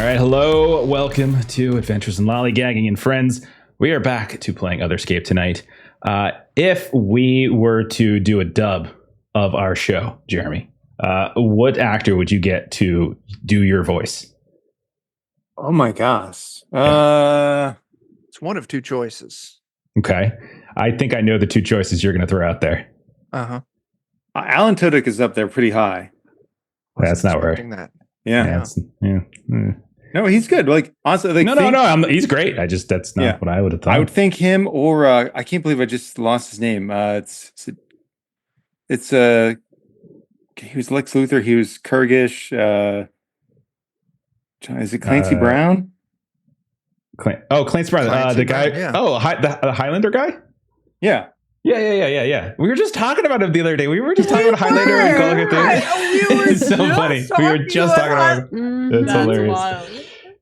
right, hello, welcome to Adventures in Lollygagging and Friends. We are back to playing Otherscape tonight. If we were to do a dub of our show, Jeremy, what actor would you get to do your voice? Oh my gosh. It's one of two choices. Okay. I think I know the two choices you're going to throw out there. Uh-huh. Alan Tudyk is up there pretty high. That's not right. That. Yeah. Yeah. No, he's good. Like honestly, like, no. He's great. That's not what I would have thought. I would think him or I can't believe I just lost his name. It's he was Lex Luthor. He was Kurgish. Is it Clancy Brown? Clancy Brown. The guy. Yeah. Oh, the Highlander guy. Yeah. Yeah. We were just talking about him the other day. We were just talking about Highlander and Call It's so funny. We were just talking about him. That's hilarious. Wild.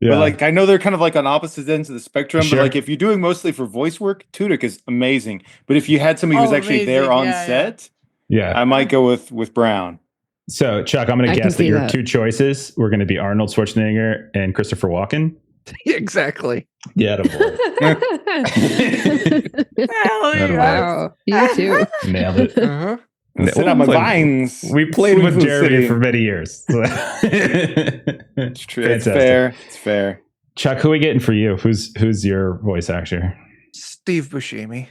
Yeah. But like I know they're kind of like on opposite ends of the spectrum. Sure. But like if you're doing mostly for voice work, Tudyk is amazing. But if you had somebody who was actually there on set, I might go with Brown. So Chuck, I'm going to guess that your two choices were going to be Arnold Schwarzenegger and Christopher Walken. Exactly. Yeah. Wow. You too. Nailed it. Uh-huh. Sit on my vines. We played with Swimming Jeremy City. for many years. It's true. It's fair. Chuck, who are we getting for you? Who's your voice actor? Steve Buscemi.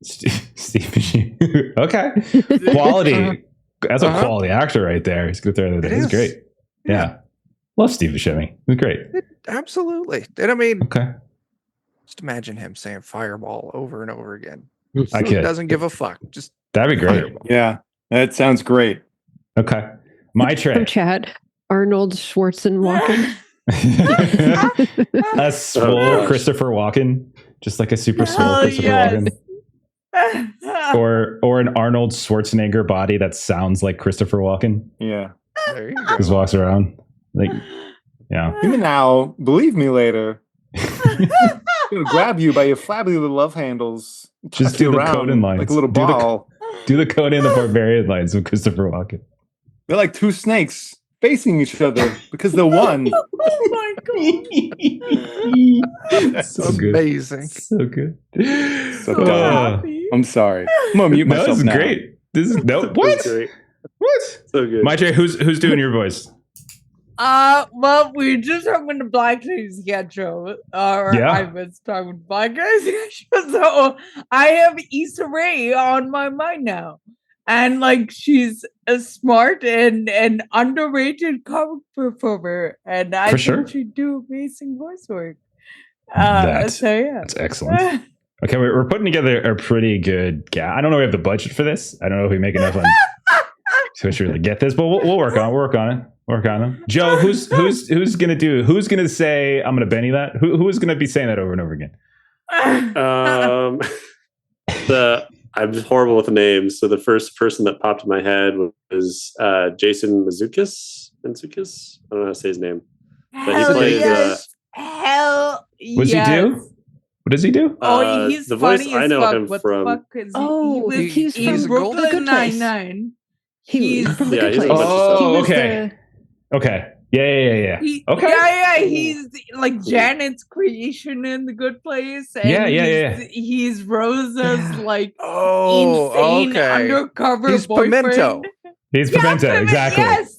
Steve Buscemi. Okay. Quality. That's a quality actor right there. He's good there. He's great. Yeah. Love Steve Buscemi. He's great. Absolutely. And I mean, okay. Just imagine him saying fireball over and over again. I He doesn't give a fuck. Just that'd be great. Fireball. Yeah. That sounds great. Okay. My trick. Chad. Arnold Schwarzenegger. A swole Christopher Walken. Just like a super swole Christopher Walken. Or an Arnold Schwarzenegger body that sounds like Christopher Walken. Yeah. There you go. Just walks around. Like, yeah. Even now, believe me later. I'm gonna grab you by your flabby little love handles. Just do the Conan lines. Like a little ball. Do the Conan the Barbarian lines with Christopher Walken. They're like two snakes facing each other because they're one. Oh my god. That's So good. amazing. So good. So dumb. I'm sorry. I'm gonna mute myself This is now. great. This is no what? What? So good. My Jay, who's doing your voice? Well, we're just talking to Black Guys Sketcho. I was talking to Black Guys Sketcho. So I have Issa Rae on my mind now. And like she's a smart and underrated comic performer. And I think she'd do amazing voice work. That's excellent. Okay, we're putting together a pretty good I don't know if we have the budget for this. I don't know if we make enough on to really get this, but we'll work on it. Work on it. Joe, who's gonna say I'm gonna Benny that? Who's gonna be saying that over and over again? I'm just horrible with names. So the first person that popped in my head was Jason Mantzoukas. I don't know how to say his name. But he plays. Hell What's he do? What does he do? Oh, he's the funny voice as I know fuck. him What from. the fuck is he? He's He's from Brooklyn The Good Place. Nine-Nine. He's He's from The Yeah, Good he's a Place. bunch of stuff. Oh, okay. Okay. Yeah. Okay. Yeah. He's like Janet's creation in The Good Place. And Yeah. He's Rosa's like Oh, insane okay. undercover He's boyfriend. Pimento. He's Pimento, exactly. Yes.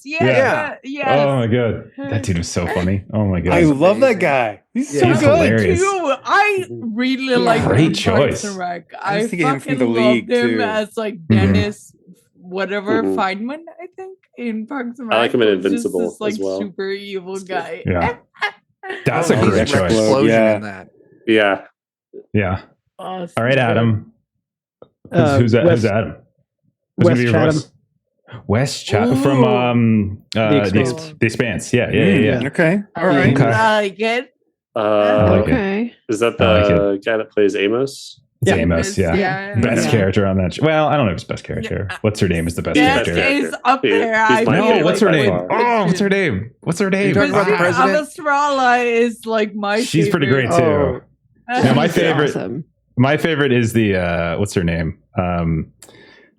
Oh my god, that dude was so funny. Oh my god, I love that guy. He's so He's good. hilarious. Too. I really like Great him in choice. Parks and Rec. I I was thinking him from fucking The loved League, him too. as like Mhm. Dennis, whatever Mhm. Feynman, I think, in Parks and Rec. I like him in Who's just Invincible this, like as well. super evil guy. Yeah. That's a He's great an choice. explosion Yeah. in that. Yeah. Yeah. Awesome. All right, Adam. Who's Adam? Who's gonna be your Chatham. voice? Wes Chatham Ooh. from The Expanse. The Expanse. Yeah. Okay. All right. Okay. I like it. I like it. Okay. Is that I like the guy that plays Amos? It's Yeah. Amos, yeah. Best character on that show. Well, I don't know if it's best character. What's her name is the best Yes, character. is up He- there. he's I my feel favorite What's her by name? far. Oh, what's her name? What's her name? talking about the president? Avistrala is like my She's pretty favorite. great too. Oh. No, my She's favorite. awesome. My favorite is the what's her name?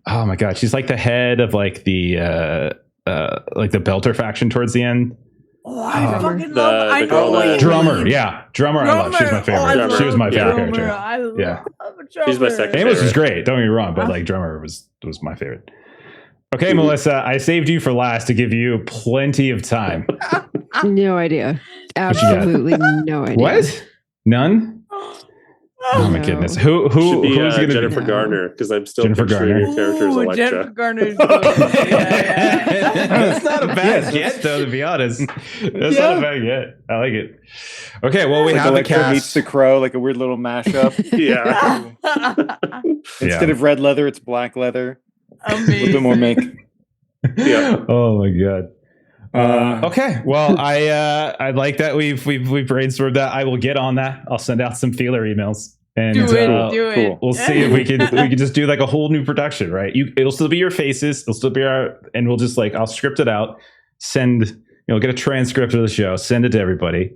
Oh my god, she's like the head of like the belter faction towards the end. Oh, I fucking love. I know Drummer. Yeah, Drummer. I love. She's my favorite. She was my favorite character. I love Drummer. She's my second. Amos is great. Don't get me wrong, but like Drummer was my favorite. Okay, Melissa, I saved you for last to give you plenty of time. No idea. Absolutely no idea. What? None? Oh my goodness! Who's going to Jennifer Garner? Because I'm still picturing your character as Electra. Jennifer Garner's That's not a bad get, though. To be honest, that's not a bad get. I like it. Okay, well we have the cast meets the crow, like a weird little mashup. Instead of red leather, it's black leather. Amazing. A little bit more make. Oh my god. Okay. Well, I like that we've brainstormed that. I will get on that. I'll send out some feeler emails. And do it. We'll see if we can just do like a whole new production, right? It'll still be your faces. It'll still be and we'll just like I'll script it out, send get a transcript of the show, send it to everybody,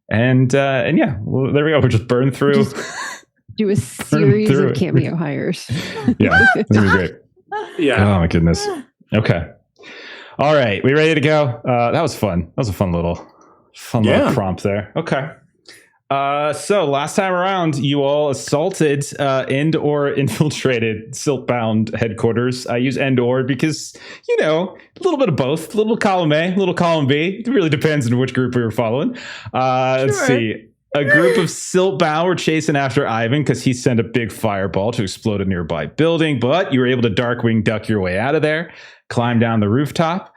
and yeah, well, there we go. We'll just burn through. Do a series of cameo hires. Yeah, that'd be great. Yeah. Oh my goodness. Okay. All right, we ready to go? That was fun. That was a fun little little prompt there. Okay. So last time around, you all assaulted and/or infiltrated Siltbound headquarters. I use and/or because, a little bit of both. A little column A, a little column B. It really depends on which group we were following. Let's see. A group of Siltbound were chasing after Ivan because he sent a big fireball to explode a nearby building, but you were able to Darkwing duck your way out of there, climb down the rooftop.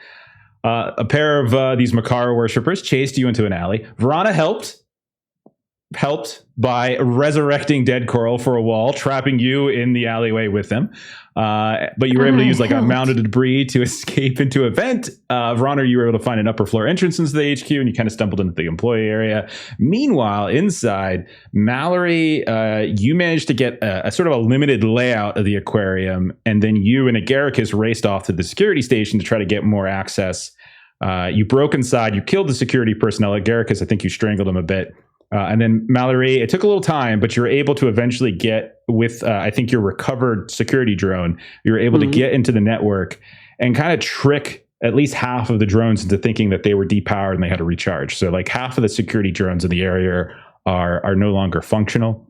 A pair of these Makara worshippers chased you into an alley. Verana helped by resurrecting dead coral for a wall, trapping you in the alleyway with them. But you were able to use like a mounted debris to escape into a vent. Verana, you were able to find an upper floor entrance into the HQ, and you kind of stumbled into the employee area. Meanwhile, inside, Mallerie, you managed to get a sort of a limited layout of the aquarium, and then you and Agaricus raced off to the security station to try to get more access. You broke inside, you killed the security personnel. Agaricus, I think you strangled him a bit. And then Mallerie, it took a little time, but you were able to eventually get with, I think, your recovered security drone. You were able to get into the network and kind of trick at least half of the drones into thinking that they were depowered and they had to recharge. So like half of the security drones in the area are no longer functional.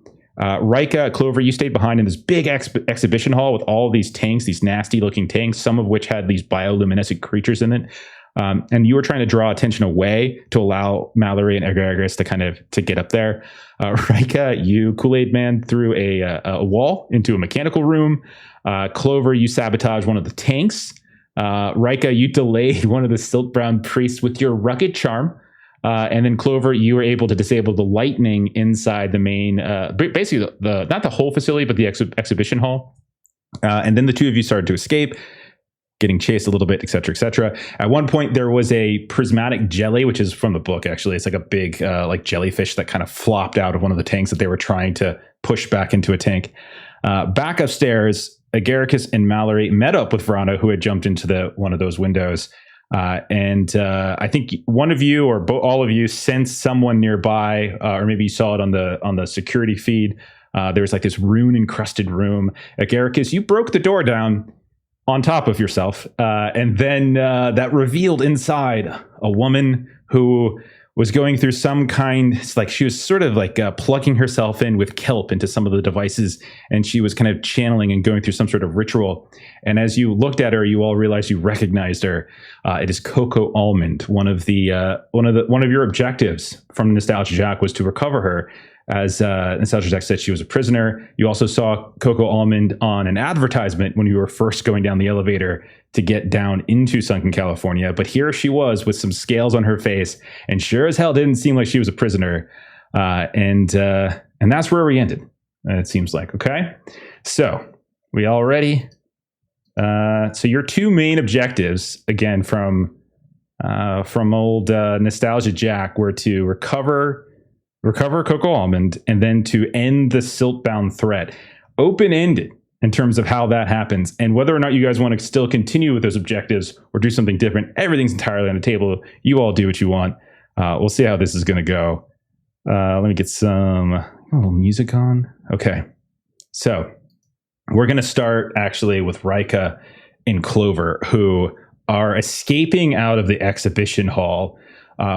Rika, Clover, you stayed behind in this big exhibition hall with all these tanks, these nasty looking tanks, some of which had these bioluminescent creatures in it. And you were trying to draw attention away to allow Mallerie and Agaricus to get up there. Rika, you Kool-Aid Man through a wall into a mechanical room. Clover, you sabotaged one of the tanks. Rika, you delayed one of the Siltbound priests with your rugged charm. And then Clover, you were able to disable the lightning inside the main, basically not the whole facility, but the exhibition hall. And then the two of you started to escape, getting chased a little bit, et cetera, et cetera. At one point, there was a prismatic jelly, which is from the book, actually. It's like a big like jellyfish that kind of flopped out of one of the tanks that they were trying to push back into a tank. Back upstairs, Agaricus and Mallerie met up with Verana, who had jumped into one of those windows. And I think one of you or all of you sensed someone nearby, or maybe you saw it on the security feed. There was like this rune-encrusted room. Agaricus, you broke the door down on top of yourself, and then that revealed inside a woman who was going through some kind, it's like she was sort of like plugging herself in with kelp into some of the devices, and she was kind of channeling and going through some sort of ritual. And as you looked at her, you all realized you recognized her. It is Coco Almond. One of your objectives from Nostalgia Jack was to recover her. As Nostalgia Jack said, she was a prisoner. You also saw Coco Almond on an advertisement when you were first going down the elevator to get down into sunken California. But here she was with some scales on her face, and sure as hell didn't seem like she was a prisoner. And that's where we ended. It seems like. Okay, so we all ready? So your two main objectives, again from old Nostalgia Jack, were to recover Coco Almond, and then to end the Siltbound threat. Open-ended in terms of how that happens, and whether or not you guys want to still continue with those objectives or do something different. Everything's entirely on the table. You all do what you want. We'll see how this is going to go. Let me get some little music on. Okay, so we're going to start actually with Rika and Clover, who are escaping out of the exhibition hall.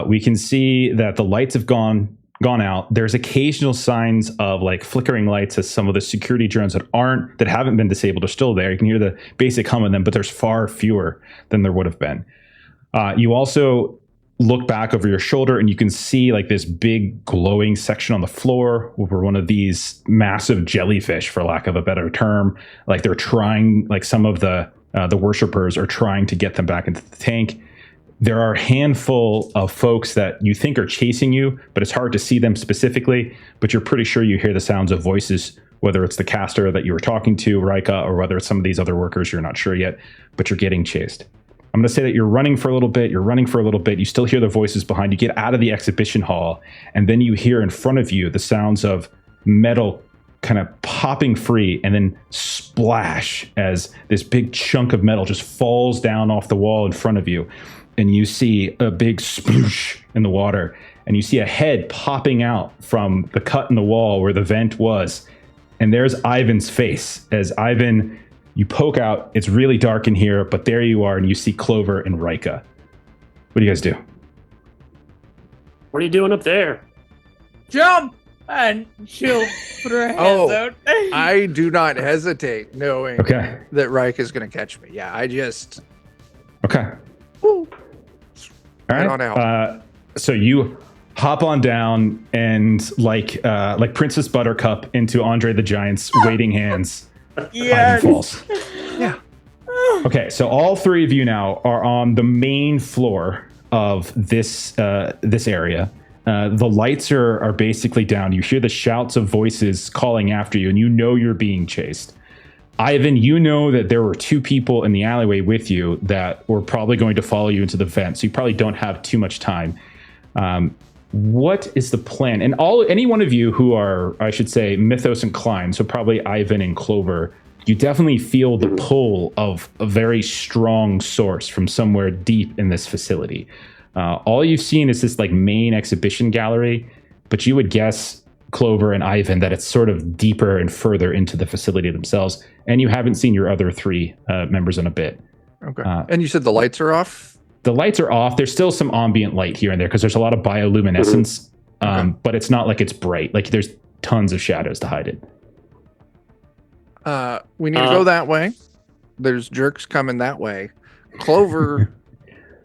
We can see that the lights have gone out. There's occasional signs of like flickering lights as some of the security drones that haven't been disabled are still there. You can hear the basic hum of them, but there's far fewer than there would have been. You also look back over your shoulder and you can see like this big glowing section on the floor where one of these massive jellyfish, for lack of a better term, like they're trying, like some of the worshipers are trying to get them back into the tank. There are a handful of folks that you think are chasing you, but it's hard to see them specifically, but you're pretty sure you hear the sounds of voices, whether it's the caster that you were talking to, Rika, or whether it's some of these other workers, you're not sure yet, but you're getting chased. I'm going to say that you're running for a little bit, you still hear the voices behind you, get out of the exhibition hall, and then you hear in front of you the sounds of metal kind of popping free and then splash as this big chunk of metal just falls down off the wall in front of you. And you see a big sploosh in the water, and you see a head popping out from the cut in the wall where the vent was. And there's Ivan's face. As Ivan, you poke out, it's really dark in here, but there you are, and you see Clover and Rika. What do you guys do? What are you doing up there? Jump! And she'll put her hands out. I do not hesitate knowing that Rika is going to catch me. Yeah, I just... Okay. Woo. All right. So you hop on down and like Princess Buttercup into Andre the Giant's waiting hands. Yes. Ivan falls. Yeah. Okay, so all three of you now are on the main floor of this area. The lights are basically down. You hear the shouts of voices calling after you, and you know you're being chased. Ivan, you know that there were two people in the alleyway with you that were probably going to follow you into the vent, so you probably don't have too much time. What is the plan? And any one of you who are, I should say, mythos inclined, so probably Ivan and Clover, you definitely feel the pull of a very strong source from somewhere deep in this facility. All you've seen is this like main exhibition gallery, but you would guess, Clover and Ivan, that it's sort of deeper and further into the facility themselves, and you haven't seen your other three members in a bit. Okay. And you said the lights are off? The lights are off. There's still some ambient light here and there because there's a lot of bioluminescence, but it's not like it's bright. Like there's tons of shadows to hide it. We need to go that way. There's jerks coming that way. Clover,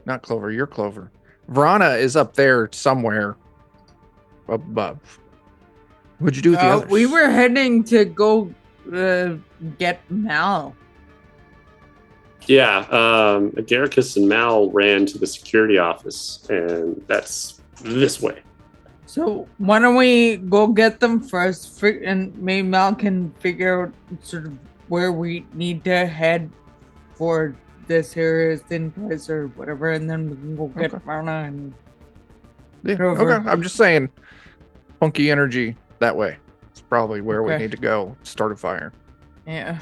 not Clover, you're Clover. Verana is up there somewhere above. What'd you do with the others? We were heading to go get Mal. Yeah, Agaricus and Mal ran to the security office, and that's this way. So why don't we go get them first, and maybe Mal can figure out sort of where we need to head for this here thin place or whatever, and then we can go get Verana and Okay, I'm just saying, funky energy that way. It's probably where we need to go. Start a fire. Yeah.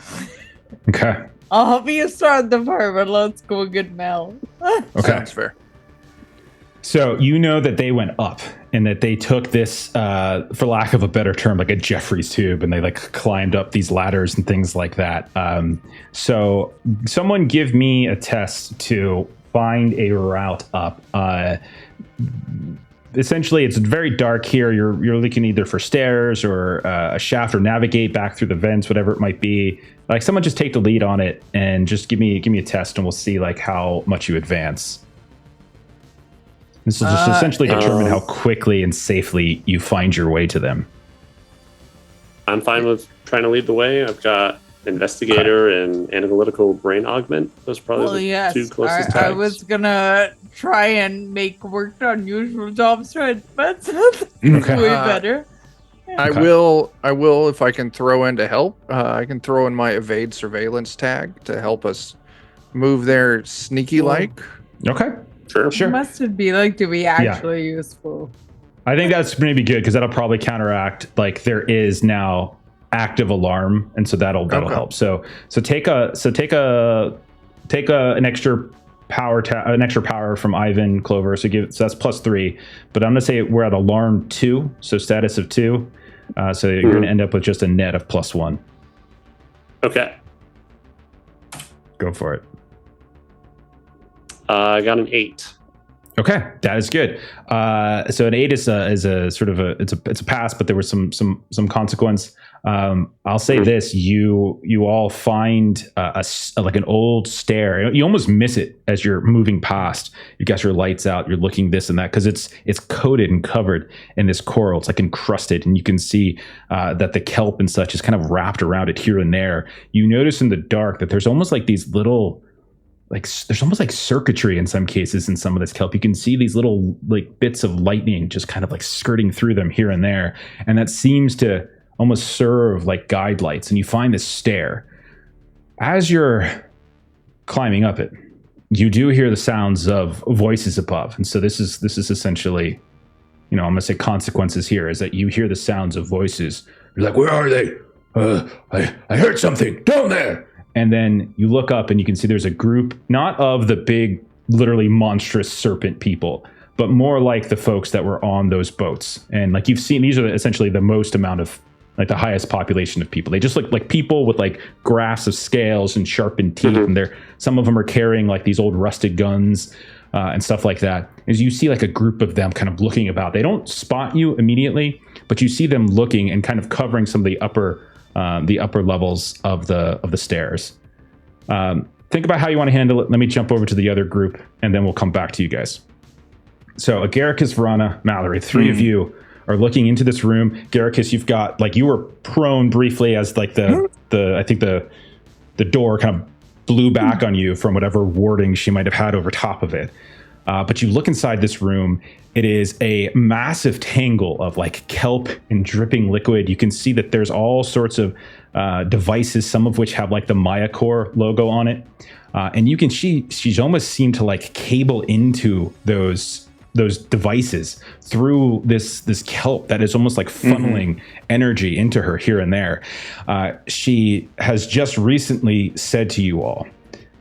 Okay. I'll help you start the fire, but let's go get Mel. Okay. Sounds fair. So you know that they went up and that they took this, for lack of a better term, like a Jeffrey's tube, and they like climbed up these ladders and things like that. So someone give me a test to find a route up. Essentially, it's very dark here. You're looking either for stairs or a shaft, or navigate back through the vents, whatever it might be. Like, someone just take the lead on it and just give me a test, and we'll see like how much you advance. This will just essentially determine how quickly and safely you find your way to them. I'm fine with trying to lead the way. I've got Investigator and Analytical Brain Augment. Those are probably the two closest tags. I was gonna try and make work unusual jobs, right? But that's way better. I will, if I can throw in to help, I can throw in my evade surveillance tag to help us move there sneaky like. Okay. Sure. Must it be like to be actually useful? I think that's maybe good because that'll probably counteract like there is now active alarm, and so that'll help. So take an extra power from Ivan, Clover. So that's +3. But I'm gonna say we're at alarm 2, so status of 2. So you're gonna end up with just a net of +1. Okay. Go for it. I got an 8. Okay, that is good. So an 8 is a sort of it's a pass, but there was some consequence. I'll say this: you all find like an old stair. You almost miss it as you're moving past. You got your lights out. You're looking this and that because it's coated and covered in this coral. It's like encrusted, and you can see that the kelp and such is kind of wrapped around it here and there. You notice in the dark that there's almost like these little. Like there's almost like circuitry in some cases in some of this kelp. You can see these little like bits of lightning just kind of like skirting through them here and there. And that seems to almost serve like guide lights. And you find this stair. As you're climbing up it, you do hear the sounds of voices above. And so this is essentially, I'm going to say consequences here is that you hear the sounds of voices. You're like, where are they? I heard something down there. And then you look up and you can see there's a group, not of the big, literally monstrous serpent people, but more like the folks that were on those boats. And like you've seen, these are essentially the most amount of, like the highest population of people. They just look like people with like graphs of scales and sharpened teeth. And some of them are carrying like these old rusted guns and stuff like that. As you see like a group of them kind of looking about. They don't spot you immediately, but you see them looking and kind of covering some of the upper levels of the stairs. Think about how you want to handle it. Let me jump over to the other group, and then we'll come back to you guys. So Agaricus, Verana, Mallerie, 3 of you are looking into this room. Agaricus, you've got like you were prone briefly as like I think the door kind of blew back on you from whatever warding she might have had over top of it. But you look inside this room. It is a massive tangle of like kelp and dripping liquid. You can see that there's all sorts of devices, some of which have like the Maya Core logo on it. And you can she's almost seemed to like cable into those devices through this kelp that is almost like funneling energy into her here and there. She has just recently said to you all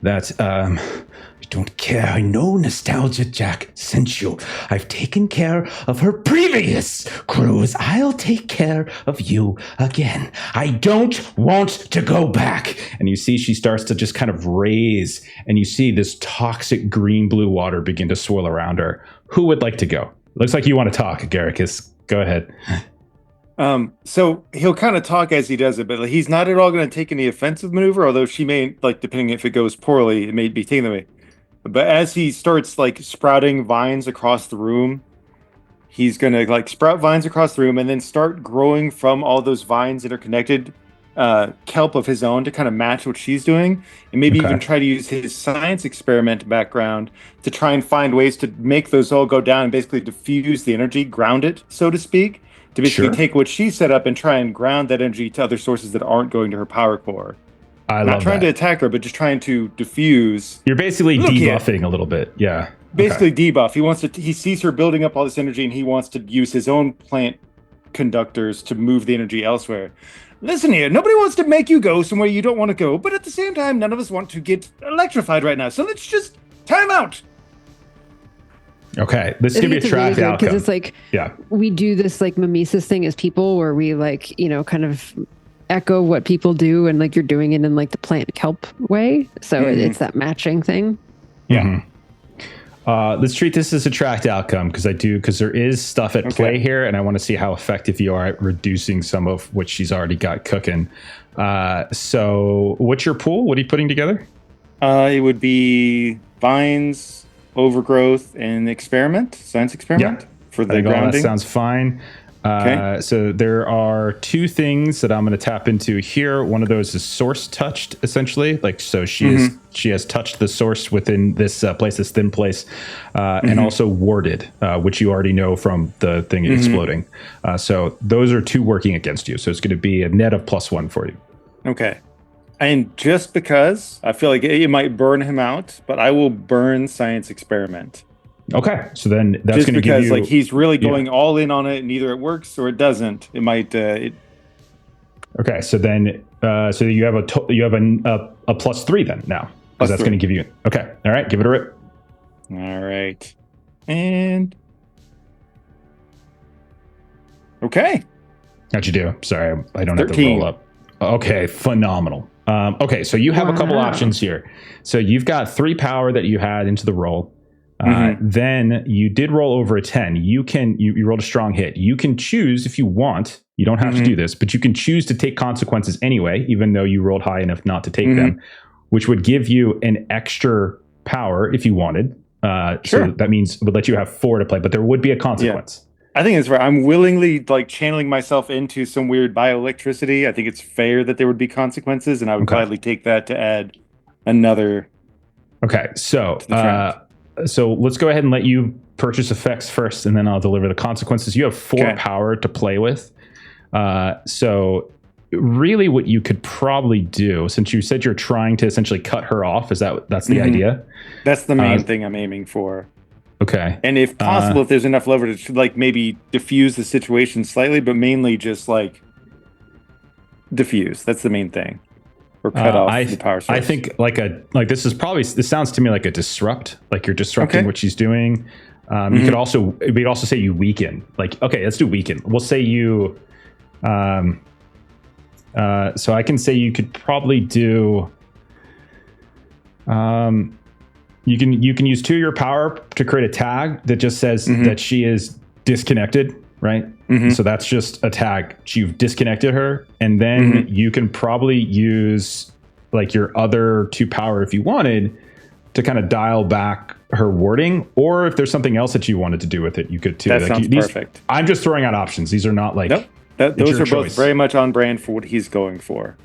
that I don't care. I know Nostalgia Jack sent you. I've taken care of her previous cruise. I'll take care of you again. I don't want to go back. And you see she starts to just kind of raise, and you see this toxic green-blue water begin to swirl around her. Who would like to go? Looks like you want to talk, Agaricus. Go ahead. So he'll kind of talk as he does it, but like, he's not at all going to take any offensive maneuver, although she may, like, depending if it goes poorly, it may be taken away. But as he starts like sprouting vines across the room, he's going to like sprout vines across the room and then start growing from all those vines that are connected kelp of his own to kind of match what she's doing, and maybe even try to use his science experiment background to try and find ways to make those all go down and basically diffuse the energy, ground it, so to speak, to basically take what she set up and try and ground that energy to other sources that aren't going to her power core. Not trying to attack her, but just trying to diffuse. You're basically debuffing a little bit. Yeah. Basically debuff. He sees her building up all this energy, and he wants to use his own plant conductors to move the energy elsewhere. Listen here, nobody wants to make you go somewhere you don't want to go, but at the same time, none of us want to get electrified right now. So let's just time out. Okay, this is gonna be a track outcome because it's like we do this like mimesis thing as people, where we like kind of echo what people do, and like you're doing it in like the plant kelp way. So it's that matching thing. Yeah. Let's treat this as a tracked outcome because there is stuff at play here, and I want to see how effective you are at reducing some of what she's already got cooking. So what's your pool? What are you putting together? It would be vines, overgrowth, and science experiment for the grounding. All that sounds fine. So there are 2 things that I'm going to tap into here. One of those is source touched, essentially. Like, so she has touched the source within this place, this thin place, and also warded, which you already know from the thing exploding. So those are 2 working against you. So it's going to be a net of +1 for you. Okay. And just because I feel like it might burn him out, but I will burn science experiment. Okay, so then that's going to give you... Just because like he's really going all in on it, and either it works or it doesn't. It might... Okay, so then so you have a +3 then now, because that's going to give you... Okay, all right, give it a rip. All right, and... Okay. How'd you do? Sorry, I don't 13. Have to roll up. Okay, phenomenal. Okay, so you have a couple options here. So you've got 3 power that you had into the roll. Then you did roll over a 10. You rolled a strong hit. You can choose if you want. You don't have to do this, but you can choose to take consequences anyway, even though you rolled high enough not to take them, which would give you an extra power if you wanted. So that means it would let you have 4 to play, but there would be a consequence. I think it's right. I'm willingly channeling myself into some weird bioelectricity. I think it's fair that there would be consequences, and I would gladly take that to add another. Okay, so let's go ahead and let you purchase effects first, and then I'll deliver the consequences. You have 4 power to play with. So really what you could probably do, since you said you're trying to essentially cut her off, that's the idea? That's the main thing I'm aiming for. Okay. And if possible, if there's enough leverage to maybe diffuse the situation slightly, but mainly just diffuse. That's the main thing. Or cut off the power source. I think this sounds to me like a disrupt, like you're disrupting what she's doing. We could also say you weaken. Okay, let's do weaken. We'll say you so I can say you could probably do you can use 2 of your power to create a tag that just says that she is disconnected, right? So that's just a tag. You've disconnected her, and then you can probably use your other 2 power if you wanted to kind of dial back her warding, or if there's something else that you wanted to do with it, you could too. That sounds perfect. I'm just throwing out options. These are not Nope. Those are both very much on brand for what he's going for.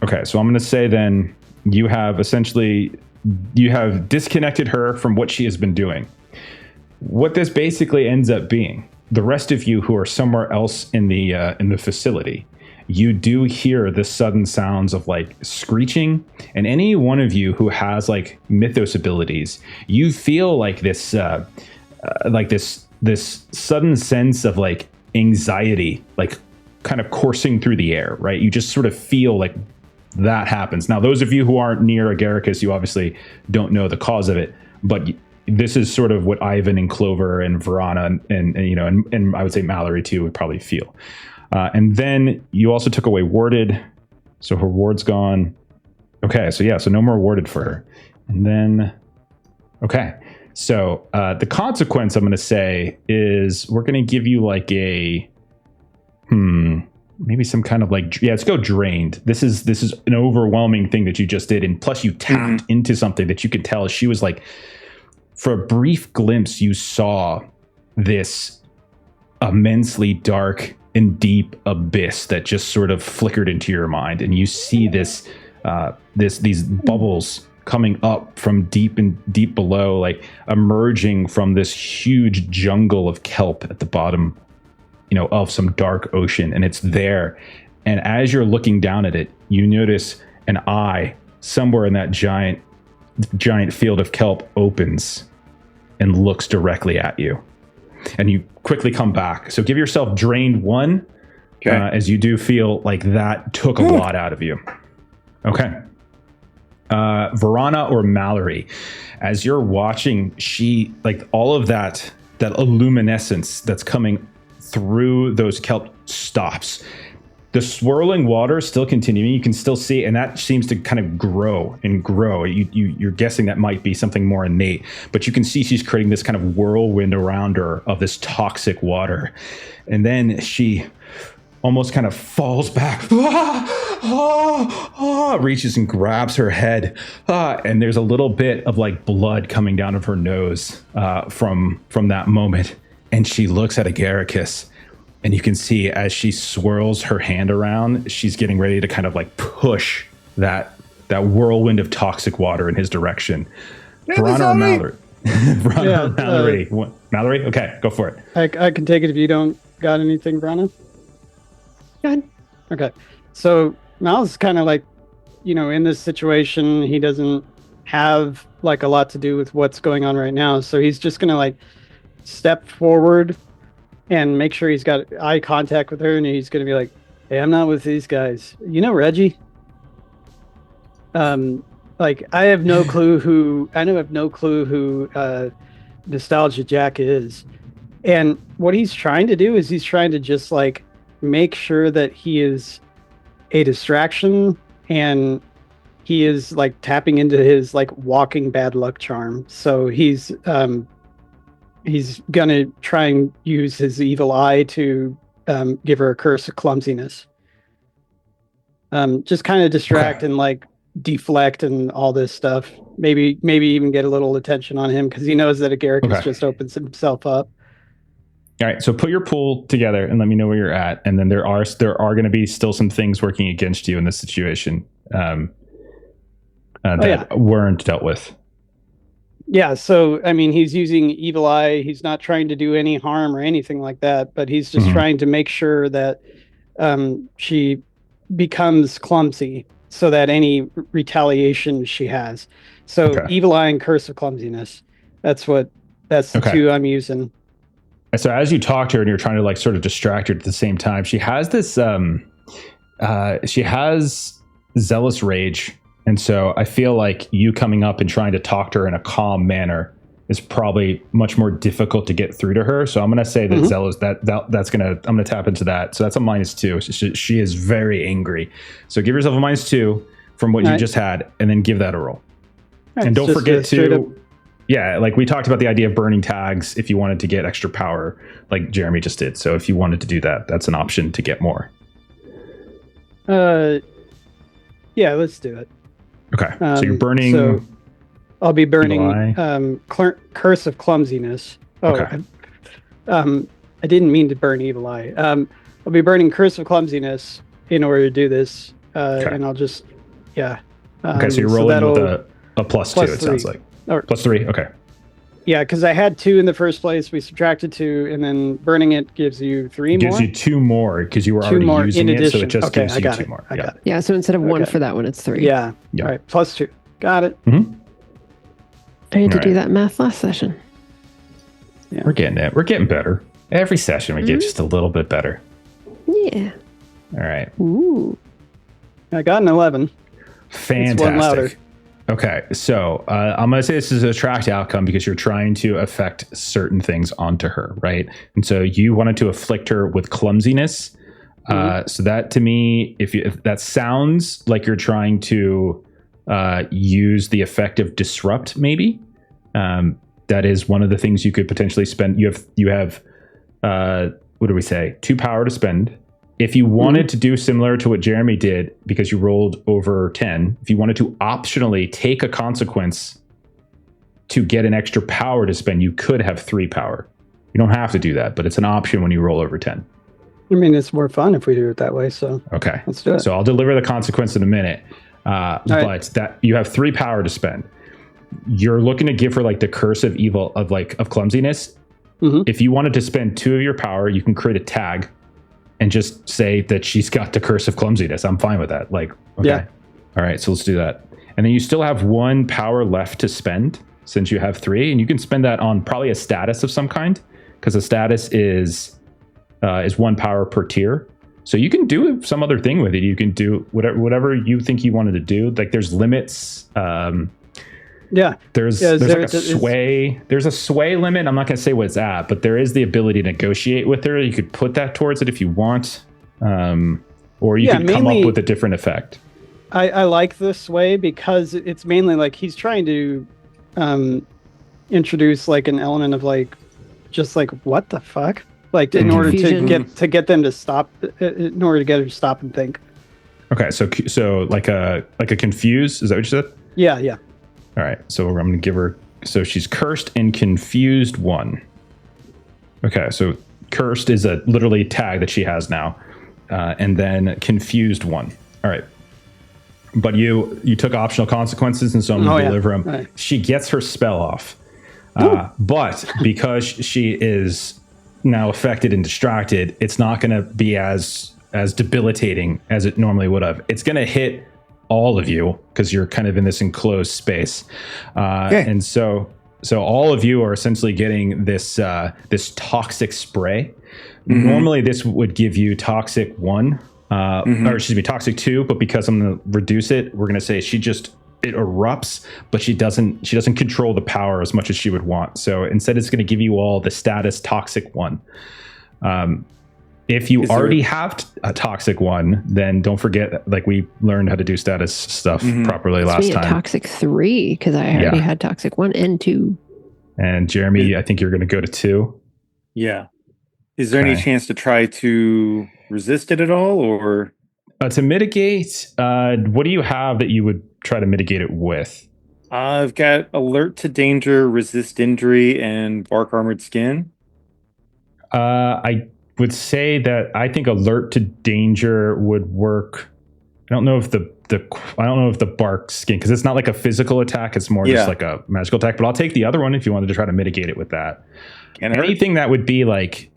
Okay, so I'm going to say then you have disconnected her from what she has been doing. What this basically ends up being, the rest of you who are somewhere else in the facility, you do hear the sudden sounds of screeching, and any one of you who has mythos abilities, you feel this sudden sense of anxiety, kind of coursing through the air, right? You just sort of feel that happens. Now, those of you who aren't near Agaricus, you obviously don't know the cause of it, but this is sort of what Ivan and Clover and Verana and I would say Mallerie too would probably feel. And then you also took away warded, so her ward's gone. Okay, so no more warded for her. And then, okay, so the consequence I'm going to say is we're going to give you maybe some kind of let's go drained. This is an overwhelming thing that you just did, and plus you tapped into something that you could tell she was for a brief glimpse you saw this immensely dark and deep abyss that just sort of flickered into your mind, and you see these bubbles coming up from deep below, emerging from this huge jungle of kelp at the bottom of some dark ocean, and it's there. And as you're looking down at it, you notice an eye somewhere in that giant field of kelp opens and looks directly at you. And you quickly come back. So give yourself drained 1, as you do feel that took a lot out of you. Okay. Verana or Mallerie, as you're watching, she all of that illuminescence that's coming through those kelp stops. The swirling water is still continuing. You can still see, and that seems to kind of grow and grow. You're guessing that might be something more innate, but you can see she's creating this kind of whirlwind around her of this toxic water. And then she almost kind of falls back, reaches and grabs her head, and there's a little bit of blood coming down of her nose from that moment. And she looks at Agaricus, and you can see as she swirls her hand around, she's getting ready to kind of push that whirlwind of toxic water in his direction. Verana or Mallerie? Mallerie. Mallerie? Okay, go for it. I can take it if you don't got anything, Verana. Go ahead. Okay. So Mal's kind of in this situation, he doesn't have a lot to do with what's going on right now. So he's just going to step forward and make sure he's got eye contact with her, and he's going to be hey, I'm not with these guys. Reggie? I have no clue who Nostalgia Jack is. And what he's trying to do is he's trying to just make sure that he is a distraction, and he is tapping into his walking bad luck charm. So he's he's gonna try and use his evil eye to give her a curse of clumsiness. Just kind of distract and like deflect and all this stuff. Maybe even get a little attention on him because he knows that Agaricus just opens himself up. All right, so put your pool together and let me know where you're at. And then there are going to be still some things working against you in this situation that weren't dealt with. Yeah, so I mean, he's using evil eye. He's not trying to do any harm or anything like that, but he's just trying to make sure that she becomes clumsy, so that any retaliation she has. So evil eye and curse of clumsiness. That's the two I'm using. So as you talk to her and you're trying to like sort of distract her at the same time, she has this she has zealous rage. And so I feel like you coming up and trying to talk to her in a calm manner is probably much more difficult to get through to her. So I'm going to say that zealous, I'm going to tap into that. So that's a -2. She is very angry. So give yourself a -2 from what you just had, and then give that a roll. And don't forget to, like we talked about the idea of burning tags if you wanted to get extra power, like Jeremy just did. So if you wanted to do that, that's an option to get more. Yeah, let's do it. Okay, so you're burning. So I'll be burning curse of clumsiness. I didn't mean to burn evil eye. I'll be burning curse of clumsiness in order to do this, and I'll just okay, so you're rolling with a +2. It sounds like +3. Okay. Yeah, because I had 2 in the first place. We subtracted 2, and then burning it gives you 3 more. Gives you 2 more because you were already using it, so it just gives you 2 more. I got it. Yeah, so instead of 1 for that one, it's 3. Yeah. All right, +2. Got it. I had to do that math last session. Yeah. We're getting it. We're getting better. Every session we get just a little bit better. Yeah. All right. Ooh. I got an 11. Fantastic. It's one louder. Okay, so I'm going to say this is a tracked outcome because you're trying to affect certain things onto her, right? And so you wanted to afflict her with clumsiness. So that to me, if that sounds like you're trying to use the effect of disrupt, maybe. That is one of the things you could potentially spend. You have what do we say? 2 power to spend. If you wanted to do similar to what Jeremy did, because you rolled over 10, if you wanted to optionally take a consequence to get an extra power to spend, you could have 3 power. You don't have to do that, but it's an option when you roll over 10. I mean, it's more fun if we do it that way. So okay, let's do it. So I'll deliver the consequence in a minute, but that you have 3 power to spend. You're looking to give her like the curse of evil of clumsiness. If you wanted to spend 2 of your power, you can create a tag and just say that she's got the curse of clumsiness. I'm fine with that. Like, okay. Yeah. All right, so let's do that. And then you still have 1 power left to spend since you have 3, and you can spend that on probably a status of some kind, because a status is 1 power per tier. So you can do some other thing with it. You can do whatever you think you wanted to do. Like there's limits. There's a sway limit. I'm not going to say what it's at, but there is the ability to negotiate with her. You could put that towards it if you want, or you could come up with a different effect. I like the sway because it's mainly like he's trying to introduce like an element of like just like what the fuck, like in order to get them to stop, in order to get her to stop and think. Okay, so like a confuse, is that what you said? Yeah. All right, so I'm going to give her... So she's cursed and confused 1. Okay, so cursed is a literally tag that she has now. And then confused 1. All right. But you took optional consequences, and so I'm going to deliver them. Right. She gets her spell off. But because she is now affected and distracted, it's not going to be as debilitating as it normally would have. It's going to hit all of you because you're kind of in this enclosed space, and so all of you are essentially getting this toxic spray. Normally this would give you toxic 1 or excuse me, toxic 2, but because I'm going to reduce it, we're going to say it erupts, but she doesn't control the power as much as she would want. So instead it's going to give you all the status toxic 1. If you already have a toxic 1, then don't forget, like we learned how to do status stuff properly last time. Toxic 3, because I already had toxic 1 and 2. And Jeremy, I think you're going to go to 2. Yeah. Is there any chance to try to resist it at all, or to mitigate? What do you have that you would try to mitigate it with? I've got alert to danger, resist injury, and bark armored skin. I would say that I think alert to danger would work. I don't know if the bark skin, because it's not like a physical attack, it's more just like a magical attack. But I'll take the other one if you wanted to try to mitigate it with that. Anything that would be like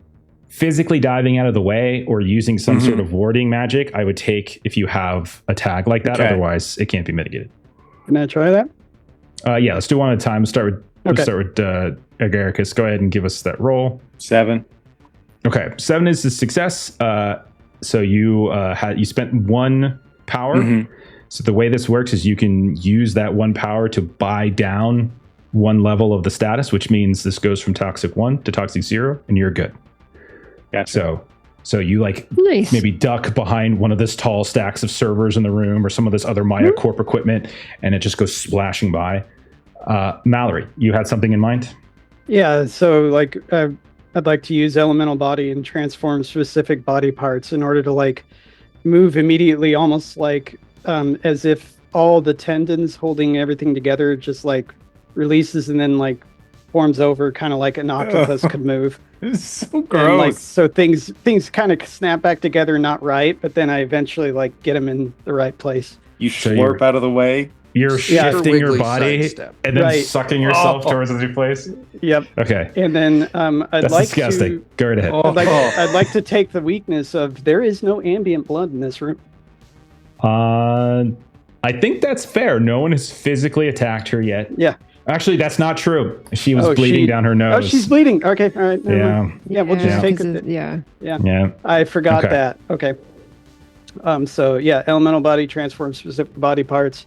physically diving out of the way or using some sort of warding magic, I would take if you have a tag like that. Otherwise, it can't be mitigated. Can I try that? Yeah, let's do one at a time. Let's start with Agaricus. Go ahead and give us that roll. 7. Okay, 7 is a success. So you spent 1 power. So the way this works is you can use that 1 power to buy down 1 level of the status, which means this goes from toxic 1 to toxic 0, and you're good. Gotcha. So you maybe duck behind one of this tall stacks of servers in the room or some of this other Maya Corp equipment, and it just goes splashing by. Mallerie, you had something in mind? Yeah, so I'd like to use elemental body and transform specific body parts in order to move immediately, almost as if all the tendons holding everything together just releases and then forms over, kind of like an octopus could move. It's so gross. And, so things kind of snap back together, not right, but then I eventually get them in the right place. You slurp out of the way. You're shifting your body sidestep. and then sucking yourself towards the new place. Yep. Okay. And then That's disgusting. Go right ahead. I'd like to take the weakness of there is no ambient blood in this room. I think that's fair. No one has physically attacked her yet. Yeah. Actually, that's not true. She was bleeding down her nose. Oh, she's bleeding. Okay. All right. Yeah. We'll just take it. Yeah. I forgot that. Okay. So yeah, elemental body transforms specific body parts.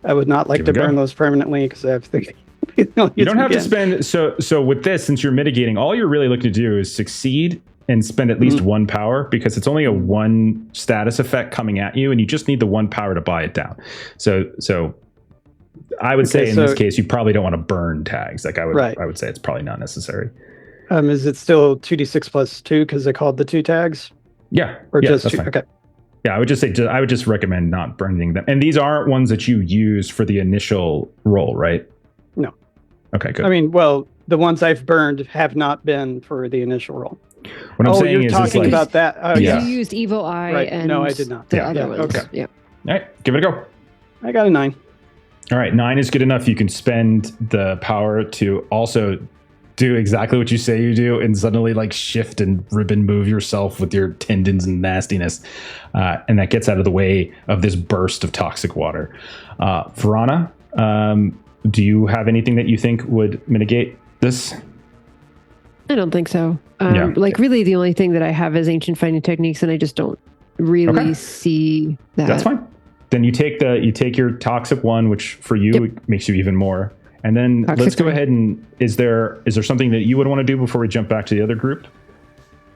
I would not like to burn those permanently because I have to. You don't have to spend. So with this, since you're mitigating, all you're really looking to do is succeed and spend at least 1 power, because it's only a 1 status effect coming at you, and you just need the 1 power to buy it down. So I would say in this case, you probably don't want to burn tags. I would say it's probably not necessary. Is it still 2d6 plus 2 because I called the 2 tags? Yeah. Or just that's 2? fine. Okay. Yeah, I would just recommend not burning them. And these aren't ones that you use for the initial roll, right? No. Okay, good. I mean, well, the ones I've burned have not been for the initial roll. What I'm saying you're talking about that. Oh, You used Evil Eye and no, I did not. The other ones. Okay. Yeah. All right, give it a go. I got a 9. All right, 9 is good enough. You can spend the power to also do exactly what you say you do and suddenly shift and ribbon move yourself with your tendons and nastiness. And that gets out of the way of this burst of toxic water. Verana, do you have anything that you think would mitigate this? I don't think so. Really the only thing that I have is ancient fighting techniques, and I just don't really see that. That's fine. Then you take your toxic 1, which for you makes you even more. And then let's go ahead and is there something that you would want to do before we jump back to the other group?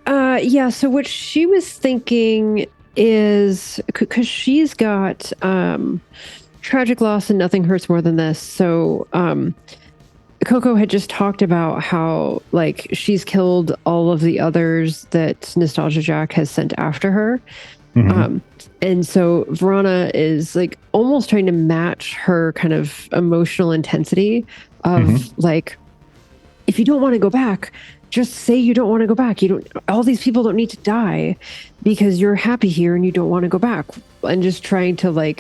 Yeah, so what she was thinking is, because she's got tragic loss and nothing hurts more than this. So Coco had just talked about how she's killed all of the others that Nostalgia Jack has sent after her. And so Verana is almost trying to match her kind of emotional intensity of if you don't want to go back, just say you don't want to go back. All these people don't need to die because you're happy here and you don't want to go back. And just trying to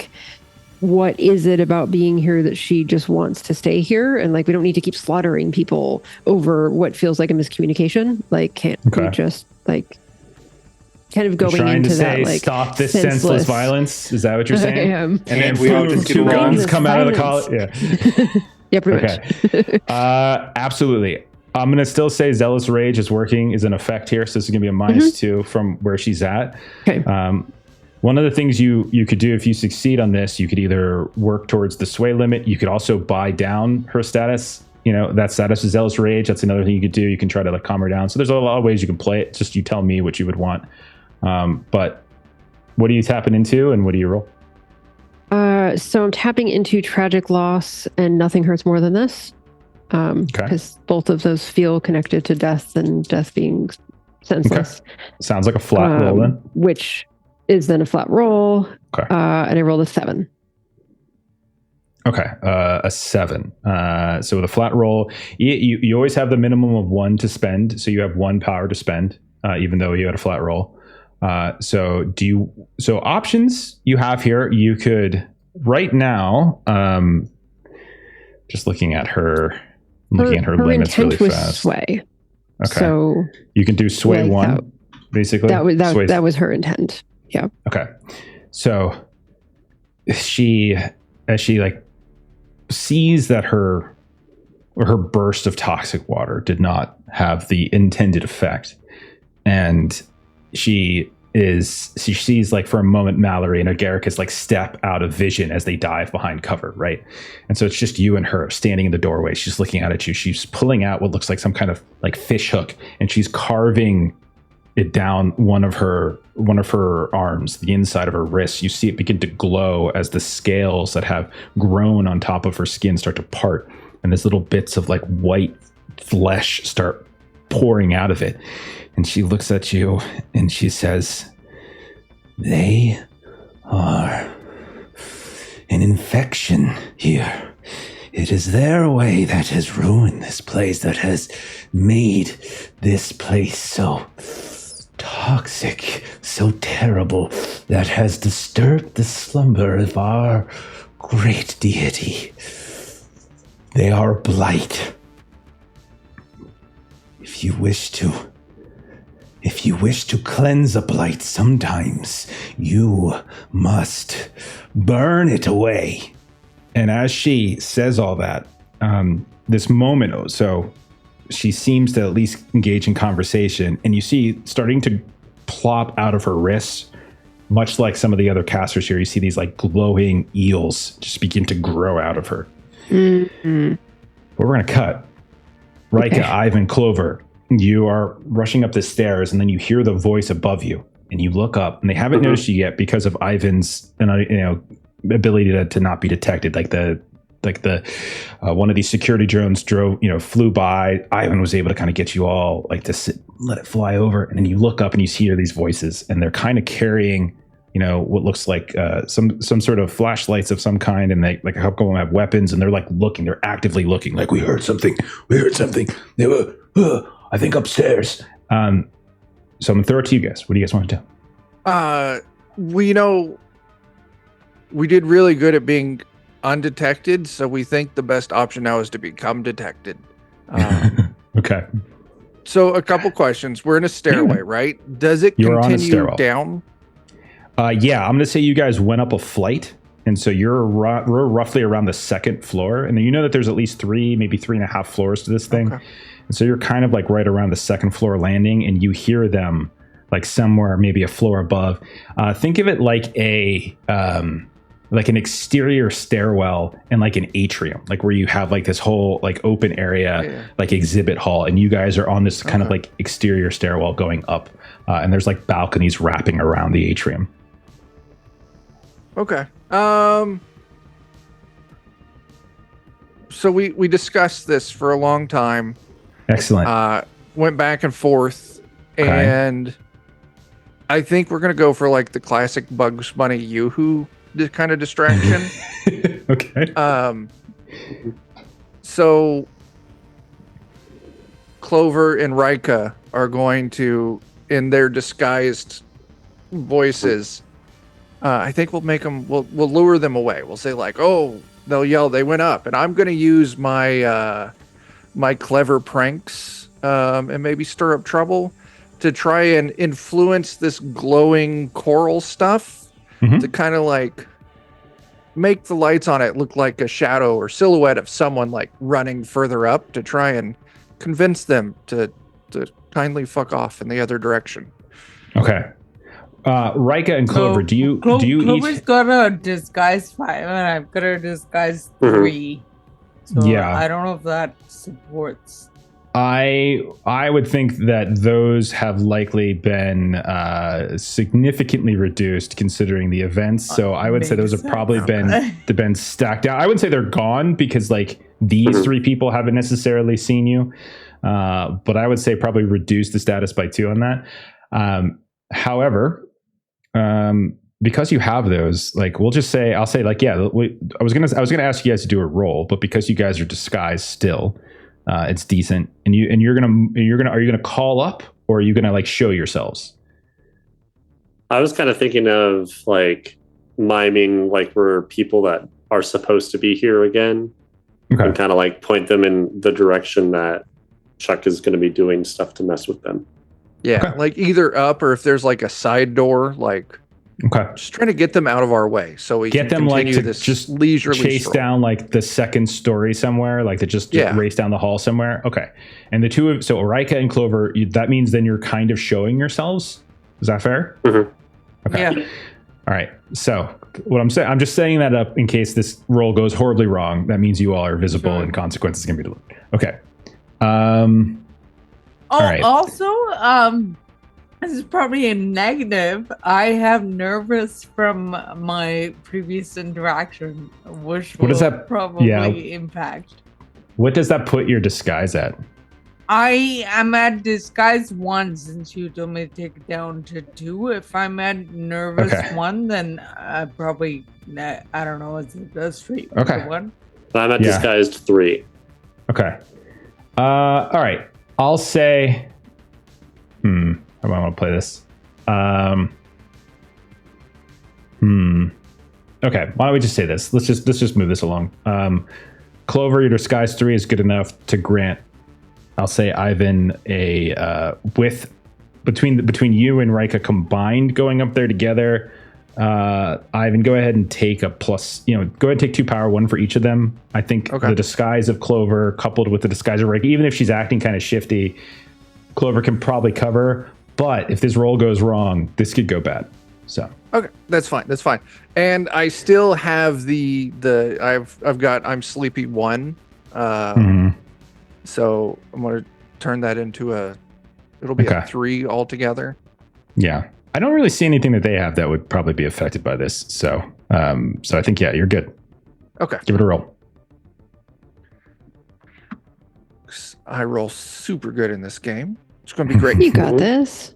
what is it about being here that she just wants to stay here? And we don't need to keep slaughtering people over what feels like a miscommunication. Can't we just kind of going trying into to that say stop this senseless violence? Is that what you're saying? I am. And then we all just get 2 guns come out of the college. Yeah. Yeah, pretty much. Absolutely. I'm gonna still say Zealous Rage is in effect here, so this is gonna be a -2 from where she's at. Okay. One of the things you could do if you succeed on this, you could either work towards the sway limit. You could also buy down her status. That status is Zealous Rage. That's another thing you could do. You can try to calm her down. So there's a lot of ways you can play it. Just you tell me what you would want. But what are you tapping into and what do you roll? So I'm tapping into tragic loss and nothing hurts more than this. because both of those feel connected to death and death being senseless. Okay. Sounds like a flat roll then. Which is then a flat roll. Okay. And I rolled a 7. Okay, a 7. So with a flat roll, you always have the minimum of 1 to spend. So you have 1 power to spend, even though you had a flat roll. So options you have here, you could right now, just looking at her limits really fast. Sway. Okay. So you can do sway like 1, basically. That was her intent. Yeah. Okay. So as she like sees that her burst of toxic water did not have the intended effect, and she sees, like, for a moment Mallerie and Agaricus like step out of vision as they dive behind cover, right? And so it's just you and her standing in the doorway. She's looking out at you. She's pulling out what looks like some kind of like fish hook, and she's carving it down one of her arms, the inside of her wrist. You see it begin to glow as the scales that have grown on top of her skin start to part, and these little bits of like white flesh start pouring out of it. And she looks at you and she says, "They are an infection here. It is their way that has ruined this place, that has made this place so toxic, so terrible, that has disturbed the slumber of our great deity. They are a blight. If you wish to cleanse a blight, sometimes you must burn it away." And as she says all that, this moment, so she seems to at least engage in conversation, and you see starting to plop out of her wrists, much like some of the other casters here, you see these like glowing eels just begin to grow out of her. Mm-hmm. But we're going to cut. Rika, Ivan, Clover, you are rushing up the stairs, and then you hear the voice above you, and you look up, and they haven't noticed you yet because of Ivan's ability to not be detected. Like the one of these security drones flew by. Ivan was able to kind of get you all like to sit, let it fly over, and then you look up and you hear these voices, and they're kind of carrying what looks like some sort of flashlights of some kind, and they like a couple of them have weapons, and they're actively looking, like, we heard something, they were I think upstairs. So I'm gonna throw it to you guys. What do you guys want to do? We did really good at being undetected, so we think the best option now is to become detected. Okay. So a couple questions. We're in a stairway, right? Does it continue down? Yeah, I'm going to say you guys went up a flight, and so you're roughly around the 2nd floor, and then you know that there's at least 3, maybe 3.5 floors to this thing. Okay. And so you're kind of like right around the 2nd floor landing, and you hear them like somewhere maybe a floor above. Think of it like like an exterior stairwell and like an atrium, like where you have like this whole like open area, like exhibit hall, and you guys are on this kind of like exterior stairwell going up, and there's like balconies wrapping around the atrium. Okay. So we discussed this for a long time. Excellent. Went back and forth, and I think we're gonna go for like the classic Bugs Bunny Yoo-hoo kind of distraction. Okay. So Clover and Rika are going to, in their disguised voices, I think we'll lure them away. We'll say like, oh, they'll yell, they went up, and I'm going to use my my clever pranks and maybe stir up trouble to try and influence this glowing coral stuff to kind of like make the lights on it look like a shadow or silhouette of someone like running further up, to try and convince them to kindly fuck off in the other direction. Okay. Rika and Clover, do you Clover's got a disguise 5 and I've got a disguise 3. So yeah. I don't know if that supports. I would think that those have likely been significantly reduced considering the events. So I would say those have probably been stacked out. I wouldn't say they're gone because like These three people haven't necessarily seen you, but I would say probably reduce the status by 2 on that. However, because you have those, like we'll just say, I'll say like, yeah, I was gonna ask you guys to do a roll, but because you guys are disguised still, it's decent. And are you gonna call up, or are you gonna like show yourselves? I was kind of thinking of like miming like we're people that are supposed to be here again, and kind of like point them in the direction that Chuck is going to be doing stuff to mess with them. Yeah, like either up, or if there's like a side door, like just trying to get them out of our way so we get can them like to this just leisurely chase stroll down like the second story somewhere, like to just race down the hall somewhere. Okay, and the two of Rika and Clover, that means then you're kind of showing yourselves. Is that fair? Mm-hmm. Okay. Yeah. All right. So what I'm saying, I'm just saying that up in case this roll goes horribly wrong. That means you all are visible and consequences can be delivered. Okay. All right. Also, this is probably a negative. I have nervous from my previous interaction, which will probably impact. What does that put your disguise at? I am at disguise 1 since you told me to take it down to 2. If I'm at nervous 1, then I probably, I don't know, is it a straight 1? I'm at disguised 3. Okay. All right. I'll say, how do I want to play this? Okay. Why don't we just say this? Let's just move this along. Clover, your disguise 3 is good enough to grant, I'll say, Ivan between you and Rika combined going up there together. Ivan, go ahead and take a plus. Go ahead and take 2 power, 1 for each of them. I think the disguise of Clover coupled with the disguise of Rika, even if she's acting kind of shifty, Clover can probably cover. But if this roll goes wrong, this could go bad. So okay, that's fine. And I still have I'm sleepy 1. So I'm going to turn that into it'll be a 3 altogether. Yeah. I don't really see anything that they have that would probably be affected by this. So I think, you're good. Okay. Give it a roll. I roll super good in this game. It's going to be great. You got this.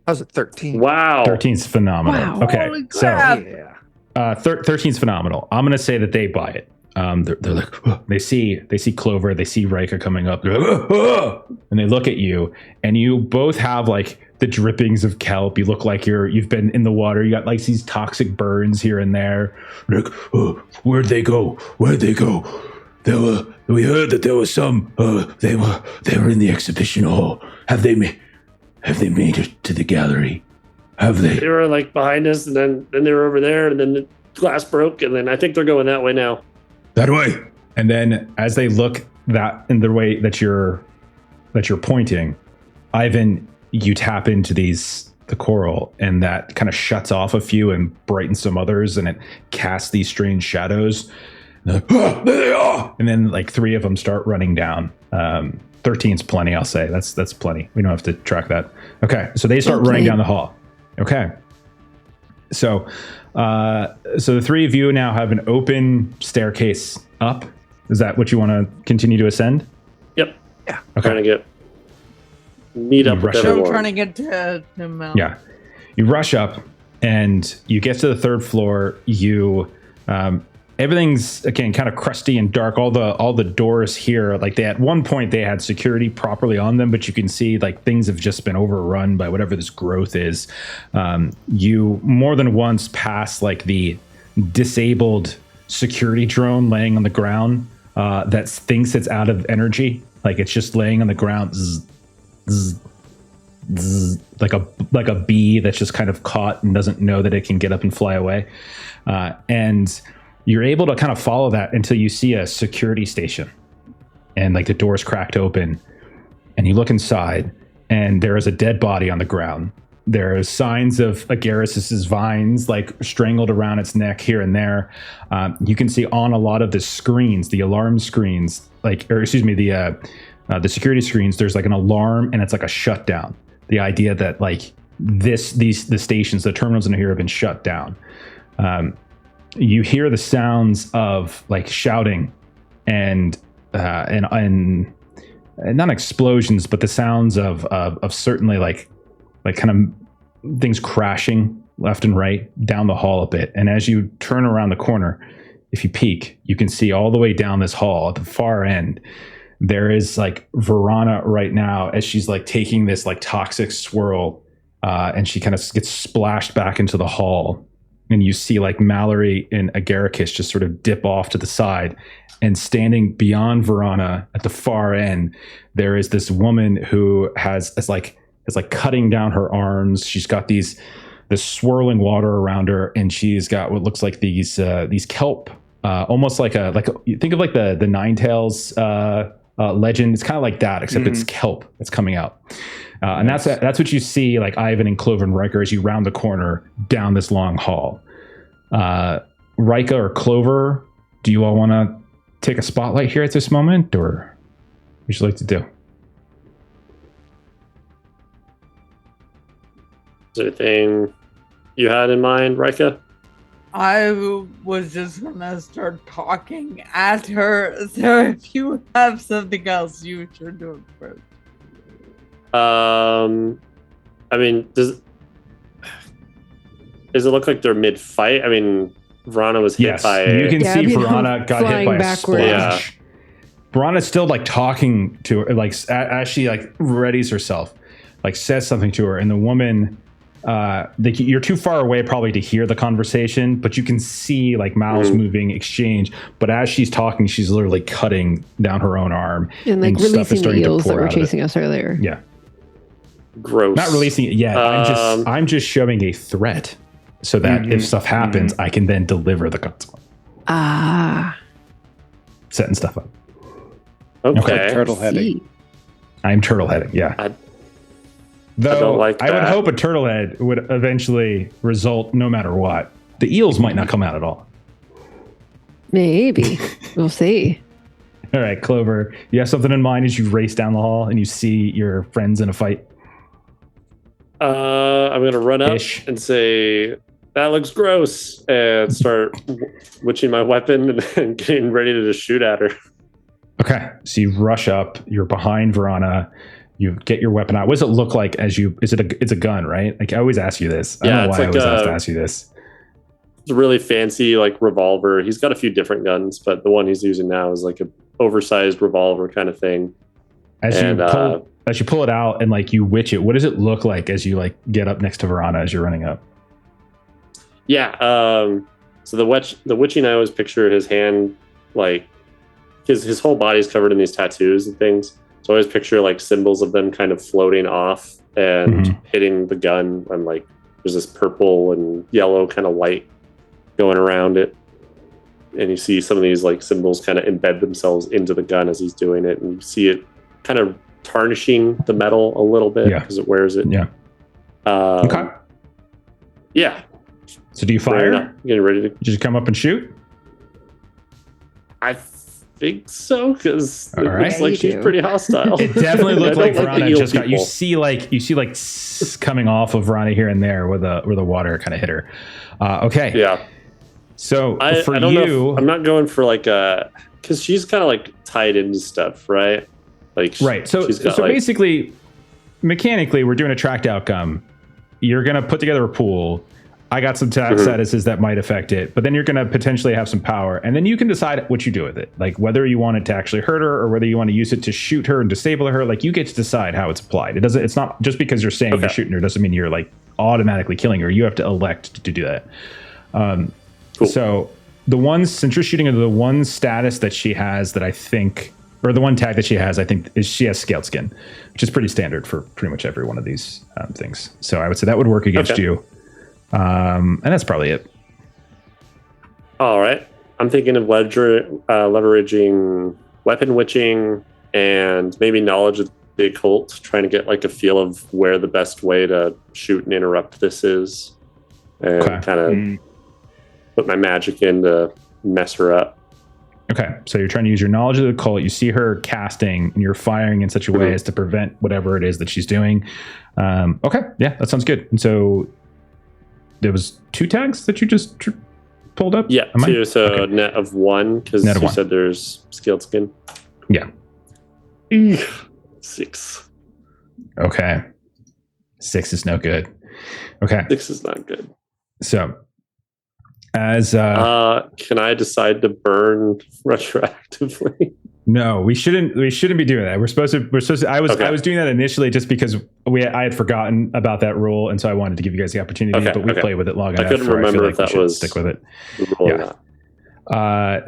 How's it? 13. Wow. 13's phenomenal. Wow. Okay. Holy crap. Yeah. 13's phenomenal. I'm going to say that they buy it. They're like, oh, they see Clover, they see Rika coming up, like, oh, and they look at you, and you both have like the drippings of kelp. You look like you've been in the water. You got like these toxic burns here and there. Like, oh, where'd they go? We heard that there was some. They were in the exhibition hall. Have they made it to the gallery? Have they? They were like behind us, and then they were over there, and then the glass broke, and then I think they're going that way now. That way. And then as they look that in the way that you're pointing, Ivan, you tap into the coral, and that kind of shuts off a few and brightens some others, and it casts these strange shadows. There they are. And then like 3 of them start running down. 13's plenty, I'll say. That's plenty. We don't have to track that. Okay. So they start running down the hall. Okay. So the 3 of you now have an open staircase up. Is that what you want to continue to ascend? Yep. Yeah. Okay. Trying to meet up with everyone. I'm trying to get to Mount. Yeah. You rush up and you get to the 3rd floor. You everything's again kind of crusty and dark. All the doors here, like at one point they had security properly on them, but you can see like things have just been overrun by whatever this growth is. You more than once pass like the disabled security drone laying on the ground that thinks it's out of energy, like it's just laying on the ground, zzz, zzz, zzz, like a bee that's just kind of caught and doesn't know that it can get up and fly away. And you're able to kind of follow that until you see a security station, and like the door's cracked open, and you look inside, and there is a dead body on the ground. There are signs of Agaricus's vines like strangled around its neck here and there. You can see on a lot of the screens, the alarm screens, the security screens, there's like an alarm and it's like a shutdown. The idea that like the stations, the terminals in here have been shut down. You hear the sounds of like shouting and not explosions, but the sounds of certainly like kind of things crashing left and right down the hall a bit. And as you turn around the corner, if you peek, you can see all the way down this hall at the far end. There is like Verana right now as she's like taking this like toxic swirl, and she kind of gets splashed back into the hall. And you see like Mallerie and Agaricus just sort of dip off to the side, and standing beyond Verana at the far end, there is this woman who is like cutting down her arms. She's got this swirling water around her, and she's got what looks like these kelp, almost like you think of like the Nine Tails legend. It's kind of like that, except it's kelp that's coming out. And that's what you see, like Ivan and Clover and Riker, as you round the corner down this long hall. Rika or Clover, do you all want to take a spotlight here at this moment, or what would you like to do? Is there anything you had in mind, Rika? I was just gonna start talking at her. So if you have something else, you should do it first. I mean, does it look like they're mid-fight? I mean, Verana was hit by... You can see Verana got hit by a splash. Yeah. Verana's still like talking to her, like as she like readies herself, like says something to her, and the woman, you're too far away probably to hear the conversation, but you can see like mouths moving, exchange. But as she's talking, she's literally cutting down her own arm and like releasing the eels that were chasing us earlier. Yeah. Gross. Not releasing it yet. I'm just showing a threat so that if stuff happens, I can then deliver the consequence. Setting stuff up. Okay. Turtle heading. I'm turtle heading. Yeah. I don't like that. I would hope a turtle head would eventually result no matter what. The eels might not come out at all. Maybe. We'll see. All right, Clover, you have something in mind as you race down the hall and you see your friends in a fight? I'm going to run up and say, that looks gross, and start witching my weapon and getting ready to just shoot at her. Okay, so you rush up, you're behind Verana, you get your weapon out. What does it look like it's a gun, right? Like I always ask you this. I don't know why I always have to ask you this. It's a really fancy like revolver. He's got a few different guns, but the one he's using now is like a oversized revolver kind of thing. As you pull it out and like you witch it, what does it look like as you like get up next to Verana as you're running up? Yeah. So the witching, I always picture his hand, like his whole body is covered in these tattoos and things. So I always picture like symbols of them kind of floating off and hitting the gun, and like there's this purple and yellow kind of light going around it. And you see some of these like symbols kind of embed themselves into the gun as he's doing it, and you see it kind of tarnishing the metal a little bit because it wears it. Yeah. Okay. Yeah. So do you fire? Getting ready to just come up and shoot? I think so, because it looks like she's pretty hostile. It definitely looked like Verana just got. You see like coming off of Verana here and there where the water kind of hit her. Okay. Yeah. So I don't know I'm not going for like because she's kind of like tied into stuff, right? Like right. So basically, mechanically, we're doing a tracked outcome. You're gonna put together a pool. I got some statuses that might affect it, but then you're going to potentially have some power, and then you can decide what you do with it, like whether you want it to actually hurt her or whether you want to use it to shoot her and disable her. Like you get to decide how it's applied. It's not just because you're saying you're shooting her doesn't mean you're like automatically killing her. You have to elect to do that. Cool. So since you're shooting her, the one status that she has that I think, or the one tag that she has, I think, is she has scaled skin, which is pretty standard for pretty much every one of these things. So I would say that would work against you. And that's probably it. All right. I'm thinking of leveraging weapon witching and maybe knowledge of the occult, trying to get like a feel of where the best way to shoot and interrupt this is, and kind of put my magic in to mess her up. Okay. So you're trying to use your knowledge of the occult. You see her casting and you're firing in such a way as to prevent whatever it is that she's doing. Okay. Yeah, that sounds good. And so there was 2 tags that you just pulled up? Yeah, Am I? 2. So Okay. net of 1 because Net of you 1. said there's scaled skin. Yeah. 6. Okay. 6 is no good. Okay. 6 is not good. So as can I decide to burn retroactively? no, we shouldn't be doing that. We're supposed to I was doing that initially just because I had forgotten about that rule, and so I wanted to give you guys the opportunity, but we played with it long enough. I couldn't remember if that was stick with it. The rule or not.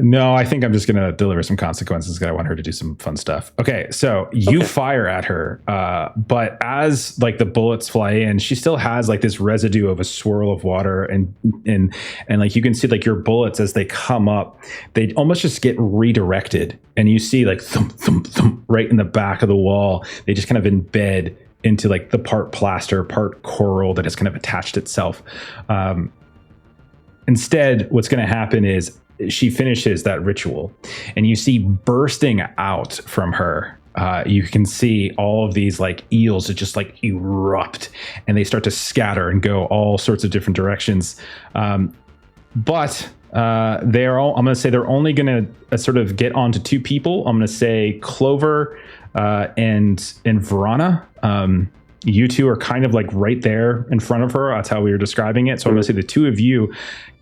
No, I think I'm just going to deliver some consequences because I want her to do some fun stuff. Okay, so you fire at her, but as like the bullets fly in, she still has like this residue of a swirl of water, and like you can see like your bullets as they come up, they almost just get redirected, and you see like thump, thump, thump, right in the back of the wall. They just kind of embed into like the part plaster, part coral that has kind of attached itself. Instead, what's going to happen is she finishes that ritual, and you see bursting out from her. You can see all of these like eels that just like erupt, and they start to scatter and go all sorts of different directions. But they're all. I'm going to say they're only going to sort of get onto 2 people. I'm going to say Clover and Verana. You 2 are kind of like right there in front of her. That's how we were describing it. So I'm going to say the 2 of you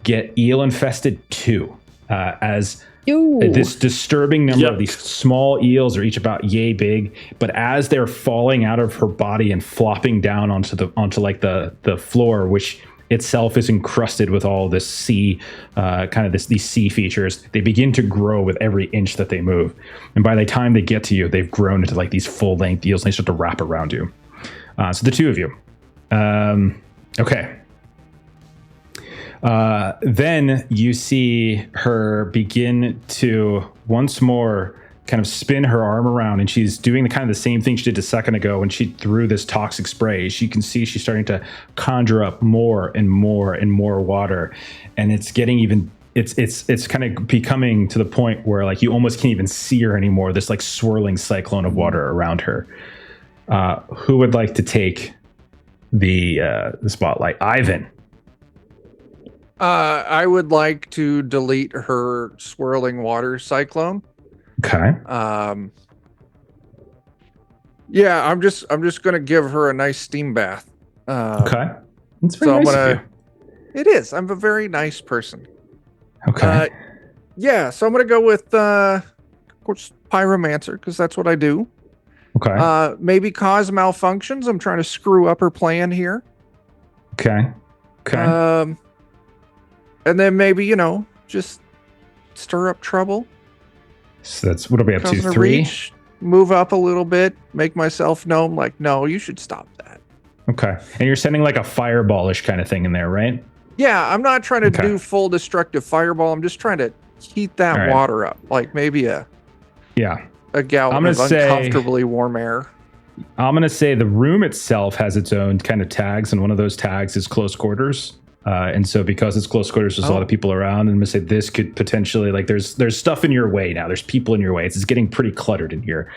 get eel infested 2. As this disturbing number of these small eels are each about yay big, but as they're falling out of her body and flopping down onto like the floor, which itself is encrusted with all this sea, these sea features, they begin to grow with every inch that they move. And by the time they get to you, they've grown into like these full length eels, and they start to wrap around you. So the 2 of you. Okay. Then you see her begin to once more kind of spin her arm around, and she's doing the same thing she did a second ago when she threw this toxic spray. As you can see, she's starting to conjure up more and more and more water, and it's getting even. It's kind of becoming to the point where like you almost can't even see her anymore. This like swirling cyclone of water around her. Who would like to take the spotlight? Ivan. I would like to delete her swirling water cyclone. Okay. Yeah, I'm just gonna give her a nice steam bath. Okay. That's very nice of you. It is. I'm a very nice person. Okay. Yeah, so I'm gonna go with of course pyromancer, because that's what I do. Okay. Maybe cause malfunctions. I'm trying to screw up her plan here. Okay. Okay. And then maybe, just stir up trouble. So that's what'll be up to 3. Reach, move up a little bit, make myself known. Like, no, you should stop that. Okay. And you're sending like a fireballish kind of thing in there, right? Yeah, I'm not trying to do full destructive fireball. I'm just trying to heat that water up. Like maybe a gallon of uncomfortably warm air. I'm going to say the room itself has its own kind of tags, and one of those tags is close quarters. And so because it's close quarters, there's a lot of people around, and I'm going to say this could potentially, like, there's stuff in your way now. There's people in your way. It's getting pretty cluttered in here.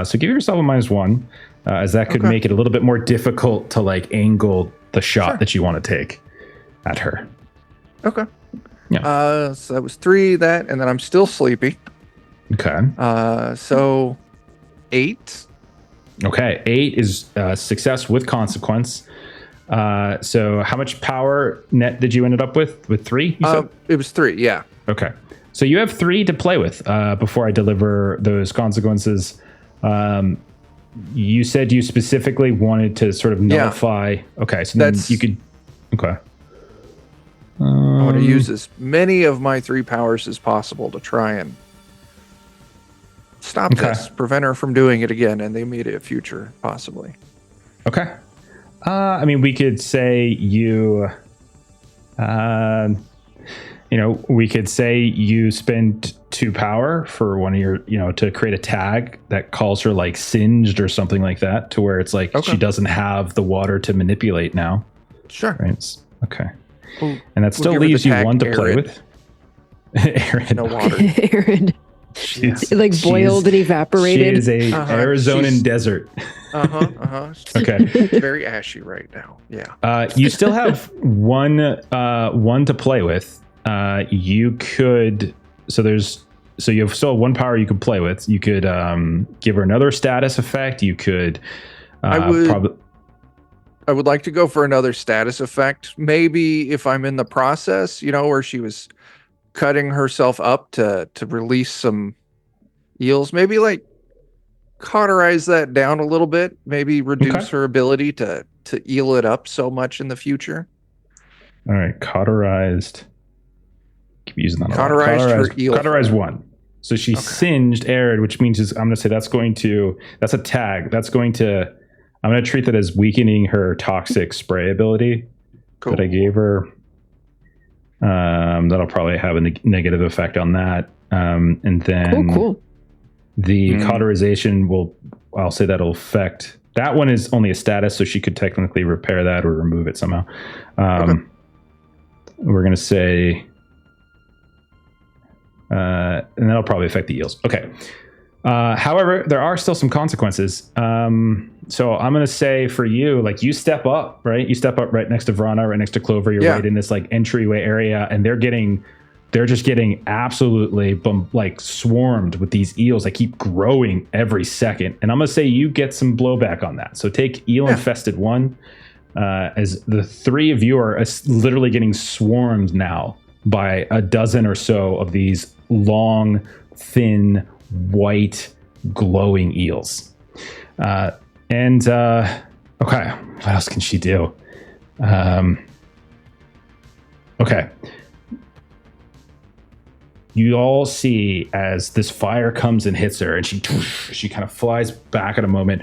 So give yourself a -1, as that could make it a little bit more difficult to, like, angle the shot that you want to take at her. Okay. Yeah. So that was 3, and then I'm still sleepy. Okay. So 8. Okay. 8 is success with consequence. So how much power net did you end up with? With 3? You said? It was 3, yeah. Okay. So you have 3 to play with before I deliver those consequences. You said you specifically wanted to sort of nullify. Yeah. Okay, so then you could. Okay. I want to use as many of my 3 powers as possible to try and stop this, prevent her from doing it again in the immediate future, possibly. Okay. I mean, we could say we could say you spend 2 power for one of your, to create a tag that calls her like singed or something like that, to where it's like she doesn't have the water to manipulate now. Sure. Right. Okay. And that still leaves you 1 to play with. Arid. No water. Arid. Like boiled and evaporated. She is a Arizonan desert. Okay. It's very ashy right now. Yeah. You still have one to play with. you could. So you have still one power you could play with. You could give her another status effect. You could. I would like to go for another status effect. Maybe if I'm in the process, where she was cutting herself up to release some eels, maybe like cauterize that down a little bit. Maybe reduce her ability to eel it up so much in the future. All right, cauterized. Keep using that. Cauterized 1. So she singed arid, which means I'm going to say that's a tag. I'm going to treat that as weakening her toxic spray ability that I gave her. That'll probably have a negative effect on that. And then the cauterization I'll say that'll affect. That one is only a status, so she could technically repair that or remove it somehow. We're going to say, and that'll probably affect the eels. Okay. However, there are still some consequences. So I'm going to say for you, like you step up, right? You step up right next to Verana, right next to Clover. You're right in this like entryway area, and they're just getting absolutely swarmed with these eels that keep growing every second. And I'm going to say you get some blowback on that. So take eel infested 1, as the 3 of you are literally getting swarmed now by a dozen or so of these long, thin, white, glowing eels. Okay, what else can she do? Okay. You all see as this fire comes and hits her, and she kind of flies back at a moment.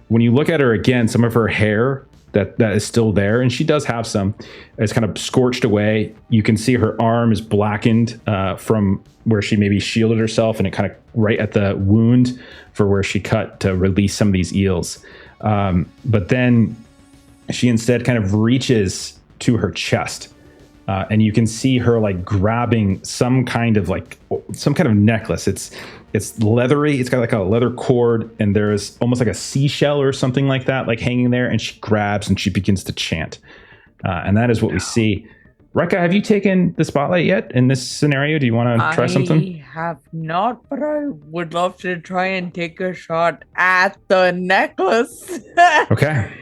When you look at her again, some of her hair that is still there, and she does have some, is kind of scorched away. You can see her arm is blackened from where she maybe shielded herself, and it kind of right at the wound for where she cut to release some of these eels. But then she instead kind of reaches to her chest, and you can see her like grabbing some kind of necklace. It's leathery. It's got like a leather cord, and there's almost like a seashell or something like that, like hanging there. And she grabs and she begins to chant, and that is what we see. Rekka, have you taken the spotlight yet in this scenario? Do you want to try something? I have not, but I would love to try and take a shot at the necklace. Okay.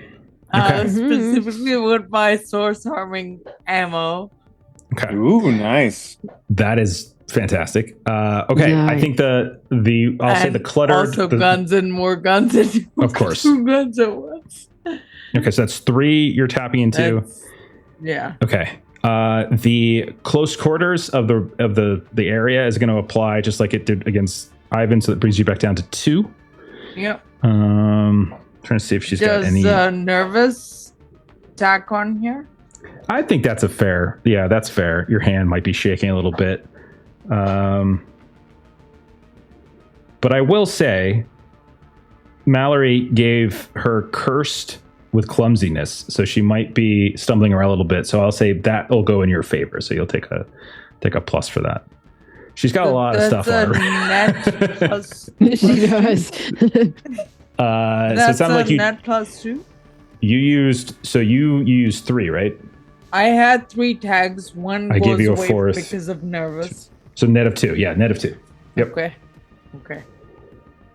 Specifically with my source harming ammo. Okay. Ooh, nice. That is fantastic. Okay, nice. I think I'll say the cluttered. Also, guns and more guns. Of course. 2 guns at once. Okay, so that's 3 you're tapping into. Yeah. Okay. The close quarters of the area is going to apply just like it did against Ivan, so that brings you back down to 2. Yep. Trying to see if she's got any. Nervous attack on here? I think that's fair. Yeah, that's fair. Your hand might be shaking a little bit. But I will say, Mallerie gave her cursed with clumsiness, so she might be stumbling around a little bit. So I'll say that will go in your favor. So you'll take a plus for that. She's got a lot of stuff on her. Net plus she does. So it sounded like you net plus 2. You used 3, right? I had 3 tags. One I goes gave you a away 4th because of nervous. So net of 2. Yeah, net of 2. Yep. Okay.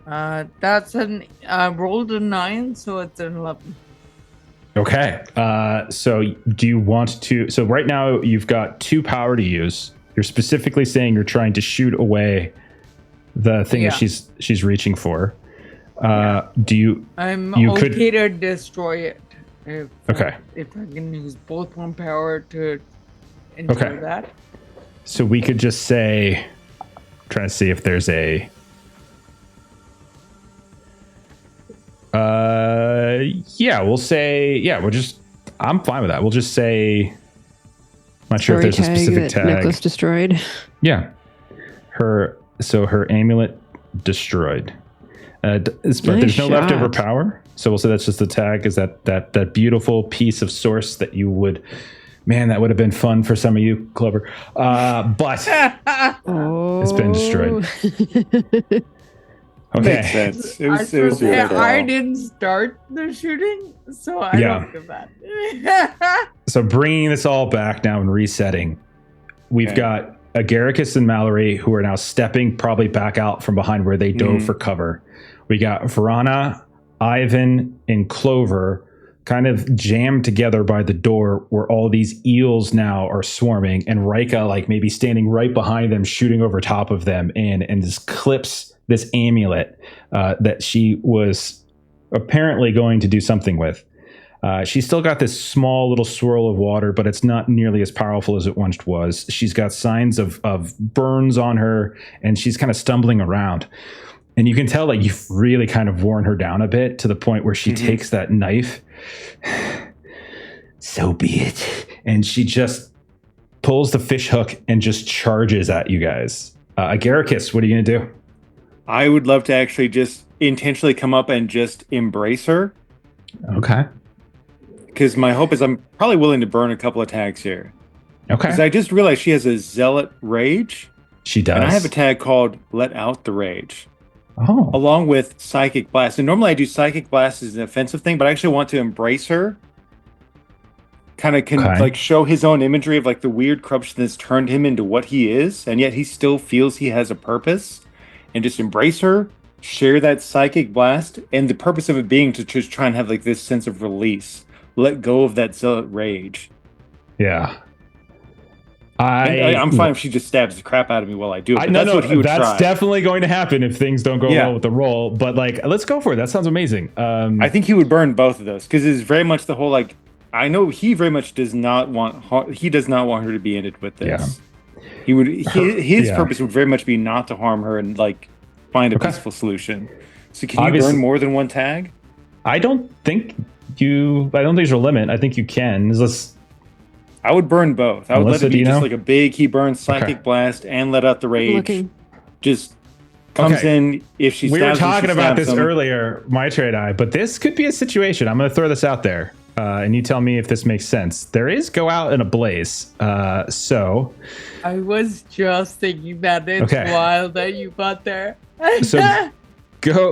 That's I rolled a 9, so it's an 11. Okay. So do you want to? So right now you've got 2 power to use. You're specifically saying you're trying to shoot away the thing that she's reaching for. Do you? I'm could to destroy it. If I can use both 1 power to ensure that. So we could just say, trying to see if there's a. We'll say, I'm fine with that. We'll just say, I'm not sure if there's a specific tag. Necklace destroyed. Yeah. Her amulet destroyed. But there's no leftover power. So we'll say that's just the tag, is that beautiful piece of source that you would, man, that would have been fun for some of you, Clover. But it's been destroyed. Okay. Makes sense. It was I didn't start the shooting, so I don't give that. So bringing this all back now and resetting, we've got Agaricus and Mallerie, who are now stepping probably back out from behind where they dove for cover. We got Verana, Ivan, and Clover kind of jammed together by the door where all these eels now are swarming, and Rika like maybe standing right behind them, shooting over top of them and just clips this amulet that she was apparently going to do something with. She's still got this small little swirl of water, but it's not nearly as powerful as it once was. She's got signs of burns on her, and she's kind of stumbling around. And you can tell that you've really kind of worn her down a bit to the point where she takes that knife. So be it. And she just pulls the fish hook and just charges at you guys. Agaricus, what are you going to do? I would love to actually just intentionally come up and just embrace her. Okay. Because my hope is I'm probably willing to burn a couple of tags here. Okay. Because I just realized she has a zealot rage. She does. And I have a tag called Let Out the Rage. Oh. Along with Psychic Blast. And normally I do Psychic Blast as an offensive thing, but I actually want to embrace her. Kind of can like show his own imagery of like the weird corruption that's turned him into what he is, and yet he still feels he has a purpose. And just embrace her, share that Psychic Blast, and the purpose of it being to just try and have like this sense of release. Let go of that zealot rage. Yeah. I'm fine if she just stabs the crap out of me while I do it. That's what he would that's try. definitely going to happen if things don't go well with the roll. But like, let's go for it. That sounds amazing. I think he would burn both of those because it's very much the whole like. I know he very much does not want. He does not want her to be ended with this. Yeah. He would. His purpose would very much be not to harm her and like find a peaceful solution. So can you burn more than one tag? I don't think there's a limit. I think you can. I would burn both. I would let it be just like a big. He burns Psychic Blast and let out the rage. Just comes in if she. We were talking about this earlier, my trade eye, but this could be a situation. I'm going to throw this out there, and you tell me if this makes sense. There is go out in a blaze. So I was just thinking that it's wild that you got there. So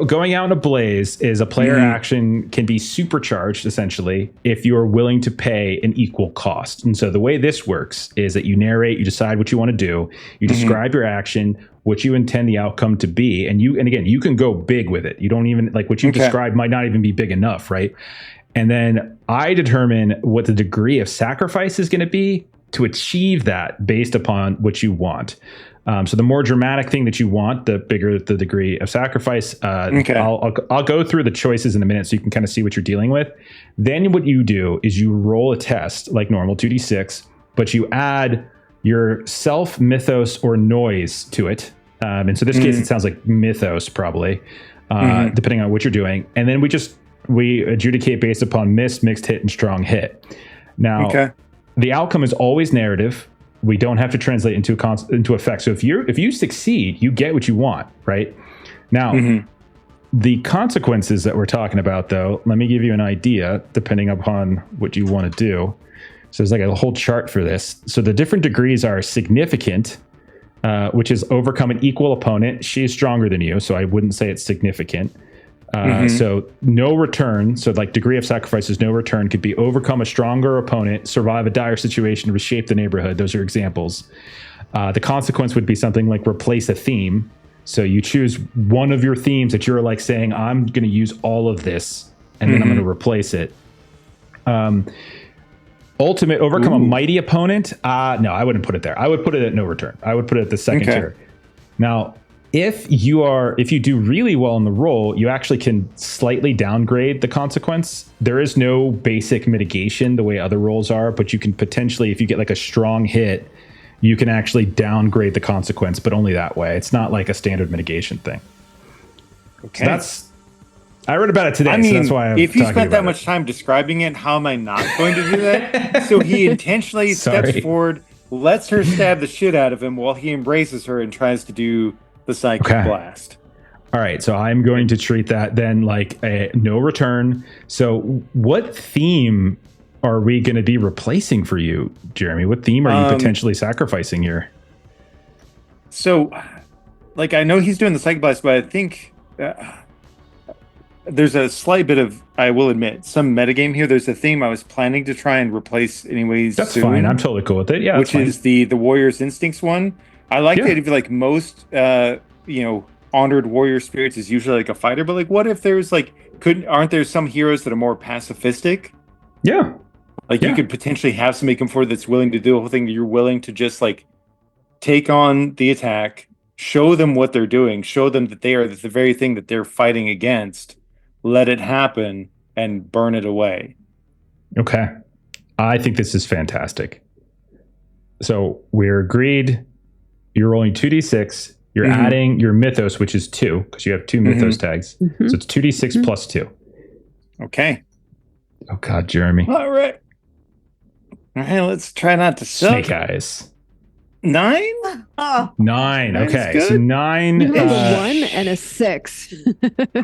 going out in a blaze is a player action, can be supercharged essentially if you are willing to pay an equal cost. And so the way this works is that you narrate, you decide what you want to do, you describe your action, what you intend the outcome to be, and again, you can go big with it. You don't even like what you described might not even be big enough, right? And then I determine what the degree of sacrifice is going to be to achieve that based upon what you want. So the more dramatic thing that you want, the bigger the degree of sacrifice. I'll go through the choices in a minute so you can kind of see what you're dealing with. Then what you do is you roll a test like normal, 2d6, but you add your self, mythos, or noise to it. And so in this case, it sounds like mythos probably, depending on what you're doing. And then we adjudicate based upon missed, mixed hit, and strong hit. Now, the outcome is always narrative. We don't have to translate into effect. So if you succeed, you get what you want, right? Now, the consequences that we're talking about, though, let me give you an idea depending upon what you want to do. So there's like a whole chart for this. So the different degrees are significant, which is overcome an equal opponent. She is stronger than you, so I wouldn't say it's significant. So no return. So like degree of sacrifice is no return could be overcome a stronger opponent, survive a dire situation, reshape the neighborhood. Those are examples. The consequence would be something like replace a theme. So you choose one of your themes that you're like saying, I'm going to use all of this and then I'm going to replace it. Ultimate, overcome a mighty opponent. No, I wouldn't put it there. I would put it at no return. I would put it at the second tier. Now, if you do really well in the roll, you actually can slightly downgrade the consequence. There is no basic mitigation the way other rolls are, but you can potentially, if you get like a strong hit, you can actually downgrade the consequence, but only that way. It's not like a standard mitigation thing. So I read about it today. I mean, so that's why if you spent that much time describing it, how am I not going to do that? So he intentionally steps forward, lets her stab the shit out of him while he embraces her and tries to do the Psychic Blast. All right, so I'm going to treat that then like a no return. So what theme are we going to be replacing for you, Jeremy? What theme are you potentially sacrificing here? So, like, I know he's doing the Psychic Blast, but I think there's a slight bit of, I will admit, some metagame here. There's a theme I was planning to try and replace anyways. That's soon, fine. I'm totally cool with it. Yeah, which is the Warrior's Instincts one. I like the idea of like most honored warrior spirits is usually like a fighter, but like what if there's like aren't there some heroes that are more pacifistic? Yeah. Like you could potentially have somebody come forward that's willing to do the whole thing, that you're willing to just like take on the attack, show them what they're doing, show them that they are the very thing that they're fighting against, let it happen, and burn it away. Okay. I think this is fantastic. So we're agreed. You're rolling 2d6. You're adding your mythos, which is 2, because you have 2 mythos tags. So it's 2d6 plus 2. Okay. Oh, God, Jeremy. All right. Let's try not to suck. Snake eyes. 9? 9. Okay. Good. So 9. You have a 1 and a 6.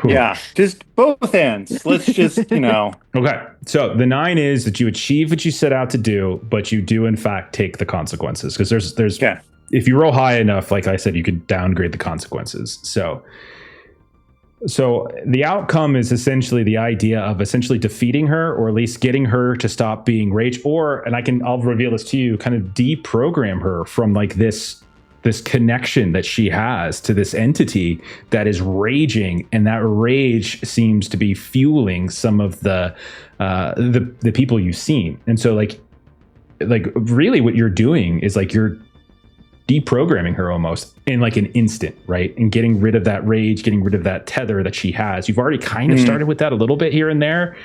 Yeah. Just both hands. Let's just, Okay. So the 9 is that you achieve what you set out to do, but you do, in fact, take the consequences. Because there's if you roll high enough, like I said, you could downgrade the consequences. So the outcome is essentially the idea of essentially defeating her, or at least getting her to stop being rage, and I'll reveal this to you, kind of deprogram her from like this connection that she has to this entity that is raging, and that rage seems to be fueling some of the people you've seen. And so like really what you're doing is like you're deprogramming her almost in like an instant, right? And getting rid of that rage, getting rid of that tether that she has. You've already kind of started with that a little bit here and there.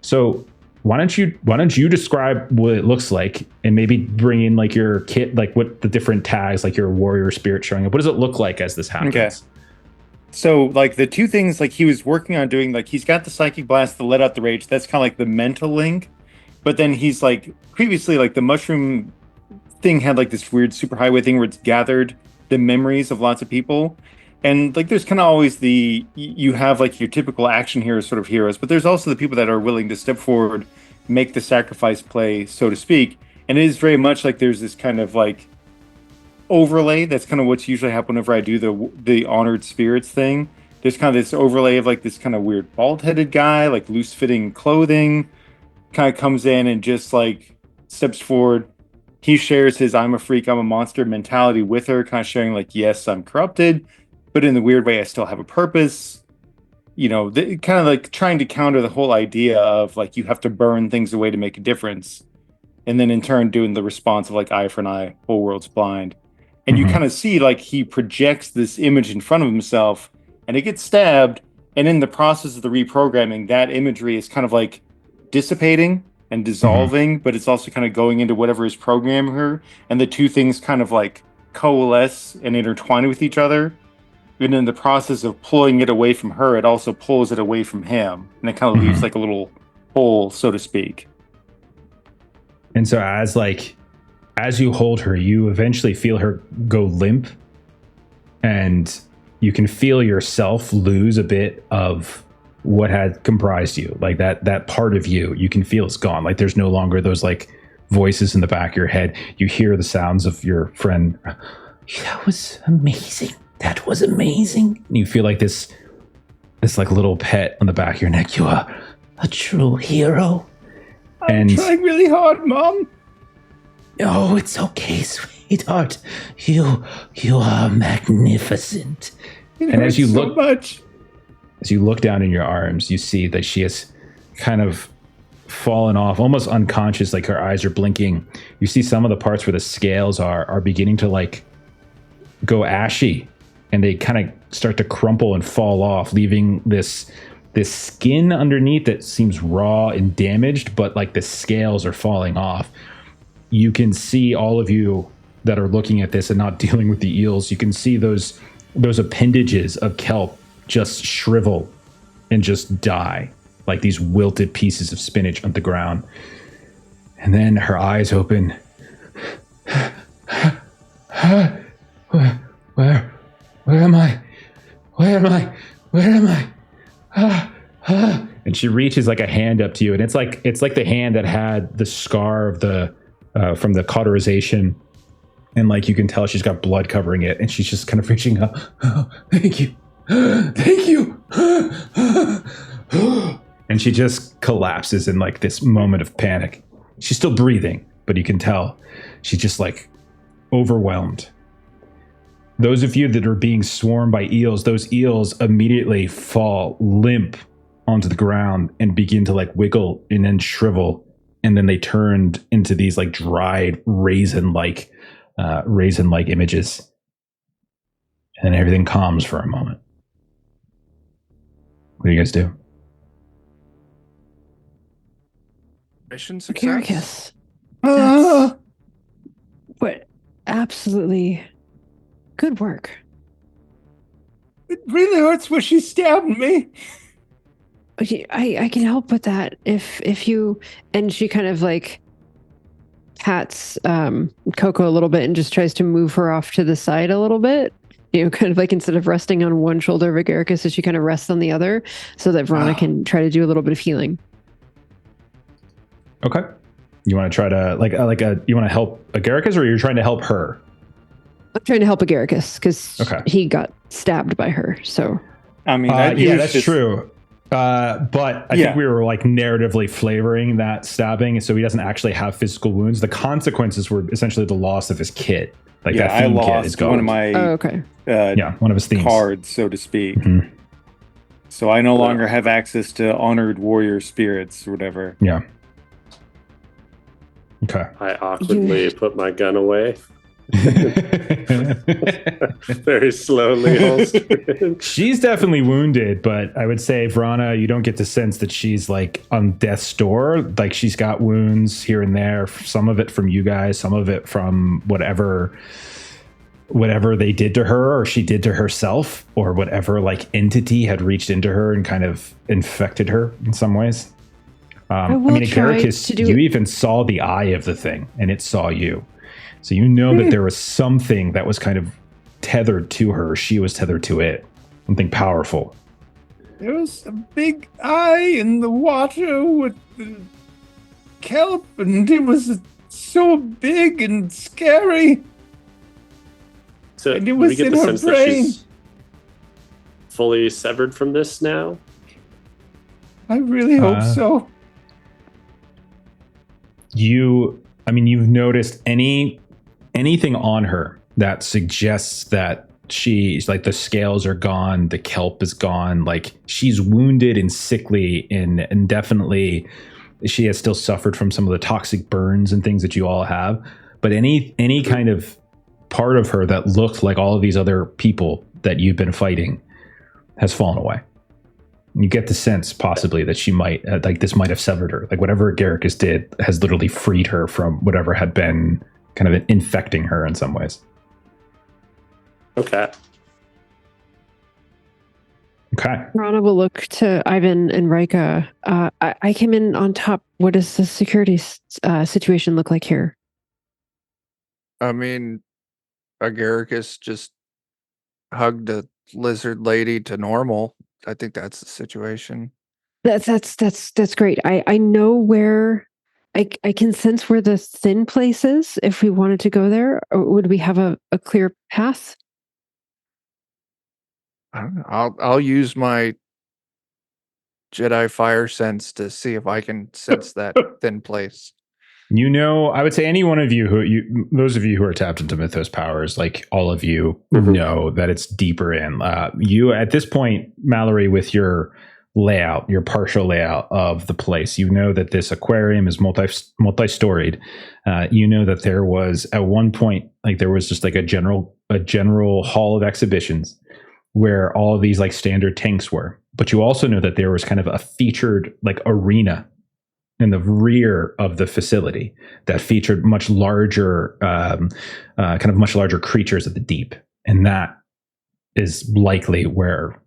So why don't you describe what it looks like, and maybe bring in like your kit, like what the different tags, like your warrior spirit showing up. What does it look like as this happens? Okay. So like the two things like he was working on doing, like he's got the psychic blast to let out the rage. That's kind of like the mental link. But then he's like previously, like the mushroom thing had like this weird super highway thing where it's gathered the memories of lots of people, and like there's kind of always you have like your typical action hero sort of heroes, but there's also the people that are willing to step forward, make the sacrifice play, so to speak. And it is very much like there's this kind of like overlay. That's kind of what's usually happen whenever I do the honored spirits thing. There's kind of this overlay of like this kind of weird bald-headed guy, like loose-fitting clothing, kind of comes in and just like steps forward. He shares his "I'm a freak, I'm a monster" mentality with her, kind of sharing like, yes, I'm corrupted, but in the weird way, I still have a purpose. Kind of like trying to counter the whole idea of like you have to burn things away to make a difference. And then in turn doing the response of like eye for an eye, whole world's blind. And you kind of see like he projects this image in front of himself and it gets stabbed. And in the process of the reprogramming, that imagery is kind of like dissipating and dissolving, but it's also kind of going into whatever is programming her, and the two things kind of like coalesce and intertwine with each other. And in the process of pulling it away from her, it also pulls it away from him, and it kind of leaves like a little hole, so to speak. And so as you hold her, you eventually feel her go limp, and you can feel yourself lose a bit of what had comprised you, like that part of you can feel it's gone. Like there's no longer those like voices in the back of your head. You hear the sounds of your friend. That was amazing. That was amazing. And you feel like this like little pet on the back of your neck. You are a true hero. I'm trying really hard, Mom. Oh, it's okay, sweetheart. You are magnificent. And as you look much. As you look down in your arms, you see that she has kind of fallen off, almost unconscious, like her eyes are blinking. You see some of the parts where the scales are beginning to like go ashy, and they kind of start to crumple and fall off, leaving this skin underneath that seems raw and damaged, but like the scales are falling off. You can see, all of you that are looking at this and not dealing with the eels, you can see those appendages of kelp just shrivel and just die like these wilted pieces of spinach on the ground. And then her eyes open. Where am I? And she reaches like a hand up to you, and it's like the hand that had the scar of the from the cauterization, and like you can tell she's got blood covering it, and she's just kind of reaching up. Oh, thank you. and she just collapses in like this moment of panic. She's still breathing, but you can tell she's just like overwhelmed. Those of you that are being swarmed by eels, those eels immediately fall limp onto the ground and begin to like wiggle and then shrivel, and then they turned into these like dried raisin-like images, and then everything calms for a moment. What do you guys do? Mission success. Garricus. What? Absolutely. Good work. It really hurts when she's stabbing me. Okay, I can help with that if you. And she kind of like pats Coco a little bit and just tries to move her off to the side a little bit. You know, kind of like instead of resting on one shoulder of Garricus, she kind of rests on the other, so that Verana can try to do a little bit of healing. Okay. You want to try to you want to help Garricus, or you're trying to help her? I'm trying to help Garricus because he got stabbed by her. So, I mean, yeah, that's true. But I think we were like narratively flavoring that stabbing, so he doesn't actually have physical wounds. The consequences were essentially the loss of his kit. Like that I theme kit lost is gone. one of my one of his themes cards, so to speak. Mm-hmm. So I no longer have access to honored warrior spirits or whatever. Yeah. Okay. I awkwardly put my gun away. Very slowly holstered. She's definitely wounded, but I would say, Verana, you don't get the sense that she's like on death's door. Like she's got wounds here and there, some of it from you guys, some of it from whatever they did to her or she did to herself, or whatever like entity had reached into her and kind of infected her in some ways. I mean, Garricus, you even saw the eye of the thing and it saw you. So you know that there was something that was kind of tethered to her. She was tethered to it. Something powerful. There was a big eye in the water with the kelp, and it was so big and scary. So and it was we get in the her sense brain. that she's fully severed from this now? I really hope so. You've noticed anything on her that suggests that she's like the scales are gone, the kelp is gone, like she's wounded and sickly, and definitely she has still suffered from some of the toxic burns and things that you all have. But any kind of part of her that looked like all of these other people that you've been fighting has fallen away. You get the sense possibly that she might this might have severed her. Like whatever Garricus did has literally freed her from whatever had been kind of infecting her in some ways. Okay. Verana will look to Ivan and Rika. I came in on top. What does the security situation look like here? I mean, Garricus just hugged a lizard lady to normal. I think that's the situation. That's great. I know where I can sense where the thin place is if we wanted to go there. Or would we have a clear path? I don't know. I'll use my Jedi fire sense to see if I can sense that thin place. You know, I would say any one of you those of you who are tapped into Mythos powers, like all of you know that it's deeper in. You at this point, Mallerie, with your layout, your partial layout of the place, you know that this aquarium is multi-storied. You know that there was at one point, like there was just like a general hall of exhibitions where all of these like standard tanks were. But you also know that there was kind of a featured like arena in the rear of the facility that featured much larger, much larger creatures of the deep. And that is likely where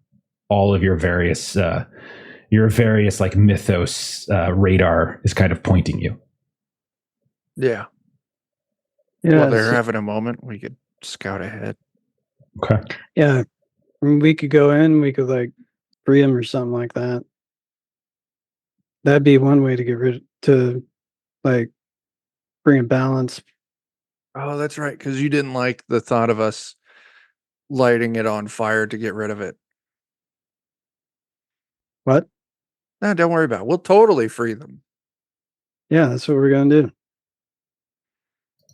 all of your various like mythos radar is kind of pointing you. Yeah. While they're having a moment, we could scout ahead. Okay. Yeah. We could go in, we could like free him or something like that. That'd be one way to get rid to like bring a balance. Oh, that's right, because you didn't like the thought of us lighting it on fire to get rid of it. What? No, don't worry about it. We'll totally free them. Yeah, that's what we're going to do.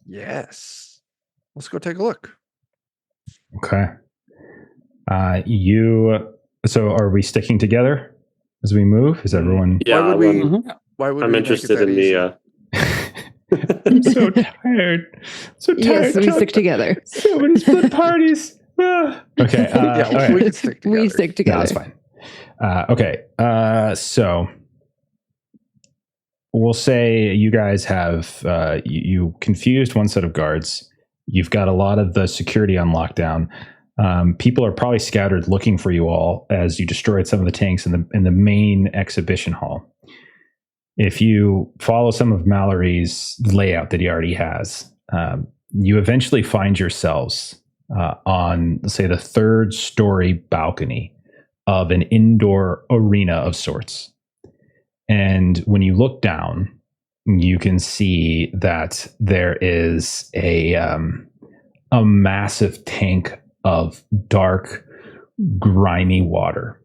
Yes. Let's go take a look. Okay. So are we sticking together as we move? Is everyone? Yeah, Why would I'm we interested make it in that I'm so tired. So tired. Yes, we stick together. So many split parties. Okay. Yeah, we can stick together. We stick No, together. that's fine. Okay. So we'll say you guys have you confused one set of guards. You've got a lot of the security on lockdown. People are probably scattered looking for you all as you destroyed some of the tanks in the main exhibition hall. If you follow some of Mallory's layout that he already has, you eventually find yourselves on, let's say, the 3rd story balcony of an indoor arena of sorts. And when you look down, you can see that there is a massive tank of dark, grimy water.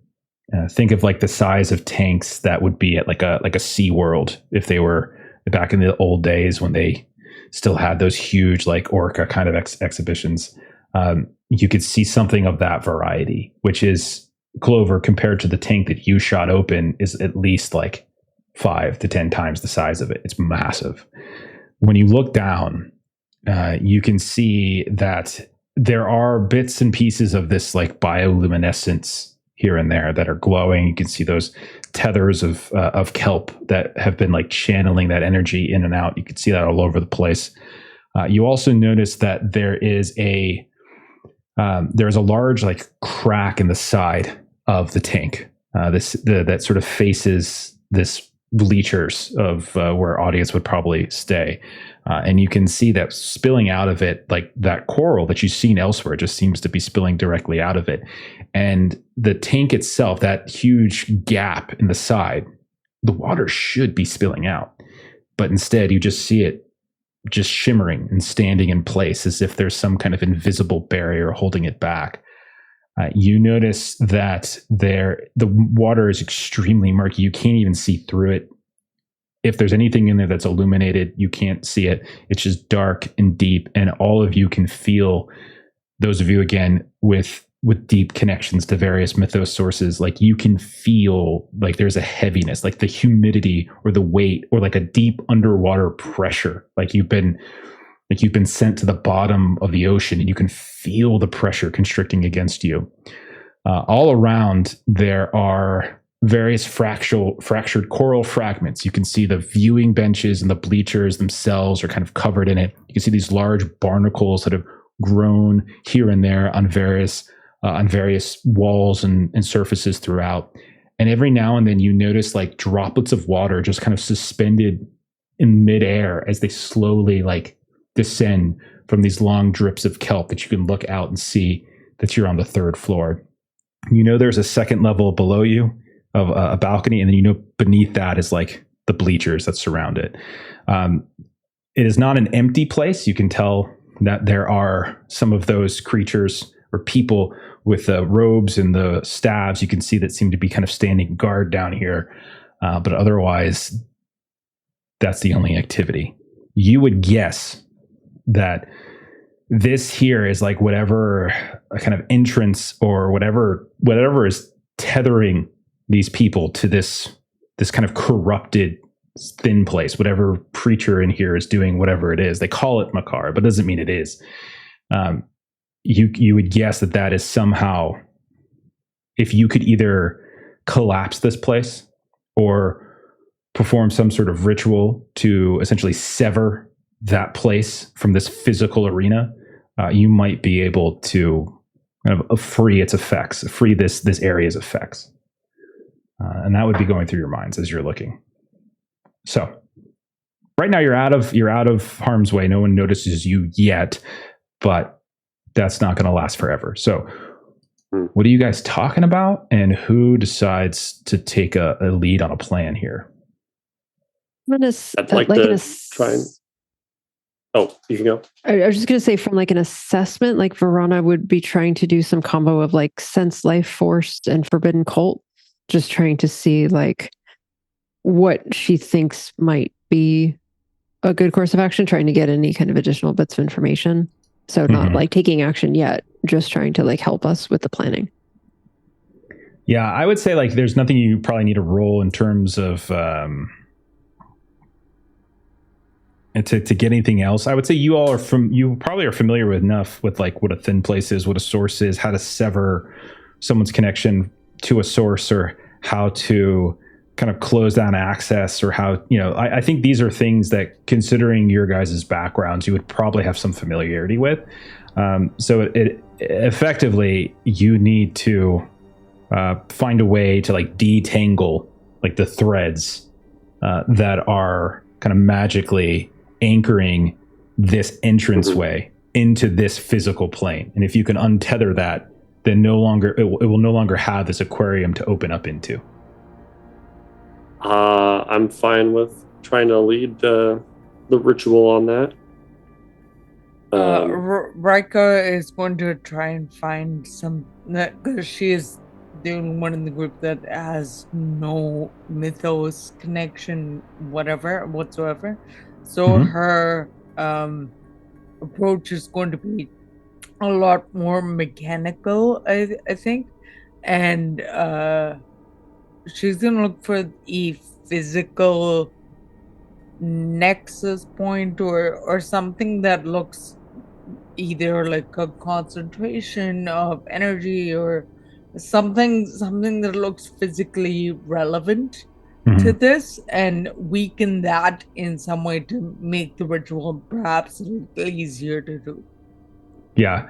Think of like the size of tanks that would be at like a SeaWorld if they were back in the old days when they still had those huge like orca kind of exhibitions. You could see something of that variety, which is Clover compared to the tank that you shot open is at least like 5 to 10 times the size of it. It's massive. When you look down, you can see that there are bits and pieces of this like bioluminescence here and there that are glowing. You can see those tethers of kelp that have been like channeling that energy in and out. You can see that all over the place. You also notice that there's a large like crack in the side of the tank. That sort of faces this bleachers of where audience would probably stay. And you can see that spilling out of it, like that coral that you've seen elsewhere, just seems to be spilling directly out of it. And the tank itself, that huge gap in the side, the water should be spilling out. But instead, you just see it just shimmering and standing in place as if there's some kind of invisible barrier holding it back. You notice that the water is extremely murky. You can't even see through it. If there's anything in there that's illuminated, you can't see it. It's just dark and deep, and all of you can feel, those of you again with deep connections to various mythos sources, like you can feel like there's a heaviness, like the humidity or the weight or like a deep underwater pressure, like you've been sent to the bottom of the ocean and you can feel the pressure constricting against you. All around there are various fractured coral fragments. You can see the viewing benches and the bleachers themselves are kind of covered in it. You can see these large barnacles that have grown here and there on various walls and surfaces throughout. And every now and then you notice like droplets of water just kind of suspended in midair as they slowly like descend from these long drips of kelp that you can look out and see that you're on the 3rd floor. You know there's a 2nd level below you of a balcony, and then you know beneath that is like the bleachers that surround it. It is not an empty place. You can tell that there are some of those creatures or people with the robes and the staves. You can see that seem to be kind of standing guard down here. But otherwise, that's the only activity. You would guess that this here is like whatever a kind of entrance or whatever is tethering these people to this kind of corrupted thin place. Whatever creature in here is doing whatever it is. They call it Makar, but it doesn't mean it is. You would guess that is somehow, if you could either collapse this place or perform some sort of ritual to essentially sever that place from this physical arena, you might be able to kind of free its effects, free this area's effects. And that would be going through your minds as you're looking. So right now you're out of harm's way. No one notices you yet, but that's not going to last forever. So what are you guys talking about, and who decides to take a lead on a plan here? I'd like to try and... Oh, you can go. I was just going to say, from like an assessment, like Verana would be trying to do some combo of like sense, life force, and forbidden cult, just trying to see like what she thinks might be a good course of action, trying to get any kind of additional bits of information. So not like taking action yet, just trying to like help us with the planning. Yeah, I would say like there's nothing you probably need to roll in terms of to get anything else. I would say you probably are familiar with enough with like what a thin place is, what a source is, how to sever someone's connection to a source, or how to kind of close down access, or how, I think these are things that, considering your guys' backgrounds, you would probably have some familiarity with. So it effectively, you need to find a way to like detangle like the threads that are kind of magically anchoring this entranceway into this physical plane. And if you can untether that, then it will no longer have this aquarium to open up into. I'm fine with trying to lead the ritual on that. Rika is going to try and find some, because she is the only one in the group that has no mythos connection whatsoever. So her approach is going to be a lot more mechanical, I think, and she's gonna look for a physical nexus point or something that looks either like a concentration of energy or something that looks physically relevant to this, and weaken that in some way to make the ritual perhaps a little easier to do. Yeah,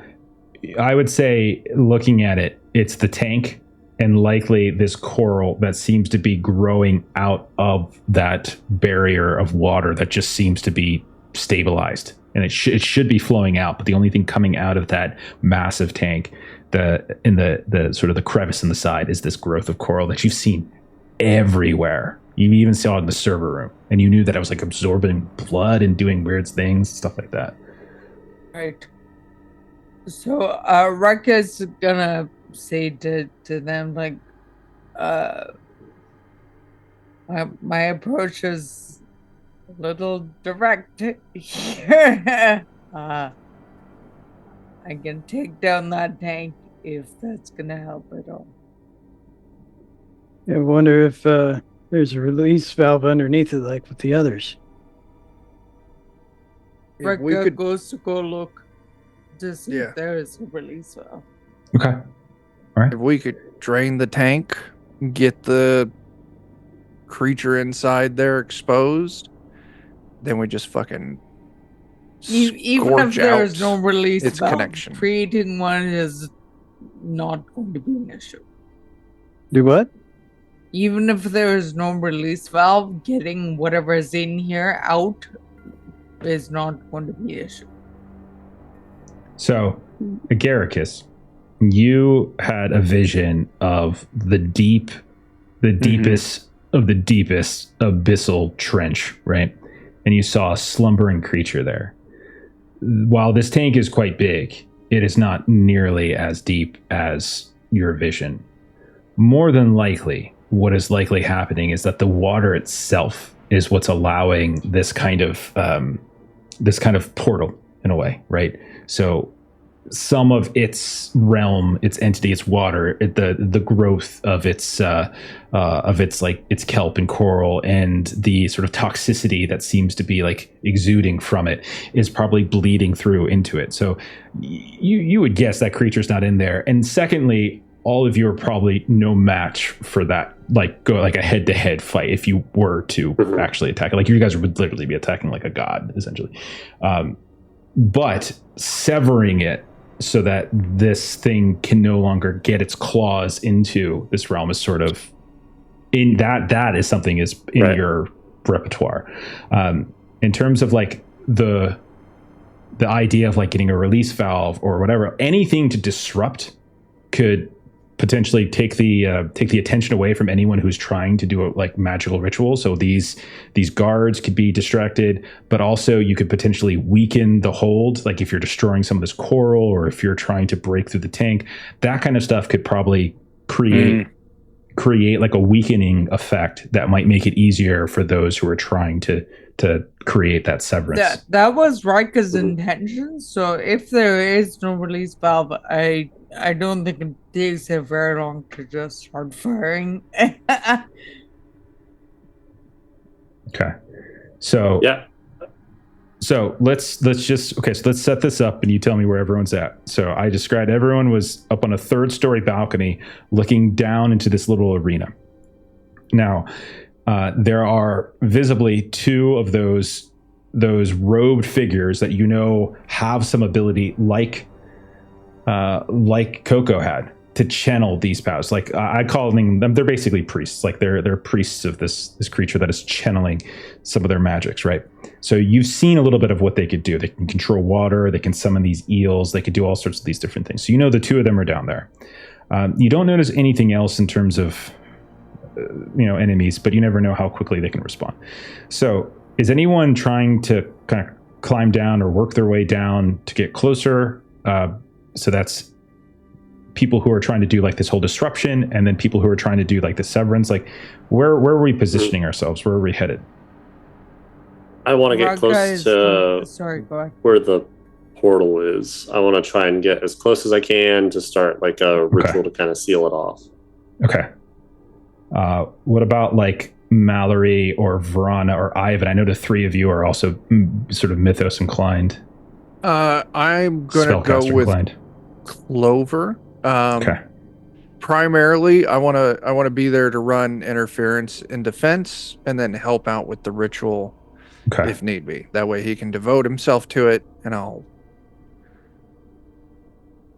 I would say, looking at it, it's the tank and likely this coral that seems to be growing out of that barrier of water that just seems to be stabilized. And it should be flowing out, but the only thing coming out of that massive tank, in the sort of the crevice in the side, is this growth of coral that you've seen everywhere. You even saw it in the server room, and you knew that it was like absorbing blood and doing weird things, stuff like that. Right. So Rika's gonna say to them, like, my approach is a little direct here. I can take down that tank if that's gonna help at all. I wonder if there's a release valve underneath it, like with the others. Rika goes to go look to see if there is a release valve. Okay. All right. If we could drain the tank, get the creature inside there exposed, then we just fucking even if there's no release its valve, connection. creating one is not going to be an issue. Do what? Even if there is no release valve, getting whatever is in here out is not going to be an issue. So, Agaricus, you had a vision of the deepest of the deepest abyssal trench, right? And you saw a slumbering creature there. While this tank is quite big, it is not nearly as deep as your vision. More than likely, what is likely happening is that the water itself is what's allowing this kind of portal in a way, right? So some of its realm, its entity, its water, the growth of its like its kelp and coral, and the sort of toxicity that seems to be like exuding from it is probably bleeding through into it. So you would guess that creature's not in there. And secondly, all of you are probably no match for that, like go like a head-to-head fight if you were to actually attack it. Like you guys would literally be attacking like a god, essentially. But severing it so that this thing can no longer get its claws into this realm is sort of in that is something is in your repertoire. In terms of like the idea of like getting a release valve or whatever, anything to disrupt could potentially take the attention away from anyone who's trying to do a like magical ritual. So these guards could be distracted, but also you could potentially weaken the hold. Like if you're destroying some of this coral, or if you're trying to break through the tank, that kind of stuff could probably create create like a weakening effect that might make it easier for those who are trying to create that severance. That was Rika's intention. So if there is no release valve, I don't think it takes it very long to just start firing. Okay. So yeah. So let's set this up and you tell me where everyone's at. So I described everyone was up on a 3rd-story balcony looking down into this little arena. Now, there are visibly 2 of those robed figures that have some ability like Coco had to channel these powers. Like I call them, they're basically priests. Like they're priests of this creature that is channeling some of their magics, right? So you've seen a little bit of what they could do. They can control water. They can summon these eels. They could do all sorts of these different things. So the 2 of them are down there. You don't notice anything else in terms of enemies, but you never know how quickly they can respond. So is anyone trying to kind of climb down or work their way down to get closer? So that's people who are trying to do like this whole disruption, and then people who are trying to do like the severance. Like where are we positioning ourselves? Where are we headed? I want to get close to go ahead. where the portal is. I want to try and get as close as I can to start like a ritual to kind of seal it off. Okay. What about like Mallerie or Verana or Ivan? I know the 3 of you are also sort of mythos inclined. I'm gonna go with Clover. Okay. Primarily, I want to be there to run interference in defense, and then help out with the ritual if need be. That way, he can devote himself to it, and I'll.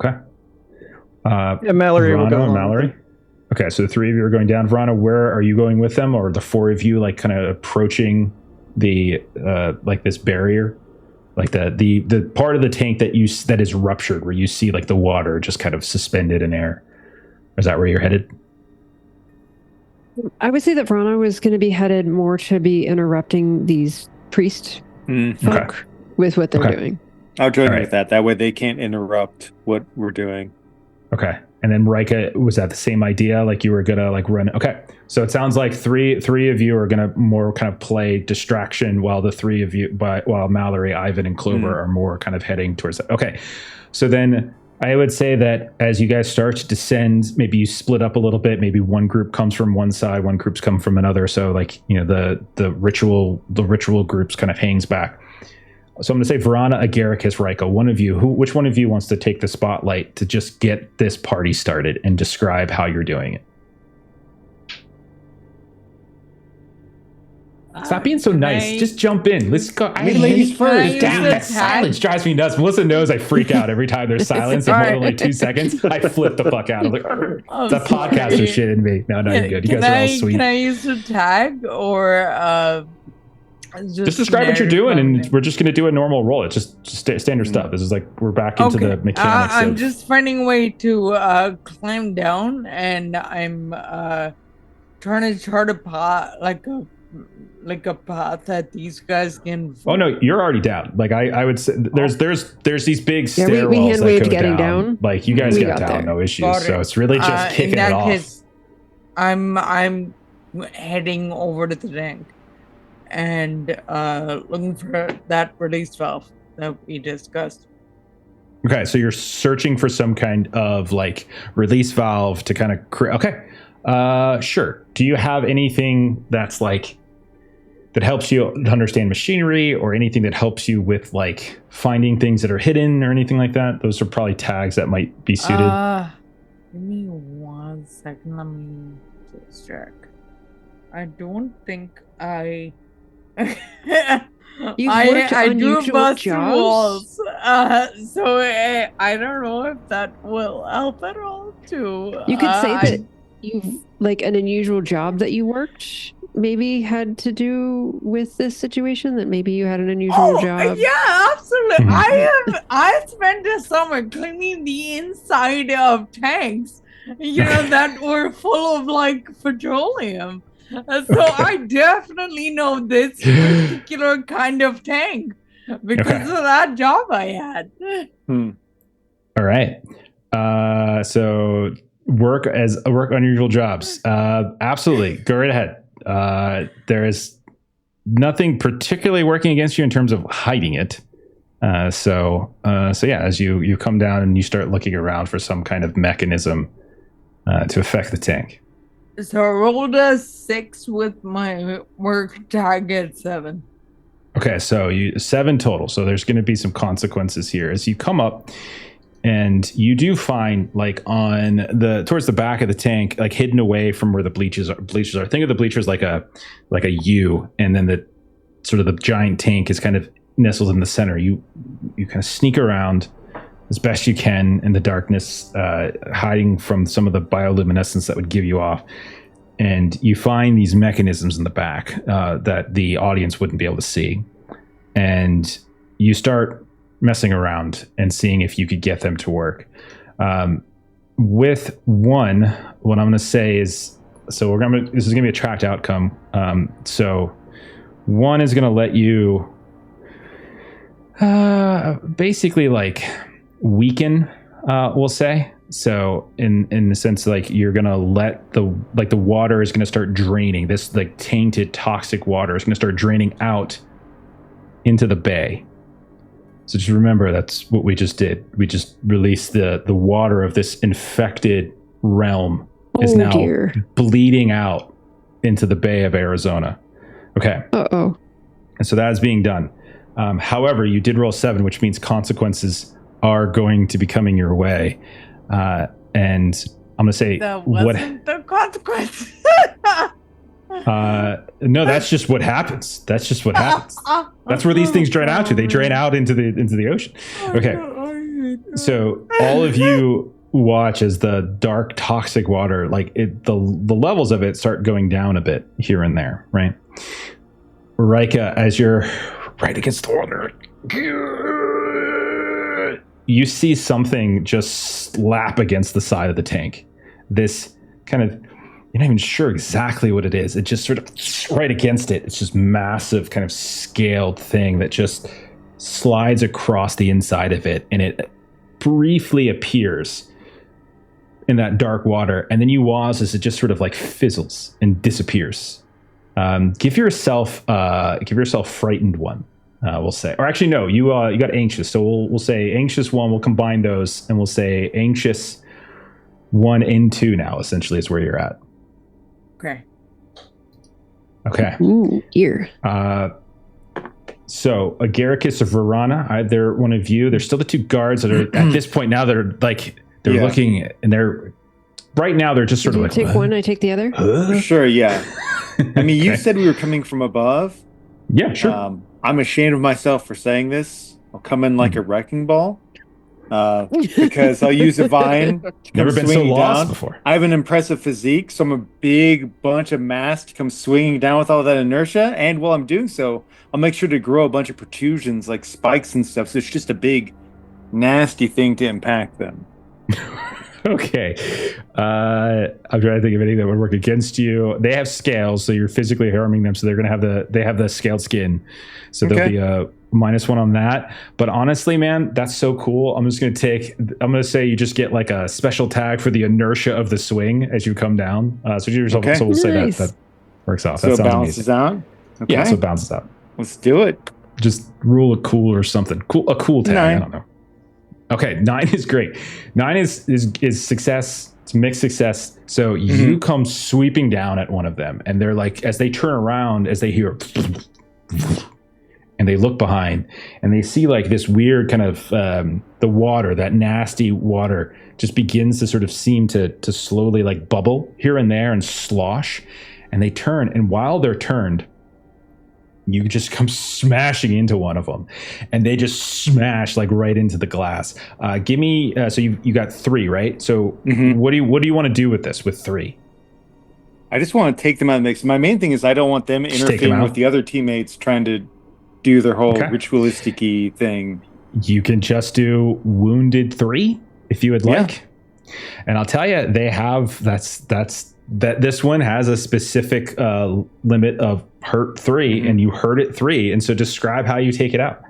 Okay. Mallerie will go along. Mallerie. Okay, so the 3 of you are going down. Verana, where are you going with them, or the 4 of you like kind of approaching the like this barrier? Like the part of the tank that is ruptured, where you see like the water just kind of suspended in air. Is that where you're headed? I would say that Verana was going to be headed more to be interrupting these priest folk with what they're doing. I'll join with that. That way they can't interrupt what we're doing. Okay. And then Rika, was that the same idea? Like you were gonna like run? Okay. So it sounds like three of you are gonna more kind of play distraction, while the 3 of you, while Mallerie, Ivan, and Clover are more kind of heading towards it. Okay. So then I would say that as you guys start to descend, maybe you split up a little bit. Maybe one group comes from one side, one group's come from another. So like the ritual groups kind of hangs back. So I'm going to say Verana, Agaricus, Rika, one of you. Which one of you wants to take the spotlight to just get this party started and describe how you're doing it? Stop being so nice. Just jump in. Let's go. Ladies first. Damn, that silence drives me nuts. Melissa knows I freak out every time there's silence in more than like 2 seconds. I flip the fuck out. I'm like, the podcaster shitting me. No, you're good. You guys are all sweet. Can I use the tag or... Just describe what you're doing, and we're just going to do a normal roll. It's just standard stuff. This is like we're back into the mechanics. I'm just finding a way to climb down, and I'm trying to chart a path, like a path that these guys can. Oh no, you're already down. Like I would say, there's these big stairwells we hand waved that go getting down. Like you guys got down, there. No issues. So it's really just kicking it off. Case, I'm heading over to the tank and looking for that release valve that we discussed. Okay, so you're searching for some kind of like release valve to kind of create. Okay, sure. Do you have anything that's like that helps you understand machinery, or anything that helps you with like finding things that are hidden or anything like that? Those are probably tags that might be suited. Give me 1 second. Let me just check. I don't think I. I do bust walls, so I don't know if that will help at all. Too, you could say that you've like an unusual job that you worked maybe had to do with this situation. That maybe you had an unusual job. Yeah, absolutely. I spent a summer cleaning the inside of tanks, that were full of like petroleum. So I definitely know this particular kind of tank because of that job I had. All right. So work unusual jobs. Absolutely, go right ahead. There is nothing particularly working against you in terms of hiding it. So yeah, as you come down and you start looking around for some kind of mechanism to affect the tank. So I rolled a 6 with my work to get 7. Okay, so 7 total. So there's going to be some consequences here as you come up, and you do find like towards the back of the tank, like hidden away from where the bleachers are. Think of the bleachers like a U, and then the sort of the giant tank is kind of nestled in the center. You kind of sneak around as best you can in the darkness, hiding from some of the bioluminescence that would give you off. And you find these mechanisms in the back that the audience wouldn't be able to see. And you start messing around and seeing if you could get them to work. With one, what I'm going to say is, this is going to be a tracked outcome. So one is going to let you basically like weaken, we'll say. So in the sense, like, you're gonna let the water is gonna start draining. This like tainted toxic water is gonna start draining out into the bay. So just remember, that's what we just did. We just released the water of this infected realm is now bleeding out into the Bay of Arizona. Okay. Uh-oh. And so that is being done. However, you did roll 7, which means consequences are going to be coming your way. And I'm going to say that wasn't the consequence. No, that's just what happens. That's just what happens. That's where these things drain out to. They drain out into the ocean. Okay. So all of you watch as the dark, toxic water, like the levels of it start going down a bit here and there, right? Rika, as you're right against the water, you see something just slap against the side of the tank. This kind of, you're not even sure exactly what it is. It just sort of right against it. It's just massive kind of scaled thing that just slides across the inside of it. And it briefly appears in that dark water. And then you watch as it just sort of like fizzles and disappears. Give yourself frightened one. We'll say, or actually, no, you got anxious. So we'll say anxious 1. We'll combine those, and we'll say anxious 1 and 2 now. Essentially, is where you're at. Okay. Okay. Ooh, ear. So Agaricus or Verana, they're one of you. There's still the 2 guards that are at this point now. They're looking, and they're right now. They're just sort of like, you take one, I take the other. For sure, yeah. I mean, you said we were coming from above. Yeah, sure. I'm ashamed of myself for saying this. I'll come in like a wrecking ball because I'll use a vine. Never been so lost before. I have an impressive physique, so I'm a big bunch of mass to come swinging down with all that inertia. And while I'm doing so, I'll make sure to grow a bunch of protrusions like spikes and stuff. So it's just a big, nasty thing to impact them. Okay. I'm trying to think of anything that would work against you. They have scales, so you're physically harming them. So they're going to have the scaled skin. So there'll be a -1 on that. But honestly, man, that's so cool. I'm going to say you just get like a special tag for the inertia of the swing as you come down. So we'll say that works out. So that it balances out? Okay. Yeah, so it balances out. Let's do it. Just rule a cool or something. A cool tag. 9. I don't know. Okay, 9 is great. 9 is success. It's mixed success. So you come sweeping down at one of them, and they're like, as they turn around, as they hear, and they look behind, and they see like this weird kind of the water, that nasty water, just begins to sort of seem to slowly like bubble here and there and slosh, and they turn, and while they're turned, you just come smashing into one of them, and they just smash like right into the glass. Give me so you got 3, right? So what do you want to do with this with 3? I just want to take them out of the mix. My main thing is I don't want them interfering with the other teammates trying to do their whole ritualistic-y thing. You can just do wounded 3 if you would like. And I'll tell you, they have that this one has a specific limit of hurt 3, and you hurt it 3. And so describe how you take it out.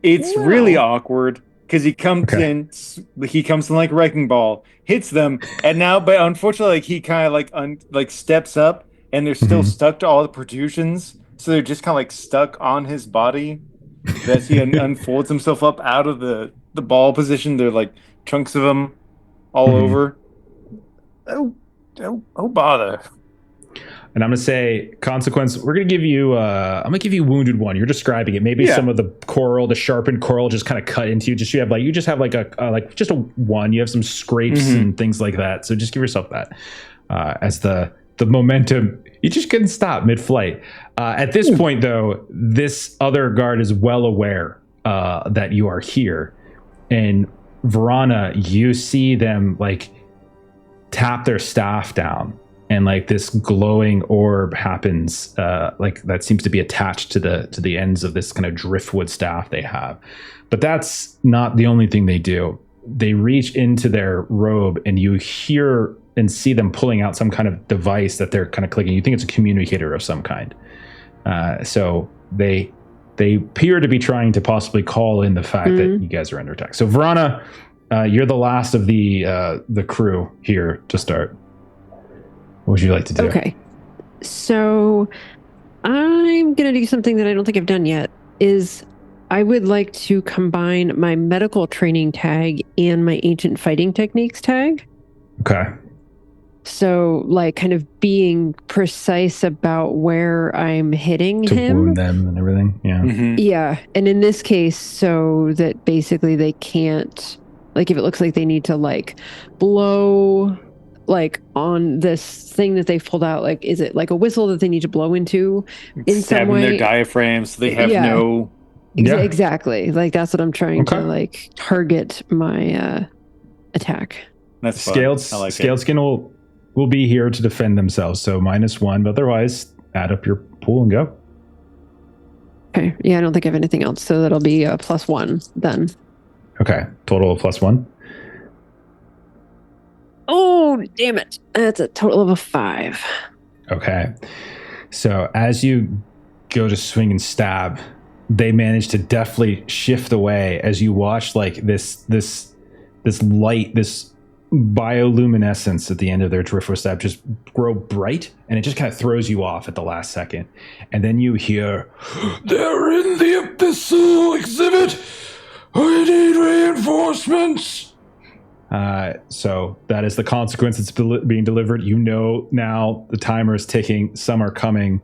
It's really awkward. because he comes in like a wrecking ball, hits them, and now, but unfortunately, like he kind of like steps up, and they're still stuck to all the protrusions, so they're just kind of like stuck on his body. As he unfolds himself up out of the ball position, they're like chunks of him all over. Oh bother. And I'm gonna say consequence. We're gonna give you. I'm gonna give you wounded one. You're describing it. Maybe some of the coral, the sharpened coral, just kind of cut into you. You just have like a one. You have some scrapes and things like that. So just give yourself that as the momentum. You just couldn't stop mid-flight. At this point, though, this other guard is well aware that you are here, and Verana, you see them like tap their staff down. And like this glowing orb happens, like that seems to be attached to the ends of this kind of driftwood staff they have. But that's not the only thing they do. They reach into their robe, and you hear and see them pulling out some kind of device that they're kind of clicking. You think it's a communicator of some kind. So they appear to be trying to possibly call in the fact that you guys are under attack. So Verana, you're the last of the crew here to start. What would you like to do? Okay. So I'm going to do something that I don't think I've done yet, is I would like to combine my medical training tag and my ancient fighting techniques tag. Okay. So like kind of being precise about where I'm hitting to him. Wound them and everything. Yeah. Yeah. And in this case, so that basically they can't, like if it looks like they need to like blow like on this thing that they've pulled out, like is it like a whistle that they need to blow into in some way? Their diaphragm so they have no exactly, like that's what I'm trying to like target my attack. That's scaled skin will be here to defend themselves, so -1, but otherwise add up your pool and go. Okay, yeah, I don't think I have anything else, so that'll be a +1 then. Okay, total of +1. Oh, damn it. That's a total of a 5. Okay. So as you go to swing and stab, they manage to deftly shift away as you watch like this light, this bioluminescence at the end of their driftwood stab just grow bright, and it just kind of throws you off at the last second. And then you hear, "They're in the abyssal exhibit. I need reinforcements." So that is the consequence that's being delivered. You know now the timer is ticking. Some are coming.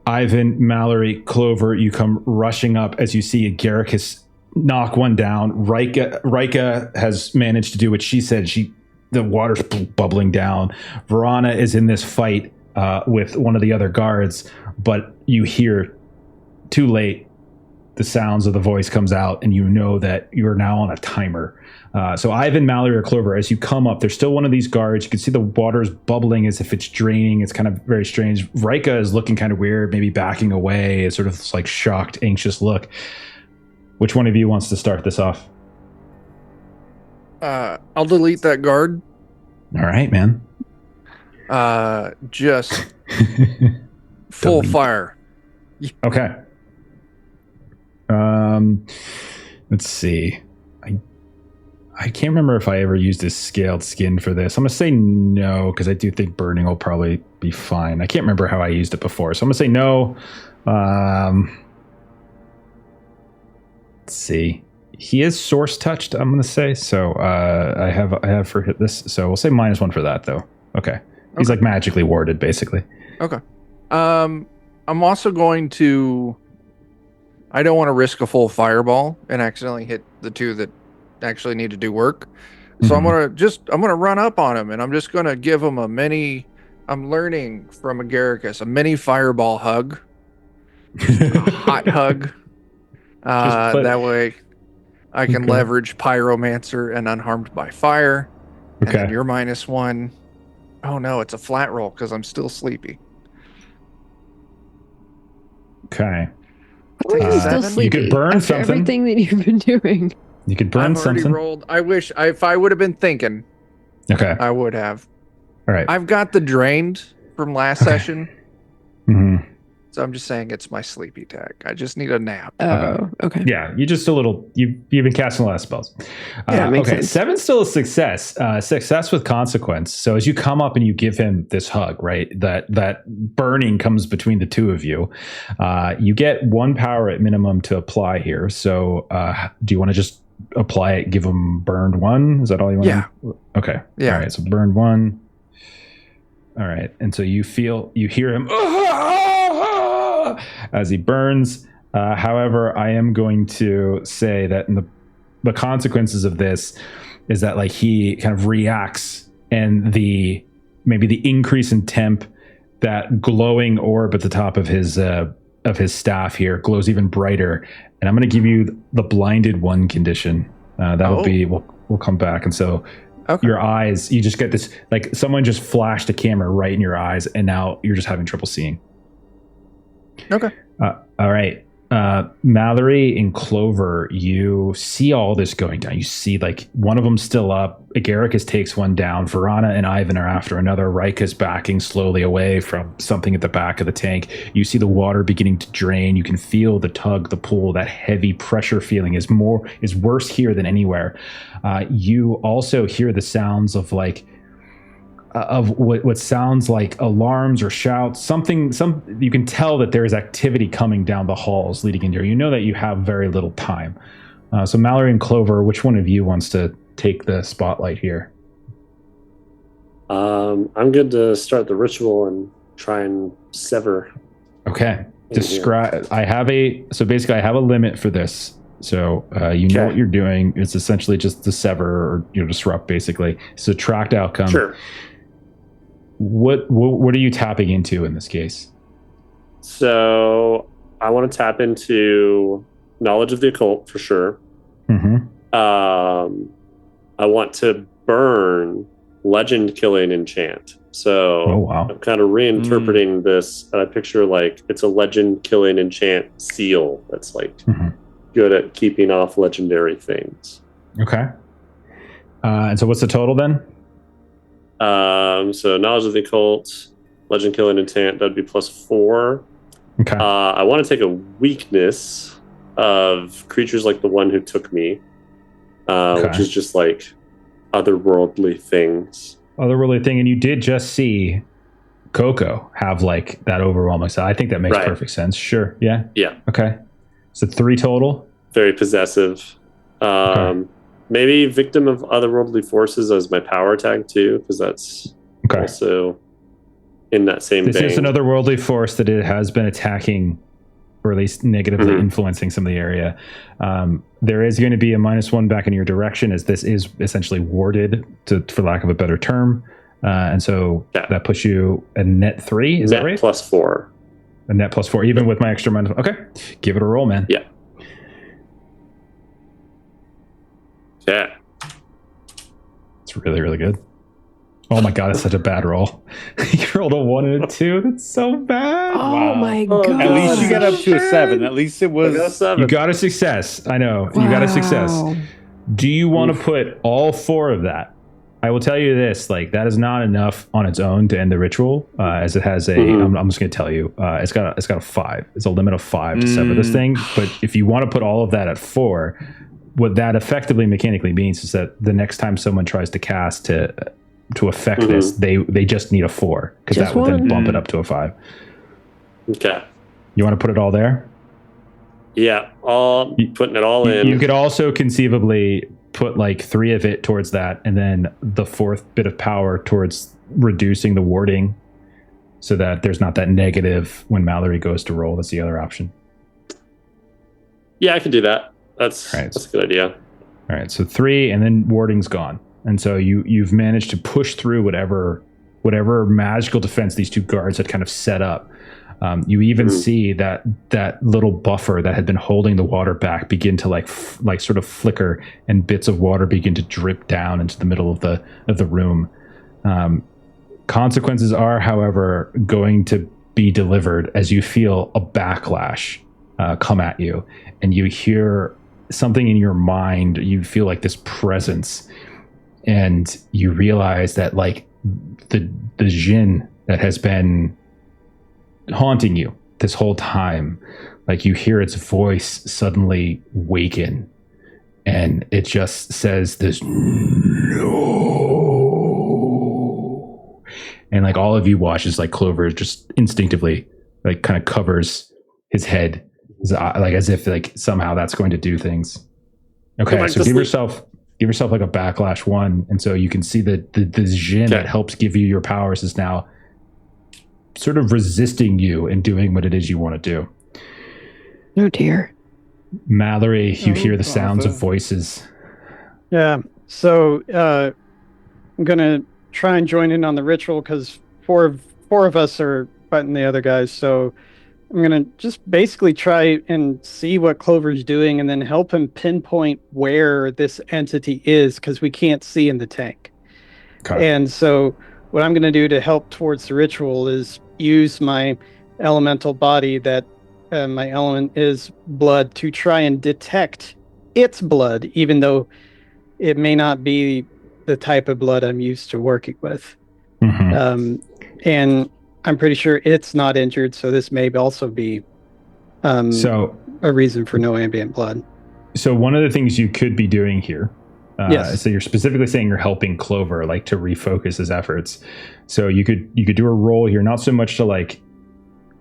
Ivan, Mallerie, Clover, you come rushing up as you see Agaricus knock one down. Rika has managed to do what she said. The water's bubbling down. Verana is in this fight with one of the other guards, but you hear too late the sounds of the voice comes out, and you know that you're now on a timer. So Ivan, Mallerie, or Clover, as you come up, there's still one of these guards. You can see the water's bubbling as if it's draining. It's kind of very strange. Rika is looking kind of weird, maybe backing away. It's sort of this like shocked, anxious look. Which one of you wants to start this off? I'll delete that guard. All right, man. Just full fire. Okay. Let's see. I can't remember if I ever used a scaled skin for this. I'm going to say no, because I do think burning will probably be fine. I can't remember how I used it before, so I'm going to say no. Let's see. He is source touched, I'm going to say. So I have for hit this. So we'll say -1 for that, though. Okay. He's like magically warded, basically. Okay. I'm also going to... I don't want to risk a full fireball and accidentally hit the two that actually need to do work. So I'm gonna run up on him, and I'm just gonna give him a mini... I'm learning from Agaricus, a mini fireball hug. A hot hug. That way I can leverage pyromancer and unharmed by fire. Okay. And then you're -1. Oh no, it's a flat roll because I'm still sleepy. Okay. Still sleepy. You could burn after something. Everything that you've been doing. You could burn something. Rolled. I wish if I would have been thinking. Okay. I would have. All right. I've got the drained from last session. So I'm just saying it's my sleepy tag. I just need a nap. Oh, okay. Yeah, you've been casting a lot of spells. Yeah, makes okay, sense. 7's still a success. Success with consequence. So as you come up and you give him this hug, right? That burning comes between the two of you. You get 1 power at minimum to apply here. So do you want to just apply it? Give him burned 1. Is that all you want? Yeah. Okay. Yeah. All right. So burned 1. All right. And so you hear him as he burns. However, I am going to say that in the consequences of this is that like he kind of reacts, and maybe the increase in temp, that glowing orb at the top of his staff here glows even brighter. And I'm going to give you the blinded 1 condition. That'll be we'll come back. And so your eyes, you just get this, like someone just flashed a camera right in your eyes, and now you're just having trouble seeing. Okay. All right. Mallerie and Clover, you see all this going down. You see like one of them's still up. Agaricus takes one down. Verana and Ivan are after another. Rika's backing slowly away from something at the back of the tank. You see the water beginning to drain. You can feel the tug, the pull, that heavy pressure feeling is worse here than anywhere. You also hear the sounds of like of what sounds like alarms or shouts, you can tell that there is activity coming down the halls leading in here. You know that you have very little time. So Mallerie and Clover, which one of you wants to take the spotlight here? I'm good to start the ritual and try and sever. Okay. Describe. I have a limit for this. So know what you're doing. It's essentially just to sever or disrupt, basically. Subtract outcome. Sure. What are you tapping into in this case? So I want to tap into knowledge of the occult for sure. Mm-hmm. I want to burn legend killing enchant. So I'm kind of reinterpreting this. I picture like it's a legend killing enchant seal that's like good at keeping off legendary things. Okay. And so what's the total then? So knowledge of the occult, legend killing enchant, that'd be +4. Okay. I want to take a weakness of creatures like the one who took me, which is just like otherworldly things. Otherworldly thing, and you did just see Coco have like that overwhelming side. I think that makes perfect sense. Sure. Yeah. Yeah. Okay. So 3 total. Very possessive. Maybe victim of otherworldly forces as my power tag too, because that's also in that same This vein. is another worldly force that it has been attacking, or at least negatively influencing some of the area. There is going to be a -1 back in your direction, as this is essentially warded, for lack of a better term. And so that puts you a net 3. Is that right? +4. A net +4, even with my extra -. Okay. Give it a roll, man. Yeah. Yeah. It's really, really good. Oh my god, it's such a bad roll. You rolled a 1 and a 2. That's so bad. Oh my god. At least you got up to a 7. At least it was. You got a success. I know. Wow. You got a success. Do you want to put all 4 of that? I will tell you this, like that is not enough on its own to end the ritual, as it has a, I'm just going to tell you, it's got a 5. It's a limit of 5 to sever this thing. But if you want to put all of that at 4, what that effectively mechanically means is that the next time someone tries to cast to affect this, they just need a 4, because that would then bump it up to a 5. Okay. You want to put it all there? Yeah, putting it all in. You could also conceivably put like 3 of it towards that, and then the 4th bit of power towards reducing the warding, so that there's not that negative when Mallerie goes to roll. That's the other option. Yeah, I could do that. That's a good idea. All right, so 3, and then warding's gone, and so you've managed to push through whatever magical defense these 2 guards had kind of set up. You even see that little buffer that had been holding the water back begin to like sort of flicker, and bits of water begin to drip down into the middle of the room. Consequences are, however, going to be delivered as you feel a backlash come at you, and you hear something in your mind. You feel like this presence, and you realize that like the djinn that has been haunting you this whole time, like you hear its voice suddenly waken, and it just says this no, and like all of you watch as like Clover just instinctively like kind of covers his head, like as if like somehow that's going to do things. Okay, so give yourself like a backlash 1, and so you can see that the Jinn that helps give you your powers is now sort of resisting you and doing what it is you want to do. Oh dear. Mallerie, you hear the sounds of voices. Yeah, so I'm gonna try and join in on the ritual because four of us are fighting the other guys, so I'm gonna just basically try and see what Clover's doing and then help him pinpoint where this entity is because we can't see in the tank. Okay. And so what I'm gonna do to help towards the ritual is use my elemental body that my element is blood to try and detect its blood, even though it may not be the type of blood I'm used to working with. Mm-hmm. And I'm pretty sure it's not injured, so this may also be a reason for no ambient blood. So one of the things you could be doing here, yes. So you're specifically saying you're helping Clover, like to refocus his efforts. So you could do a roll here, not so much to like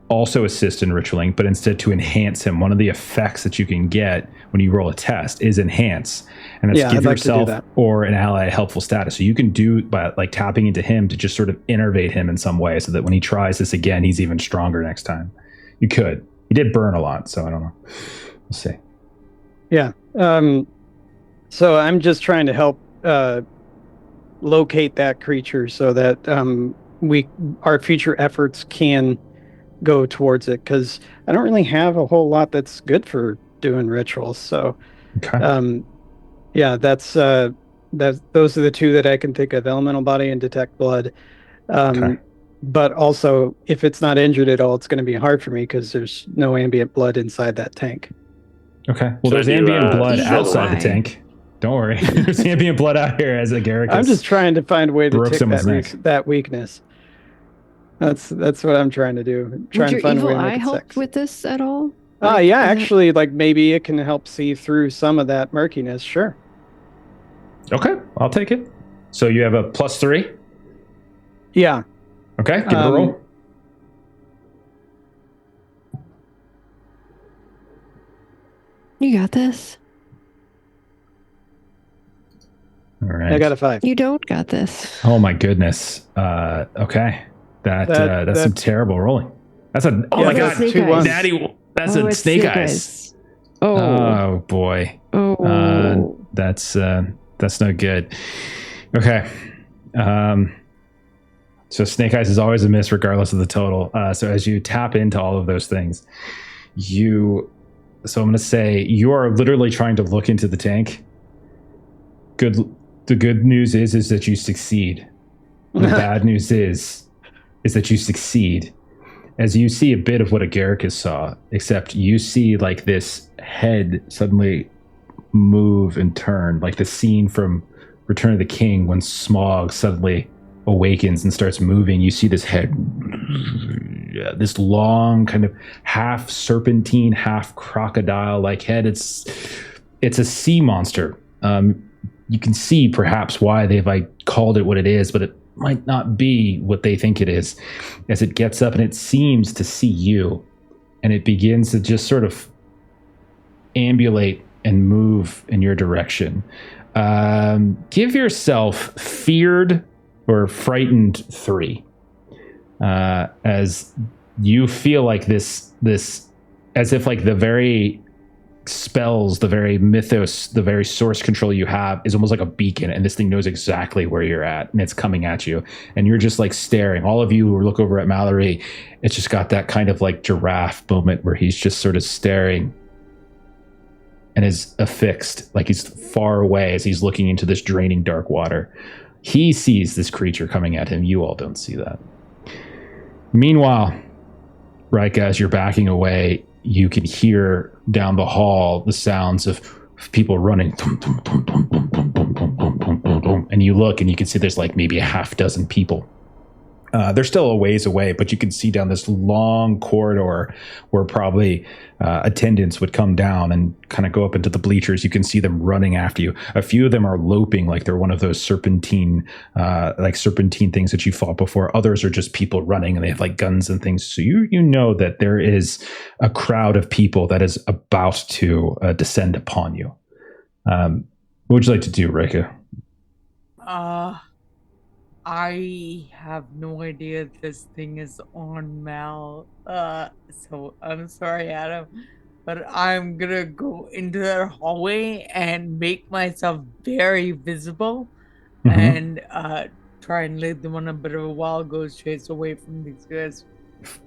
also assist in ritualing, but instead to enhance him. One of the effects that you can get when you roll a test is enhance, and that's give yourself or an ally a helpful status. So you can do by like tapping into him to just sort of innervate him in some way, so that when he tries this again, he's even stronger next time. You could. He did burn a lot, so I don't know. We'll see. Yeah. So I'm just trying to help locate that creature so that our future efforts can go towards it, because I don't really have a whole lot that's good for doing rituals. So yeah, those are the two that I can think of: elemental body and detect blood. But also, if it's not injured at all, it's going to be hard for me because there's no ambient blood inside that tank. Okay. Well, there's ambient blood outside the tank. Don't worry. There's ambient blood out here as a Garricus. I'm just trying to find a way to tick that weakness. That's what I'm trying to do. Would your evil eye help with this at all? Yeah, actually, like maybe it can help see through some of that murkiness. Sure. Okay, I'll take it. So you have a +3? Yeah. Okay, give it a roll. You got this. All right. I got a 5. You don't got this. Oh my goodness. Okay. That's some terrible rolling. That's a my god, 2 1s. Daddy, that's a snake eyes. Oh boy. Oh, that's no good. Okay. So snake eyes is always a miss regardless of the total. So as you tap into all of those things, so I'm going to say you are literally trying to look into the tank. The good news is that you succeed. The bad news is that you succeed, as you see a bit of what a Garricus saw, except you see like this head suddenly move and turn, like the scene from Return of the King when Smaug suddenly awakens and starts moving. You see this head, this long kind of half serpentine, half crocodile like head. It's a sea monster. You can see perhaps why they've like called it what it is, but it might not be what they think it is, as it gets up and it seems to see you, and it begins to just sort of ambulate and move in your direction. Give yourself feared or frightened 3, as you feel like this, as if like the very spells, the very mythos, the very source control you have is almost like a beacon, and this thing knows exactly where you're at, and it's coming at you, and you're just like staring. All of you who look over at Mallerie, it's just got that kind of like giraffe moment where he's just sort of staring and is affixed, like he's far away as he's looking into this draining dark water. He sees this creature coming at him. You all don't see that. Meanwhile, Rika, as you're backing away, you can hear down the hall the sounds of people running. And you look and you can see there's like maybe a half dozen people They're still a ways away, but you can see down this long corridor where probably attendants would come down and kind of go up into the bleachers. You can see them running after you. A few of them are loping like they're one of those serpentine things that you fought before. Others are just people running and they have like guns and things. So you know that there is a crowd of people that is about to descend upon you. What would you like to do, Reka? I have no idea this thing is on Mal. So I'm sorry, Adam, but I'm gonna go into that hallway and make myself very visible and try and lead them on a bit of a wild goose chase away from these guys.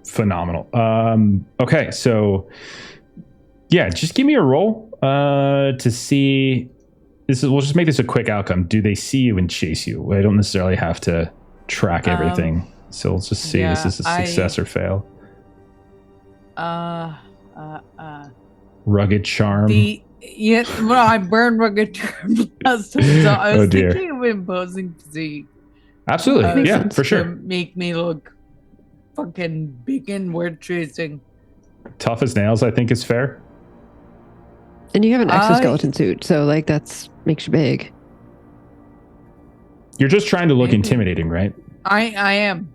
Phenomenal. Okay, so yeah, just give me a roll to see. We'll just make this a quick outcome. Do they see you and chase you? I don't necessarily have to track everything. So let's just see. Is this a success or fail? Rugged charm. I burned rugged charm last time, so I was thinking of imposing physique. Absolutely, yeah, for sure. To make me look fucking big and worth chasing. Tough as nails, I think, is fair. And you have an exoskeleton suit, so like that's makes you big. You're just trying to look intimidating, right? I am.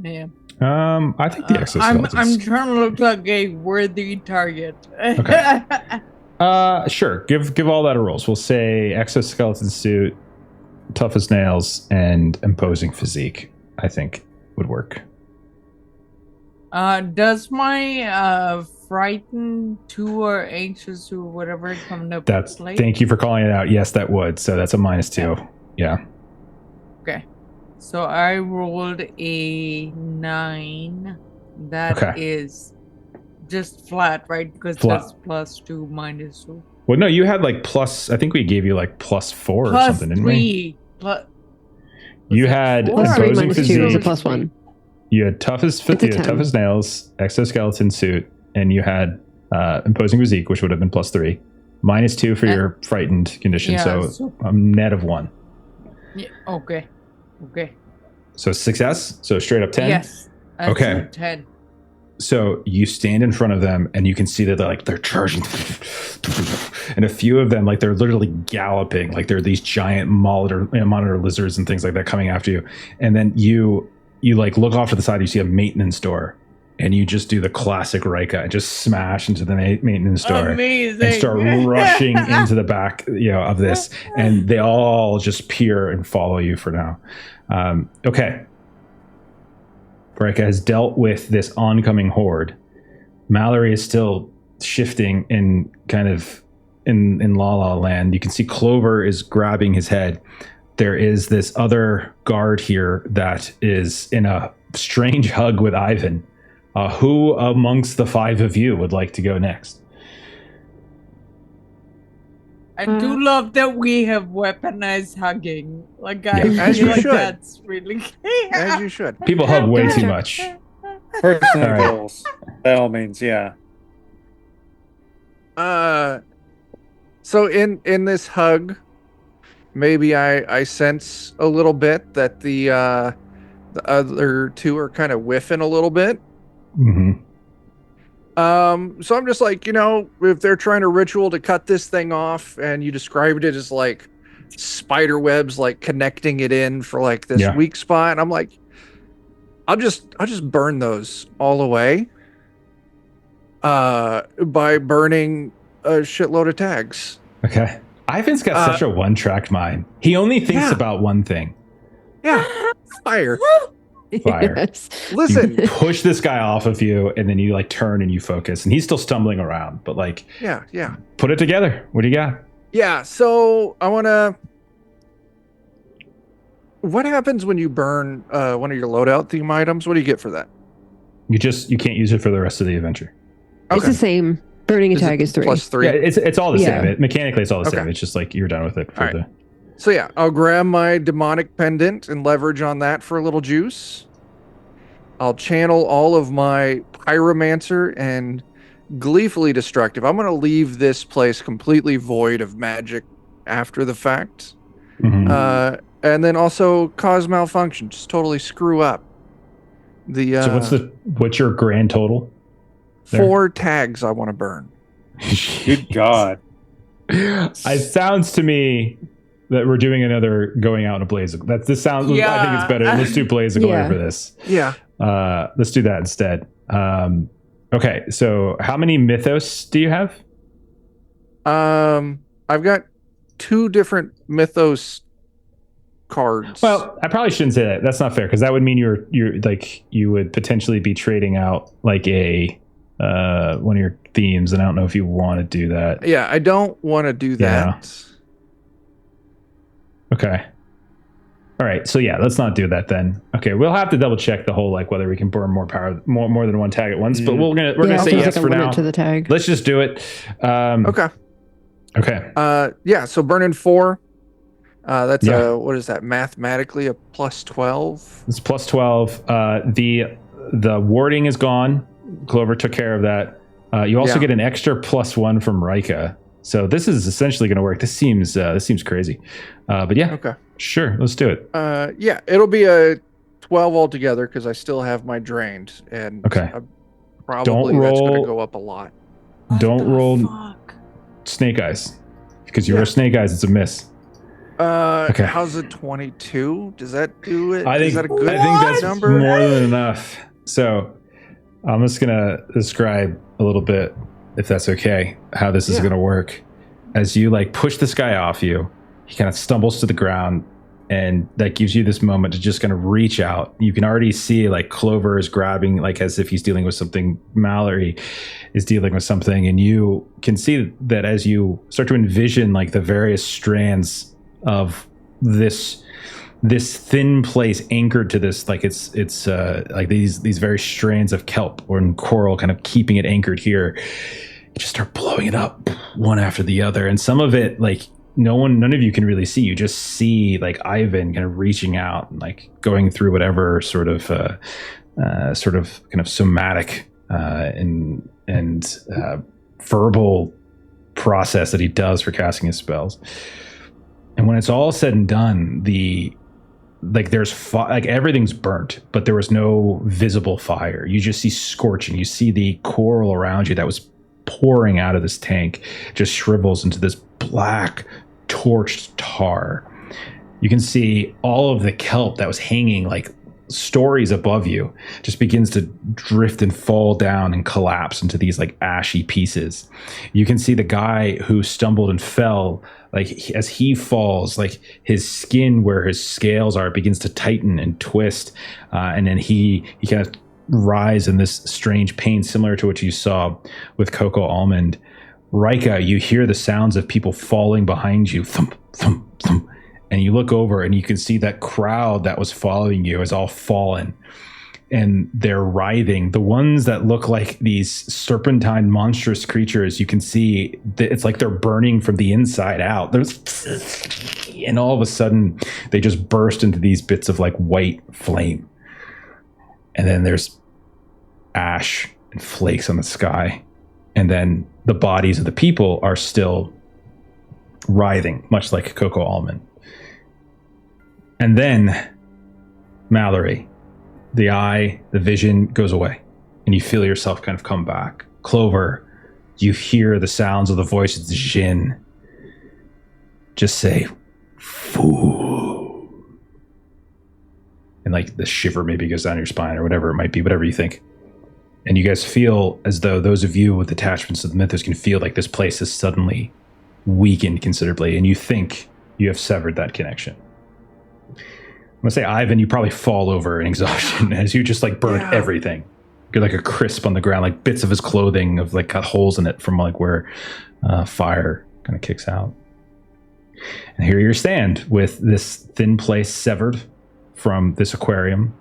Yeah. I think the exoskeleton. I'm trying to look like a worthy target. Okay. Sure. Give all that a roll. So we'll say exoskeleton suit, tough as nails, and imposing physique. I think would work. Does my frightened 2 or anxious or whatever come up? Thank you for calling it out. Yes, that would. So that's a -2. Yeah. Okay. So I rolled a 9. That is just flat, right? Because that's +2 -2. Well, no, you had like plus. I think we gave you like +4 or something, didn't we? You had imposing physique. Was a +1. You had tough as nails, exoskeleton suit, and you had imposing physique, which would have been +3, -2 for your frightened condition. Yeah, so a net of 1. Yeah. Okay. So success. So straight up 10. Yes. Okay. 10. So you stand in front of them, and you can see that they're charging, and a few of them they're literally galloping, like they're these giant monitor lizards and things like that coming after you. And then you look off to the side, you see a maintenance door, and you just do the classic Rika and just smash into the maintenance door. Amazing. And start rushing into the back, of this, and they all just peer and follow you for now. Okay. Rika has dealt with this oncoming horde. Mallerie is still shifting in kind of in La La Land. You can see Clover is grabbing his head. There is this other guard here that is in a strange hug with Ivan. Who amongst the 5 of you would like to go next? I do love that we have weaponized hugging. As you should. That's really As you should. People hug way too much. Personal goals, by all means, yeah. So in this hug, maybe I sense a little bit that the other 2 are kind of whiffing a little bit. Mm-hmm. So I'm just like, if they're trying to ritual to cut this thing off, and you described it as like spider webs, like connecting it in for this weak spot, and I'm like, I'll just burn those all away, by burning a shitload of tags. Okay. Ivan's got such a one-track mind. He only thinks about one thing. Yeah. Fire. Yes. Listen, you push this guy off of you, and then you turn and you focus, and he's still stumbling around, but yeah. Put it together. What do you got? Yeah. So I want to. What happens when you burn one of your loadout theme items? What do you get for that? You can't use it for the rest of the adventure. Okay. It's the same. Burning a tag is 3. +3. Yeah, it's all the same. Mechanically, it's all the same. Okay. It's just you're done with it for the. So yeah, I'll grab my demonic pendant and leverage on that for a little juice. I'll channel all of my pyromancer and gleefully destructive. I'm going to leave this place completely void of magic after the fact. Mm-hmm. And then also cause malfunction, just totally screw up The what's your grand total? 4 tags I want to burn. Good God. It sounds to me that we're doing another going out in a blaze. This sounds. Yeah. I think it's better. Let's do blaze of glory Yeah. for this. Yeah. Let's do that instead. Okay. So how many mythos do you have? I've got 2 different mythos cards. Well, I probably shouldn't say that. That's not fair because that would mean you're like you would potentially be trading out like a one of your themes, and I don't know if you want to do that. Yeah, I don't want to do that. Okay. All right. So yeah, let's not do that then. Okay, we'll have to double check the whole like whether we can burn more power, more than one tag at once. But we're gonna say yes for now. To the tag. Let's just do it. Okay. Okay. Yeah. So burning 4. That's what is that? Mathematically a plus 12. It's plus 12. The warding is gone. Clover took care of that. You also get an extra +1 from Rika. So this is essentially going to work. This seems crazy. But yeah. Okay. Sure. Let's do it. Yeah, it'll be a 12 altogether because I still have my drained, and okay. Probably that's going to go up a lot. Don't roll snake eyes because you are snake eyes. It's a miss. Okay. How's it 22? Does that do it? I think, is that a good I think that's number? more than enough. So I'm just going to describe a little bit, if that's okay, how this is going to work. As you like push this guy off you, he kind of stumbles to the ground, and that gives you this moment to just kind of reach out. You can already see like Clover is grabbing, like as if he's dealing with something. Mallerie is dealing with something, and you can see that as you start to envision like the various strands of this thin place anchored to this, like it's like these very strands of kelp or coral kind of keeping it anchored here. You just start blowing it up one after the other, and some of it like none of you can really see. You just see like Ivan kind of reaching out and like going through whatever sort of kind of somatic and verbal process that he does for casting his spells. And when it's all said and done, there's like everything's burnt, but there was no visible fire. You just see scorching. You see the coral around you that was pouring out of this tank just shrivels into this black torched tar. You can see all of the kelp that was hanging like stories above you just begins to drift and fall down and collapse into these like ashy pieces. You can see the guy who stumbled and fell, like as he falls, like his skin where his scales are begins to tighten and twist, and then he kind of rise in this strange pain similar to what you saw with Coco Almond. Rika, you hear the sounds of people falling behind you, thump, thump, thump, and you look over and you can see that crowd that was following you has all fallen, and they're writhing. The ones that look like these serpentine monstrous creatures, you can see that it's like they're burning from the inside out. And all of a sudden they just burst into these bits of like white flame, and then there's ash and flakes on the sky, and then the bodies of the people are still writhing, much like Coco Almond. And then Mallerie, the vision goes away, and you feel yourself kind of come back. Clover, you hear the sounds of the voices of Jin. Just say, "Fool." And like the shiver maybe goes down your spine or whatever it might be, whatever you think. And you guys feel as though those of you with attachments to the mythos can feel like this place is suddenly weakened considerably, and you think you have severed that connection. I'm gonna say, Ivan, you probably fall over in exhaustion as you just like burned everything. You're like a crisp on the ground, like bits of his clothing have like got holes in it from like where fire kind of kicks out. And here you stand with this thin place severed from this aquarium.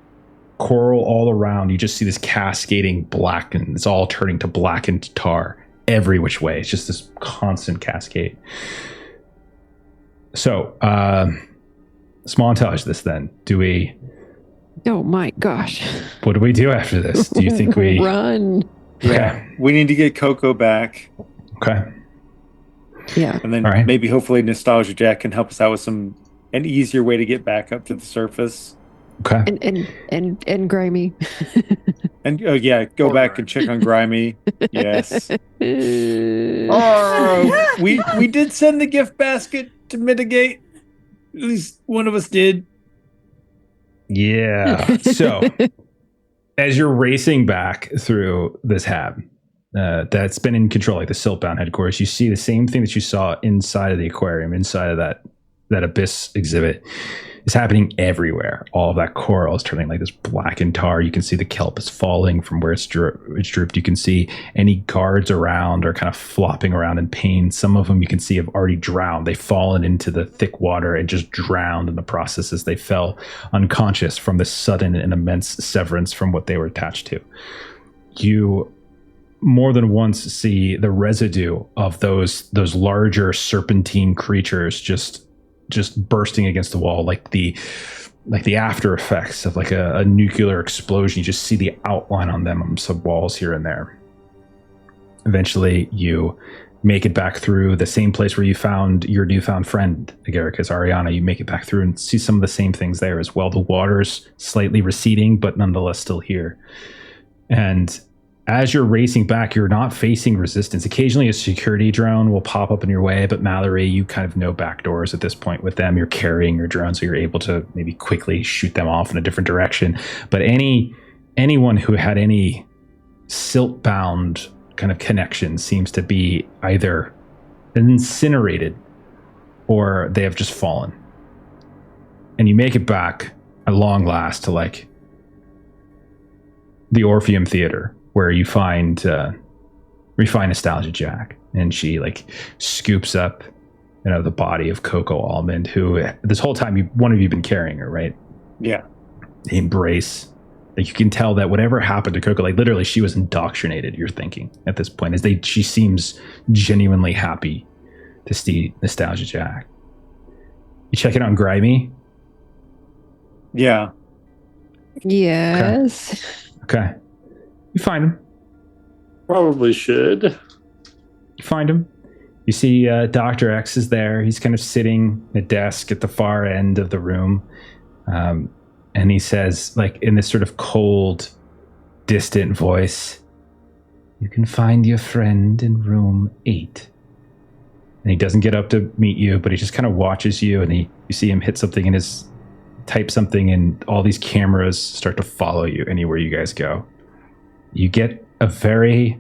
Coral all around. You just see this cascading black, and it's all turning to blackened tar every which way. It's just this constant cascade. So, small montage this then. Do we... Oh my gosh. What do we do after this? Do you think we... Run. Yeah. We need to get Coco back. Okay. Yeah. And then maybe hopefully Nostalgia Jack can help us out with an easier way to get back up to the surface. Okay. And grimy. And go back and check on Grimy. Yes. We did send the gift basket to mitigate. At least one of us did. Yeah. So as you're racing back through this hab that's been in control, like the Siltbound headquarters, you see the same thing that you saw inside of the aquarium, inside of that abyss exhibit. Is happening everywhere. All of that coral is turning like this blackened tar. You can see the kelp is falling from where it's drooped. You can see any guards around are kind of flopping around in pain. Some of them you can see have already drowned. They've fallen into the thick water and just drowned in the process as they fell unconscious from the sudden and immense severance from what they were attached to. You more than once see the residue of those larger serpentine creatures just bursting against the wall, like the after effects of like a nuclear explosion. You just see the outline on them on some walls here and there. Eventually you make it back through the same place where you found your newfound friend Agaricus, Ariana. You make it back through and see some of the same things there as well. The water's slightly receding, but nonetheless still here. And as you're racing back, you're not facing resistance. Occasionally a security drone will pop up in your way, but Mallerie, you kind of know back doors at this point with them. You're carrying your drone, so you're able to maybe quickly shoot them off in a different direction. But anyone who had any silt-bound kind of connection seems to be either incinerated or they have just fallen. And you make it back at long last to like the Orpheum Theater, where you find Nostalgia Jack, and she like scoops up, the body of Coco Almond, who this whole time one of you been carrying her, right? Yeah. They embrace. Like you can tell that whatever happened to Coco, like literally she was indoctrinated. You're thinking at this point, she seems genuinely happy to see Nostalgia Jack. You check it on Grimy. Yeah. Yes. Okay. You find him. Probably should. You find him. You see Dr. X is there. He's kind of sitting at a desk at the far end of the room. And he says, like in this sort of cold, distant voice, "You can find your friend in room 8. And he doesn't get up to meet you, but he just kind of watches you, and you see him hit something in type something, and all these cameras start to follow you anywhere you guys go. You get a very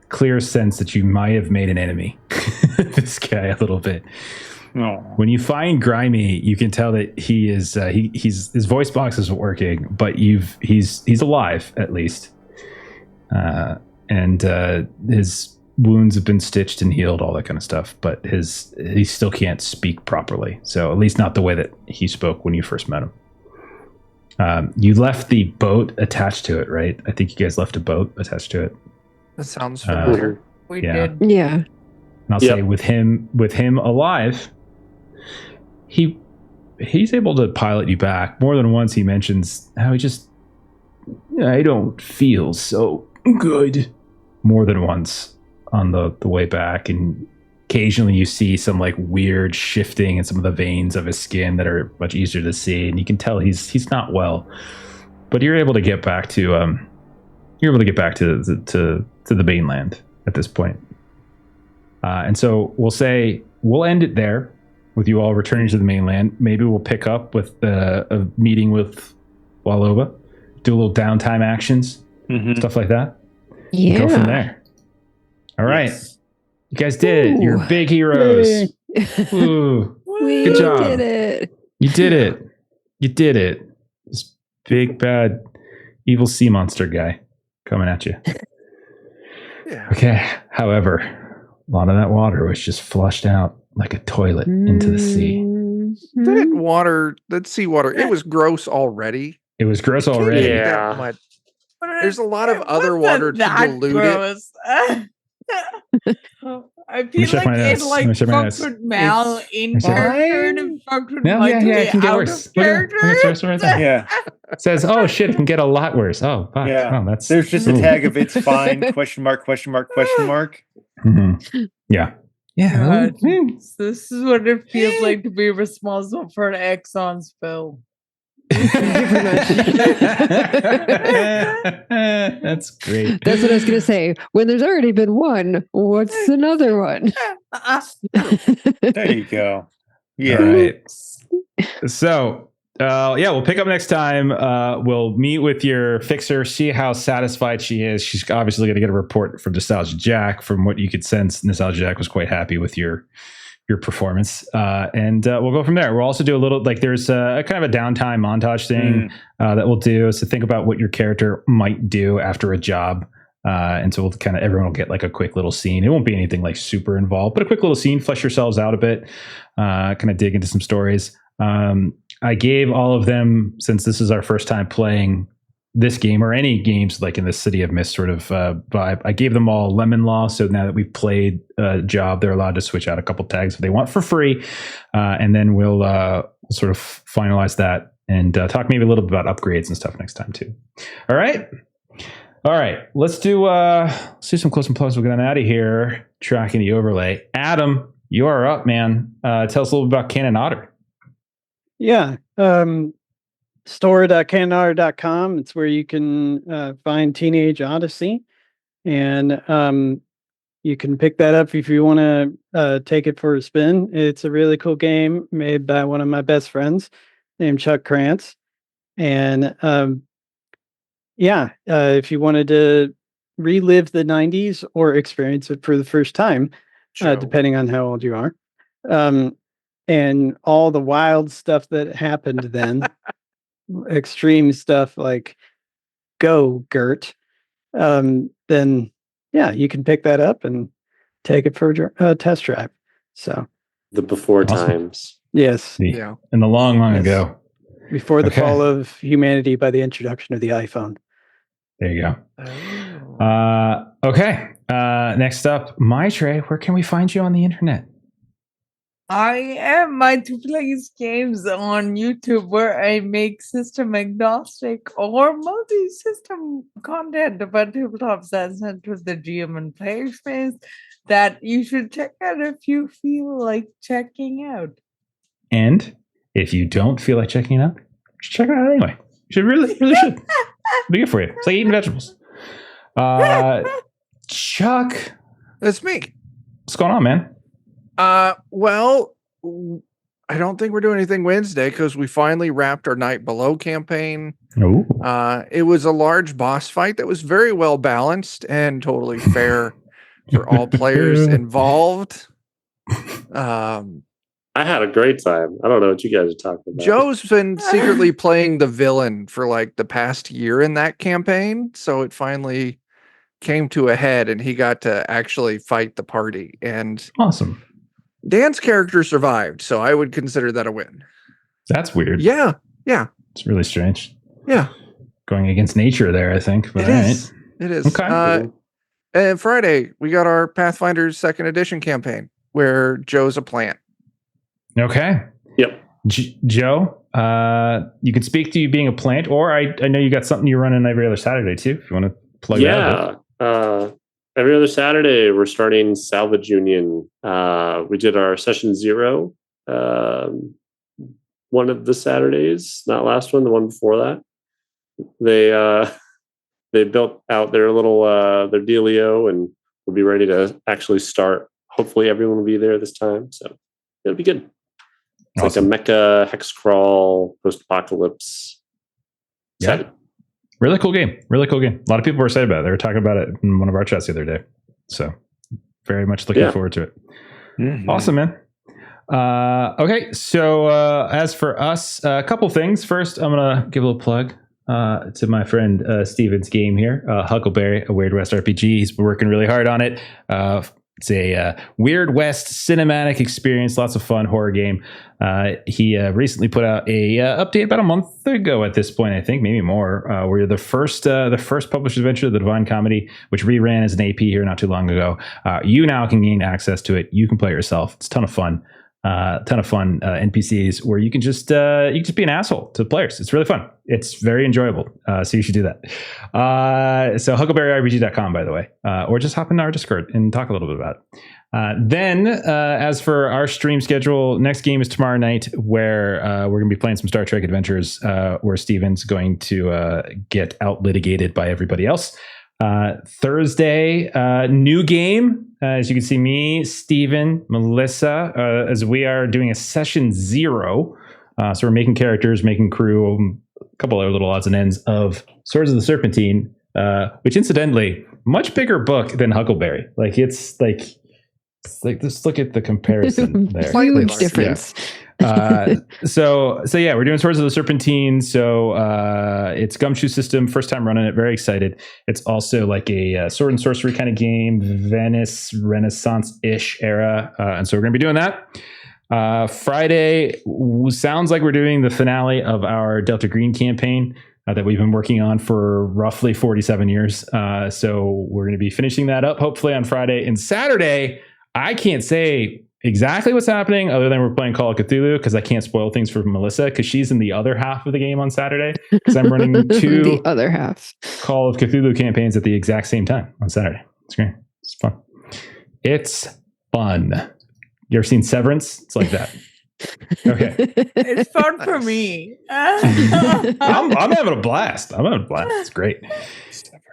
clear sense that you might have made an enemy. This guy a little bit. Oh. When you find Grimy, you can tell that he is his voice box isn't working, but he's alive at least, and his wounds have been stitched and healed, all that kind of stuff. But he still can't speak properly. So at least not the way that he spoke when you first met him. You left the boat attached to it, right? I think you guys left a boat attached to it. That sounds familiar. We Yeah. did. Yeah. And I'll say with him alive, he's able to pilot you back. More than once he mentions how I don't feel so good. More than once on the way back, and occasionally you see some like weird shifting in some of the veins of his skin that are much easier to see, and you can tell he's not well. But you're able to get back to the mainland at this point. And so we'll end it there with you all returning to the mainland. Maybe we'll pick up with a meeting with Waloba, do a little downtime actions, stuff like that. Yeah. Go from there. All right. Yes. You guys did it. You're big heroes. Ooh. We Good job. did it. You did it. You did it. This big, bad, evil sea monster guy coming at you. Yeah. Okay. However, a lot of that water was just flushed out like a toilet into the sea. That seawater, it was gross already. It was gross already. Can't eat Yeah. that much. There's a lot of other water to dilute it. I feel check like my notes. it Let me check my fucked notes. with Mal in character and it fucked with Yeah, Mike it can get out worse. of Look at character. it's right there. Yeah. It says, "Oh shit, it can get a lot worse." Oh, fuck. Yeah. Oh, that's There's just a ooh. tag of "it's fine?" question mark, question mark, question mark. Mhm. Yeah. Yeah. God, this is what it feels like to be responsible for an Exxon spill. That's great. That's what I was going to say. When there's already been one, what's another one? There you go. Yeah. All right. So, we'll pick up next time. We'll meet with your fixer, see how satisfied she is. She's obviously going to get a report from Nostalgia Jack. From what you could sense, Nostalgia Jack was quite happy with your performance, and we'll go from there. We'll also do a little, like, there's a kind of a downtime montage thing that we'll do. So think about what your character might do after a job. And so we'll everyone will get like a quick little scene. It won't be anything like super involved, but a quick little scene, flesh yourselves out a bit, kind of dig into some stories. I gave all of them, since this is our first time playing this game or any games like in the City of Mist sort of vibe, I gave them all Lemon Law. So now that we've played a job, they're allowed to switch out a couple tags if they want for free. And then we'll sort of finalize that and talk maybe a little bit about upgrades and stuff next time too. All right. Let's do some close and plugs. We'll get out of here. Tracking the overlay. Adam, you are up, man. Tell us a little bit about Cannon Otter. Yeah. Store.canonotter.com. It's where you can find Teenage Odyssey. And you can pick that up if you want to take it for a spin. It's a really cool game made by one of my best friends named Chuck Krantz. And if you wanted to relive the 90s or experience it for the first time, depending on how old you are, and all the wild stuff that happened then, extreme stuff like Go Gert, then you can pick that up and take it for a test drive. So the before times. Yes. Yeah. In the long ago. Before the fall of humanity by the introduction of the iPhone. There you go. Okay. Next up, Maitre, where can we find you on the internet? I am my to plays games on YouTube, where I make system agnostic or multi-system content about tabletops that's sent with the GM and player space that you should check out if you feel like checking out. And if you don't feel like checking it out, just check it out anyway. You should really should. Be good for you. It's like eating vegetables. Chuck, that's me. What's going on, man? Well, I don't think we're doing anything Wednesday because we finally wrapped our Night Below campaign. Ooh. It was a large boss fight that was very well balanced and totally fair for all players involved. I had a great time. I don't know what you guys are talking about. Joe's been secretly playing the villain for like the past year in that campaign, so it finally came to a head and he got to actually fight the party. And awesome. Dan's character survived, so I would consider that a win. That's weird. Yeah. It's really strange. Yeah. Going against nature there, I think. But It is. Okay. And Friday, we got our Pathfinder's 2nd edition campaign where Joe's a plant. Okay. Yep. Joe, you can speak to you being a plant, or I know you got something you're running every other Saturday too, if you want to plug that. Every other Saturday, we're starting Salvage Union. We did our session 0 one of the Saturdays, not last one, the one before that. They built out their little their dealio, and we'll be ready to actually start. Hopefully, everyone will be there this time, so it'll be good. It's awesome. Like a mecha hex crawl post-apocalypse. Yeah. Really cool game. A lot of people were excited about it. They were talking about it in one of our chats the other day. So very much looking forward to it. Mm-hmm. Awesome, man. Okay. So as for us, a couple things. First, I'm going to give a little plug to my friend Steven's game here, Huckleberry, a Weird West RPG. He's been working really hard on it. It's a Weird West cinematic experience, lots of fun horror game. He recently put out a update about a month ago at this point, I think, maybe more, where the first published adventure of the Divine Comedy, which reran as an AP here not too long ago. You now can gain access to it. You can play it yourself. It's a ton of fun. A ton of fun NPCs where you can just be an asshole to players. It's really fun. It's very enjoyable. So you should do that. So huckleberryrpg.com, by the way, or just hop into our Discord and talk a little bit about it. Then, as for our stream schedule, next game is tomorrow night, where we're going to be playing some Star Trek Adventures, where Steven's going to get out litigated by everybody else. Thursday, new game. As you can see, me, Steven, Melissa, as we are doing a session 0. So we're making characters, making crew, a couple other little odds and ends of Swords of the Serpentine, which incidentally, much bigger book than Huckleberry. It's like just look at the comparison there. Huge difference. So yeah, we're doing Swords of the Serpentine. So it's Gumshoe system, first time running it. Very excited. It's also like a sword and sorcery kind of game, Venice Renaissance-ish era, and so we're gonna be doing that. Friday sounds like we're doing the finale of our Delta Green campaign that we've been working on for roughly 47 years. So we're going to be finishing that up hopefully on Friday. And Saturday, I can't say exactly what's happening other than we're playing Call of Cthulhu, because I can't spoil things for Melissa because she's in the other half of the game on Saturday, because I'm running 2 the other half Call of Cthulhu campaigns at the exact same time on Saturday. It's great. It's fun. It's fun. You ever seen Severance? It's like that. Okay. It's fun for me. I'm having a blast. It's great.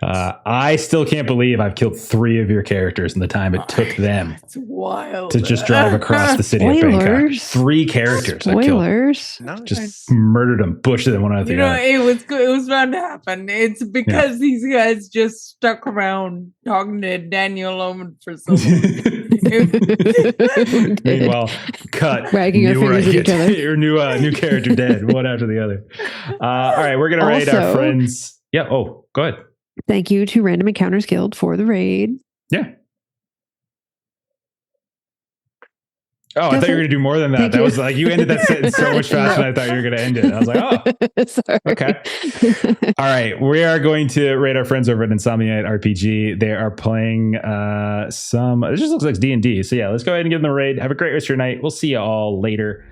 I still can't believe I've killed 3 of your characters in the time it took them It's wild to just drive across the city of Bangkok. 3 characters Spoilers. I killed. Just murdered them, bushed them one after the other. It was good. It was bound to happen. It's because these guys just stuck around talking to Daniel Almond for so long. Meanwhile, cut. Wagging our fingers at each other. Your new character dead, one after the other. All right, we're gonna raid our friends. Yeah. Oh, go ahead. Thank you to Random Encounters Guild for the raid. Yeah. Oh, I thought you were going to do more than that. That was like, you ended that sentence so much faster than I thought you were going to end it. I was like, oh, sorry. Okay. All right. We are going to raid our friends over at Insomniac RPG. They are playing it just looks like D&D. So yeah, let's go ahead and give them a raid. Have a great rest of your night. We'll see you all later.